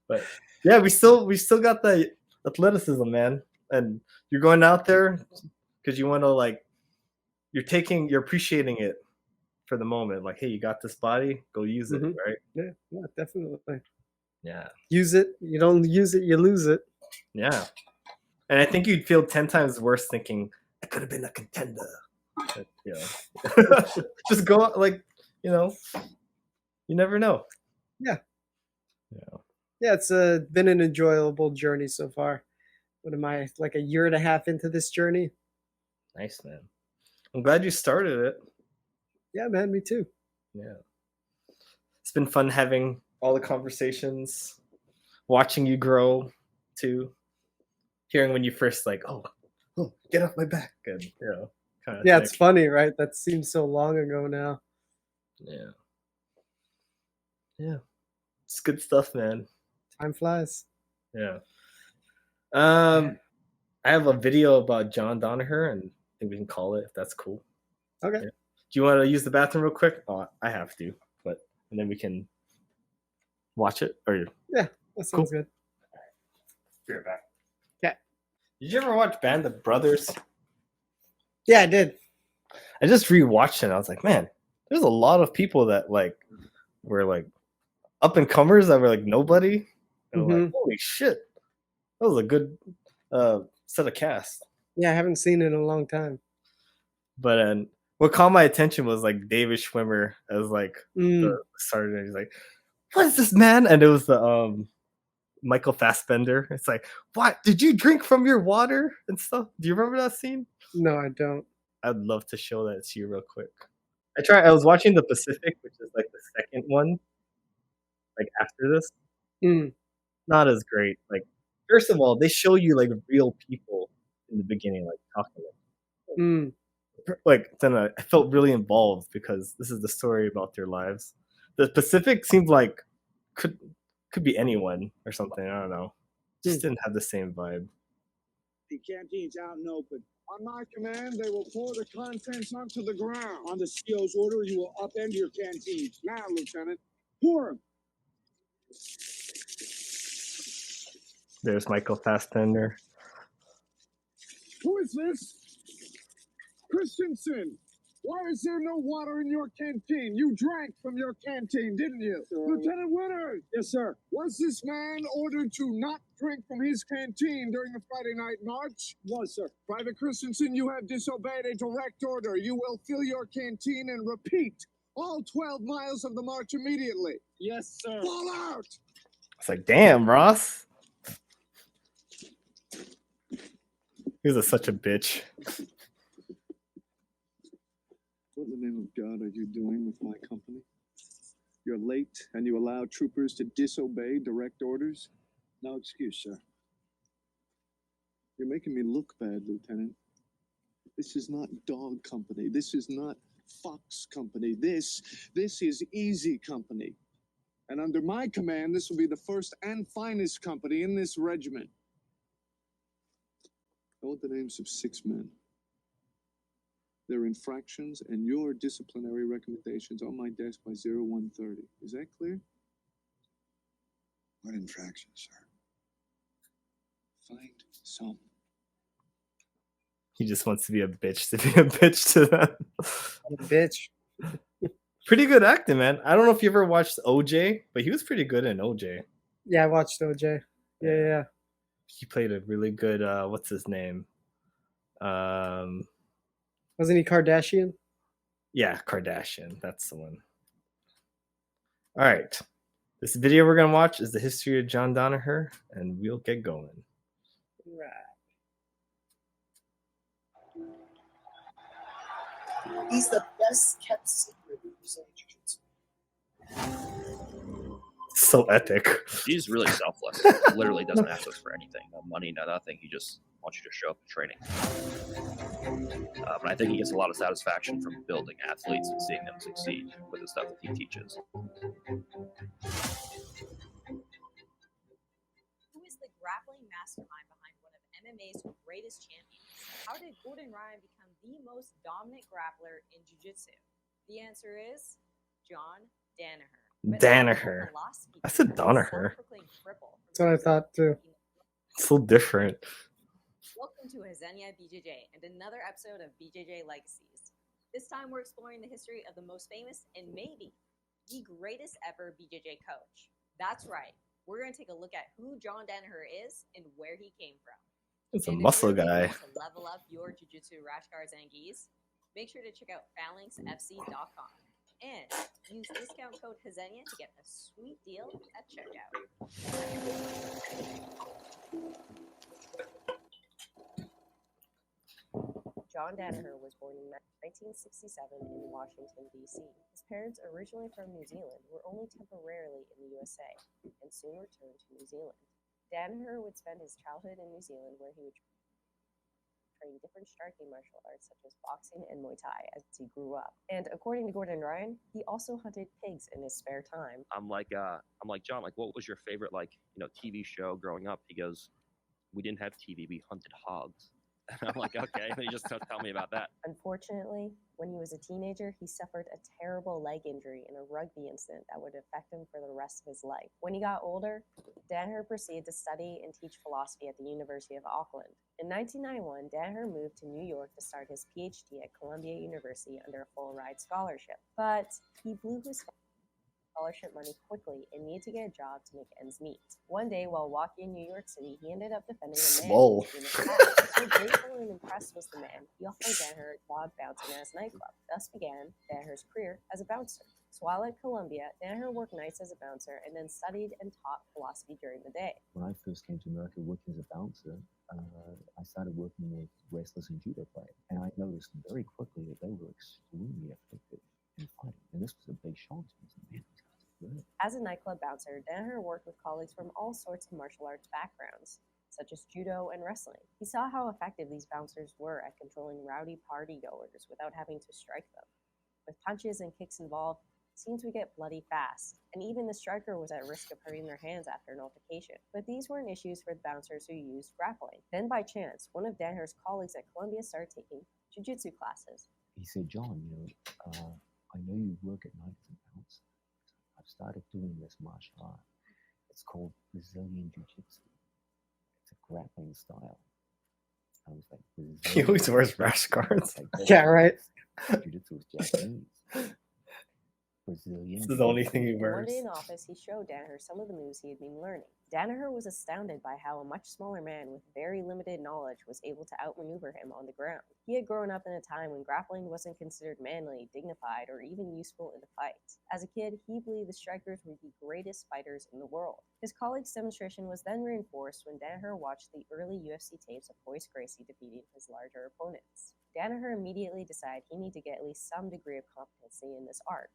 But yeah, we still got the athleticism, man. And you're going out there because you want to like, you're appreciating it for the moment. Like, hey, you got this body, go use it, right? Yeah, definitely. Yeah. Use it. You don't use it, you lose it. Yeah. And I think you'd feel 10 times worse thinking, I could have been a contender. But, just go, like, you never know. Yeah. Yeah, it's been an enjoyable journey so far. What am I, like a year and a half into this journey? Nice, man. I'm glad you started it. Yeah, man, me too. Yeah. It's been fun having all the conversations, watching you grow too, hearing when you first like, oh, get off my back, and kind of. Yeah, it's funny, right? That seems so long ago now. Yeah. It's good stuff, man. Time flies. Yeah. I have a video about John Danaher, and I think we can call it if that's cool. Okay. Yeah. Do you want to use the bathroom real quick? Oh, I have to, and then we can watch it. Or Yeah, that sounds good. be right back. Yeah. Did you ever watch Band of Brothers? Yeah, I did. I just rewatched it. And I was like, man, there's a lot of people that were up and comers that were nobody. And I'm like, holy shit, that was a good set of cast. Yeah, I haven't seen it in a long time. But what caught my attention was David Schwimmer as the sergeant. He's like, "What is this, man?" And it was the Michael Fassbender. It's like, "What? Did you drink from your water and stuff?" Do you remember that scene? No, I don't. I'd love to show that to you real quick. I was watching The Pacific, which is the second one, after this. Not as great. First of all, they show you real people in the beginning, talking. Then I felt really involved because this is the story about their lives. The Pacific seemed could be anyone or something. I don't know. Just didn't have the same vibe. The canteen's out and open. On my command, they will pour the contents onto the ground. On the CO's order, you will upend your canteen. Now, Lieutenant, pour them. There's Michael Fassbender. Who is this? Christensen. Why is there no water in your canteen? You drank from your canteen, didn't you? Lieutenant Winter! Yes, sir. Was this man ordered to not drink from his canteen during the Friday night march? Was, sir. Private Christensen, you have disobeyed a direct order. You will fill your canteen and repeat all 12 miles of the march immediately. Yes, sir. Fall out! It's like, damn, Ross. He was such a bitch. What in the name of God are you doing with my company? You're late and you allow troopers to disobey direct orders? No excuse, sir. You're making me look bad, Lieutenant. This is not Dog Company. This is not Fox Company. This is Easy Company. And under my command, this will be the first and finest company in this regiment. I want the names of 6 men. Their infractions and your disciplinary recommendations on my desk by 0130. Is that clear? What infractions, sir? Find some. He just wants to be a bitch to them. A bitch. Pretty good acting, man. I don't know if you ever watched OJ, but he was pretty good in OJ. Yeah, I watched OJ. Yeah. He played a really good what's his name? Wasn't he Kardashian? Yeah, Kardashian. That's the one. All right. This video we're gonna watch is the history of John Danaher, and we'll get going. Right. He's the best kept secret in Brazilian Jiu-Jitsu. So epic. He's really selfless. Literally doesn't ask us for anything. No money, no nothing. He just wants you to show up for training. But I think he gets a lot of satisfaction from building athletes and seeing them succeed with the stuff that he teaches. Who is the grappling mastermind behind one of MMA's greatest champions? How did Gordon Ryan become the most dominant grappler in Jiu-Jitsu? The answer is John Danaher. Danaher. I said Danaher. That's what I thought too. So different. Welcome to Hezenia BJJ and another episode of BJJ Legacies. This time we're exploring the history of the most famous and maybe the greatest ever BJJ coach. That's right. We're going to take a look at who John Danaher is and where he came from. It's a muscle guy. To level up your jiu-jitsu rash guards and gis, make sure to check out phalanxfc.com and use discount code Hezenia to get a sweet deal at checkout. John Danaher was born in 1967 in Washington, D.C. His parents, originally from New Zealand, were only temporarily in the USA and soon returned to New Zealand. Danaher would spend his childhood in New Zealand where he would train different striking martial arts such as boxing and Muay Thai as he grew up. And according to Gordon Ryan, he also hunted pigs in his spare time. I'm like, John, like, what was your favorite, like, TV show growing up? He goes, we didn't have TV, we hunted hogs. And I'm like, okay. And he just tell me about that. Unfortunately, when he was a teenager, he suffered a terrible leg injury in a rugby incident that would affect him for the rest of his life. When he got older, Danaher proceeded to study and teach philosophy at the University of Auckland. In 1991, Danaher moved to New York to start his PhD at Columbia University under a full-ride scholarship. But he blew his scholarship money quickly and needed to get a job to make ends meet. One day, while walking in New York City, he ended up defending a man Whoa. in his past. So grateful and impressed was the man, he offered Danaher a job bouncing at his nightclub. Thus began Danaher's career as a bouncer. So while at Columbia, Danaher worked nights as a bouncer and then studied and taught philosophy during the day. When I first came to America working as a bouncer, I started working with wrestlers and judo players, and I noticed very quickly that they were extremely effective in fighting. And this was a big shock to me. Man, these guys are good. As a nightclub bouncer, Danaher worked with colleagues from all sorts of martial arts backgrounds, such as judo and wrestling. He saw how effective these bouncers were at controlling rowdy partygoers without having to strike them. With punches and kicks involved, scenes would get bloody fast, and even the striker was at risk of hurting their hands after an altercation. But these weren't issues for the bouncers who used grappling. Then by chance, one of Danaher's colleagues at Columbia started taking jiu-jitsu classes. He said, John, I know you work at night as a bouncer. I've started doing this martial art. It's called Brazilian Jiu-Jitsu. It's a grappling style. I was like, Brazilian. He always wears rash guards. Yeah, right. Jiu-Jitsu is Japanese. Brazilian. This is the only thing he One wears. day in office, he showed Danaher some of the moves he had been learning. Danaher was astounded by how a much smaller man with very limited knowledge was able to outmaneuver him on the ground. He had grown up in a time when grappling wasn't considered manly, dignified, or even useful in a fight. As a kid, he believed the strikers were the greatest fighters in the world. His colleague's demonstration was then reinforced when Danaher watched the early UFC tapes of Royce Gracie defeating his larger opponents. Danaher immediately decided he needed to get at least some degree of competency in this art.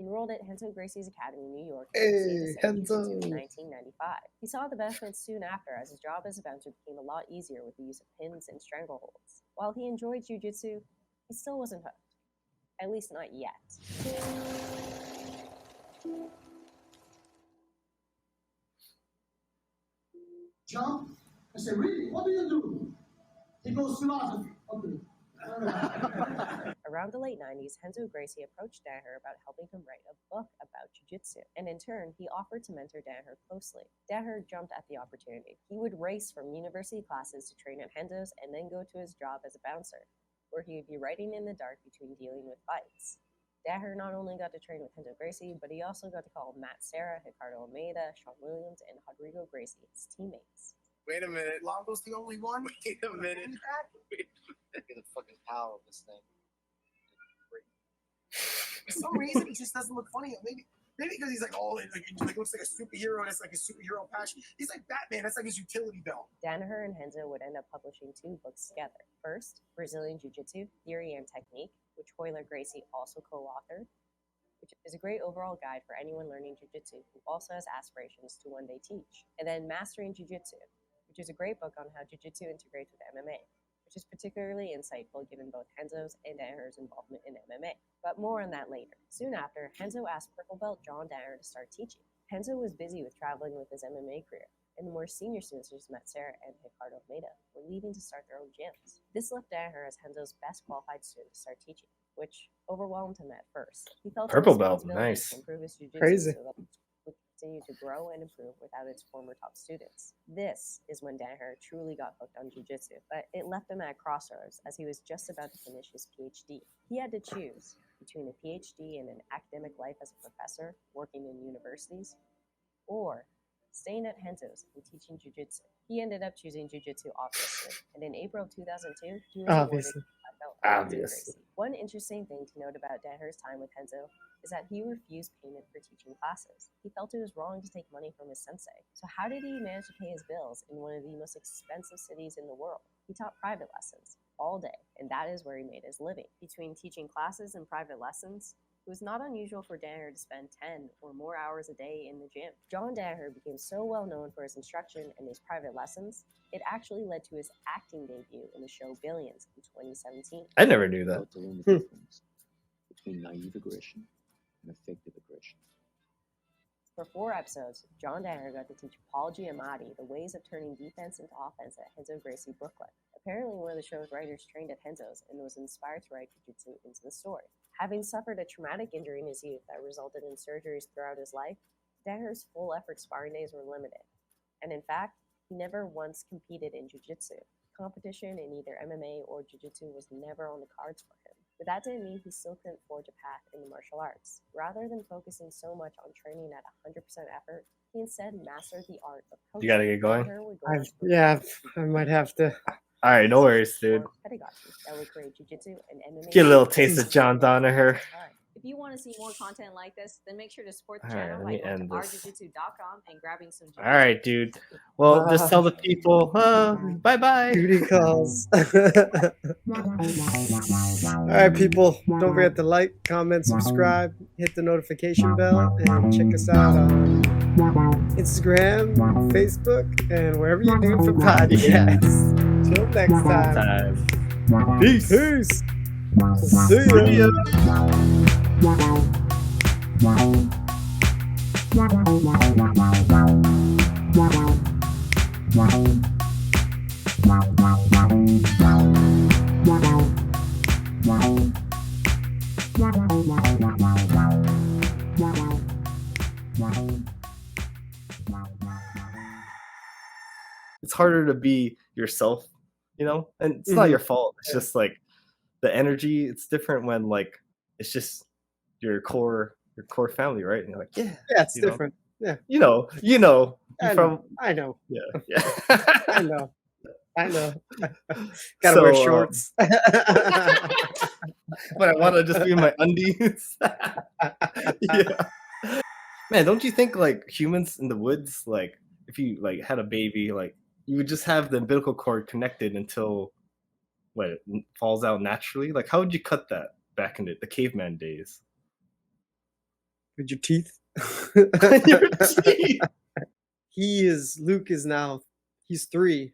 Enrolled at Renzo Gracie's Academy in New York in 1995. He saw the benefits soon after, as his job as a bouncer became a lot easier with the use of pins and strangleholds. While he enjoyed jiu-jitsu, he still wasn't hooked. At least not yet. John? I said, really? What do you do? He goes, philosophy. Okay. Around the late 90s, Renzo Gracie approached Danaher about helping him write a book about jiu-jitsu, and in turn, he offered to mentor Danaher closely. Danaher jumped at the opportunity. He would race from university classes to train at Renzo's and then go to his job as a bouncer, where he would be writing in the dark between dealing with fights. Danaher not only got to train with Renzo Gracie, but he also got to call Matt Serra, Ricardo Almeida, Sean Williams, and Rodrigo Gracie his teammtes. Wait a minute. Longo's the only one? Wait a minute. Look at the fucking power of this thing. For some reason, it just doesn't look funny. Maybe because he's like all in, like looks like a superhero. That's like a superhero patch. He's like Batman. That's like his utility belt. Danaher and Renzo would end up publishing 2 books together. First, Brazilian Jiu-Jitsu, Theory and Technique, which Royce Gracie also co-authored, which is a great overall guide for anyone learning jiu-jitsu who also has aspirations to one day teach. And then Mastering Jiu-Jitsu, which is a great book on how jiu-jitsu integrates with MMA, which is particularly insightful given both Renzo's and Danaher's involvement in MMA. But more on that later. Soon after, Renzo asked purple belt John Danaher to start teaching. Renzo was busy with traveling with his MMA career, and the more senior students such as Matt Serra and Ricardo Almeida were leaving to start their own gyms. This left Danaher as Renzo's best qualified student to start teaching, which overwhelmed him at first. He felt Purple a belt, responsibility nice. to improve his jiu-jitsu Crazy. so that would continue to grow and improve without its former top students. This is when Danaher truly got hooked on jiu-jitsu, but it left him at a crossroads as he was just about to finish his PhD. He had to choose between a PhD and an academic life as a professor working in universities, or staying at Renzo's and teaching jiu-jitsu. He ended up choosing jiu-jitsu, obviously, and in April of 2002, he was Obviously. awarded a belt by Renzo Obviously. Gracie. One interesting thing to note about Danaher's time with Renzo is that he refused payment for teaching classes. He felt it was wrong to take money from his sensei. So how did he manage to pay his bills in one of the most expensive cities in the world? He taught private lessons all day, and that is where he made his living. Between teaching classes and private lessons, It was not unusual for Danaher to spend 10 or more hours a day in the gym. John Danaher became so well known for his instruction and his private lessons, it actually led to his acting debut in the show Billions in 2017. I never knew that. Got to learn the difference between naive aggression and effective aggression. For 4 episodes, John Danaher got to teach Paul Giamatti the ways of turning defense into offense at Henzo Gracie Brooklyn. Apparently, one of the show's writers trained at Henzo's and was inspired to write Jiu-Jitsu into the story. Having suffered a traumatic injury in his youth that resulted in surgeries throughout his life, Danaher's full-effort sparring days were limited. And in fact, he never once competed in Jiu-Jitsu. Competition in either MMA or Jiu-Jitsu was never on the cards for him. But that didn't mean he still couldn't forge a path in the martial arts. Rather than focusing so much on training at 100% effort, he instead mastered the art of coaching. You gotta get going? Danaher would go Yeah, I might have to. All right, no worries, dude. pedagogy that would create Jiu-Jitsu and MMA. Get a little taste of John Danaher. If you want to see more content like this, then make sure to support the All right, channel let me by going end to this. rjujitsu.com and grabbing some All right, dude. Well, just tell the people, bye-bye. Duty calls. All right, people. Don't forget to like, comment, subscribe, hit the notification bell, and check us out on Instagram, Facebook, and wherever you do for podcasts. Till next time. Peace. Peace. See ya. It's harder to be yourself, you know, and it's not your fault. It's just like the energy. It's different when like it's just your core family, right? And you're like, yeah, it's you know? different. Yeah, you know, I from know. I know. yeah. I know. Gotta wear So, shorts. but I want to just be in my undies. Yeah. Man, don't you think like humans in the woods, like if you like had a baby, like you would just have the umbilical cord connected until it falls out naturally? Like how would you cut that back in the caveman days? With your teeth. Your teeth. Luke is now, he's 3.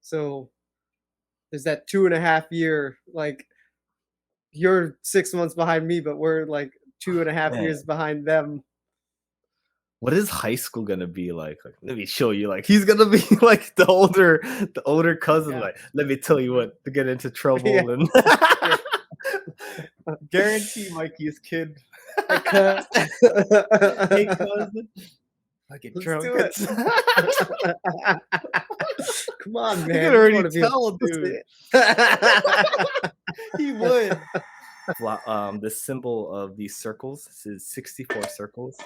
So there's that 2.5 year, like you're 6 months behind me, but we're like 2.5 Man. years behind them. What is high school gonna be like? Like, let me show you. Like, he's gonna be like the older cousin. Like, let me tell you what to get into trouble Yeah. and guarantee Mikey's kid. Hey, cuz. Hey, cousin. I get Let's drunk. do it. Come on, man. You can You already wanna be tell, a pussy. dude. He would. The symbol of these circles, this is 64 circles,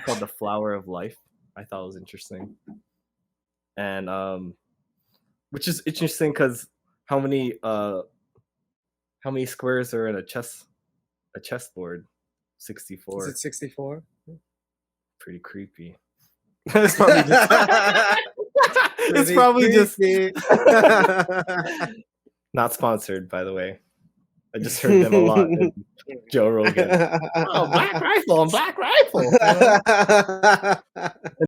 called the flower of life. I thought it was interesting. And which is interesting because how many squares are in a chessboard? 64. Is it 64? Pretty creepy. It's probably just it's probably just not sponsored, by the way. I just heard them a lot. In Joe Rogan. Oh, Black Rifle.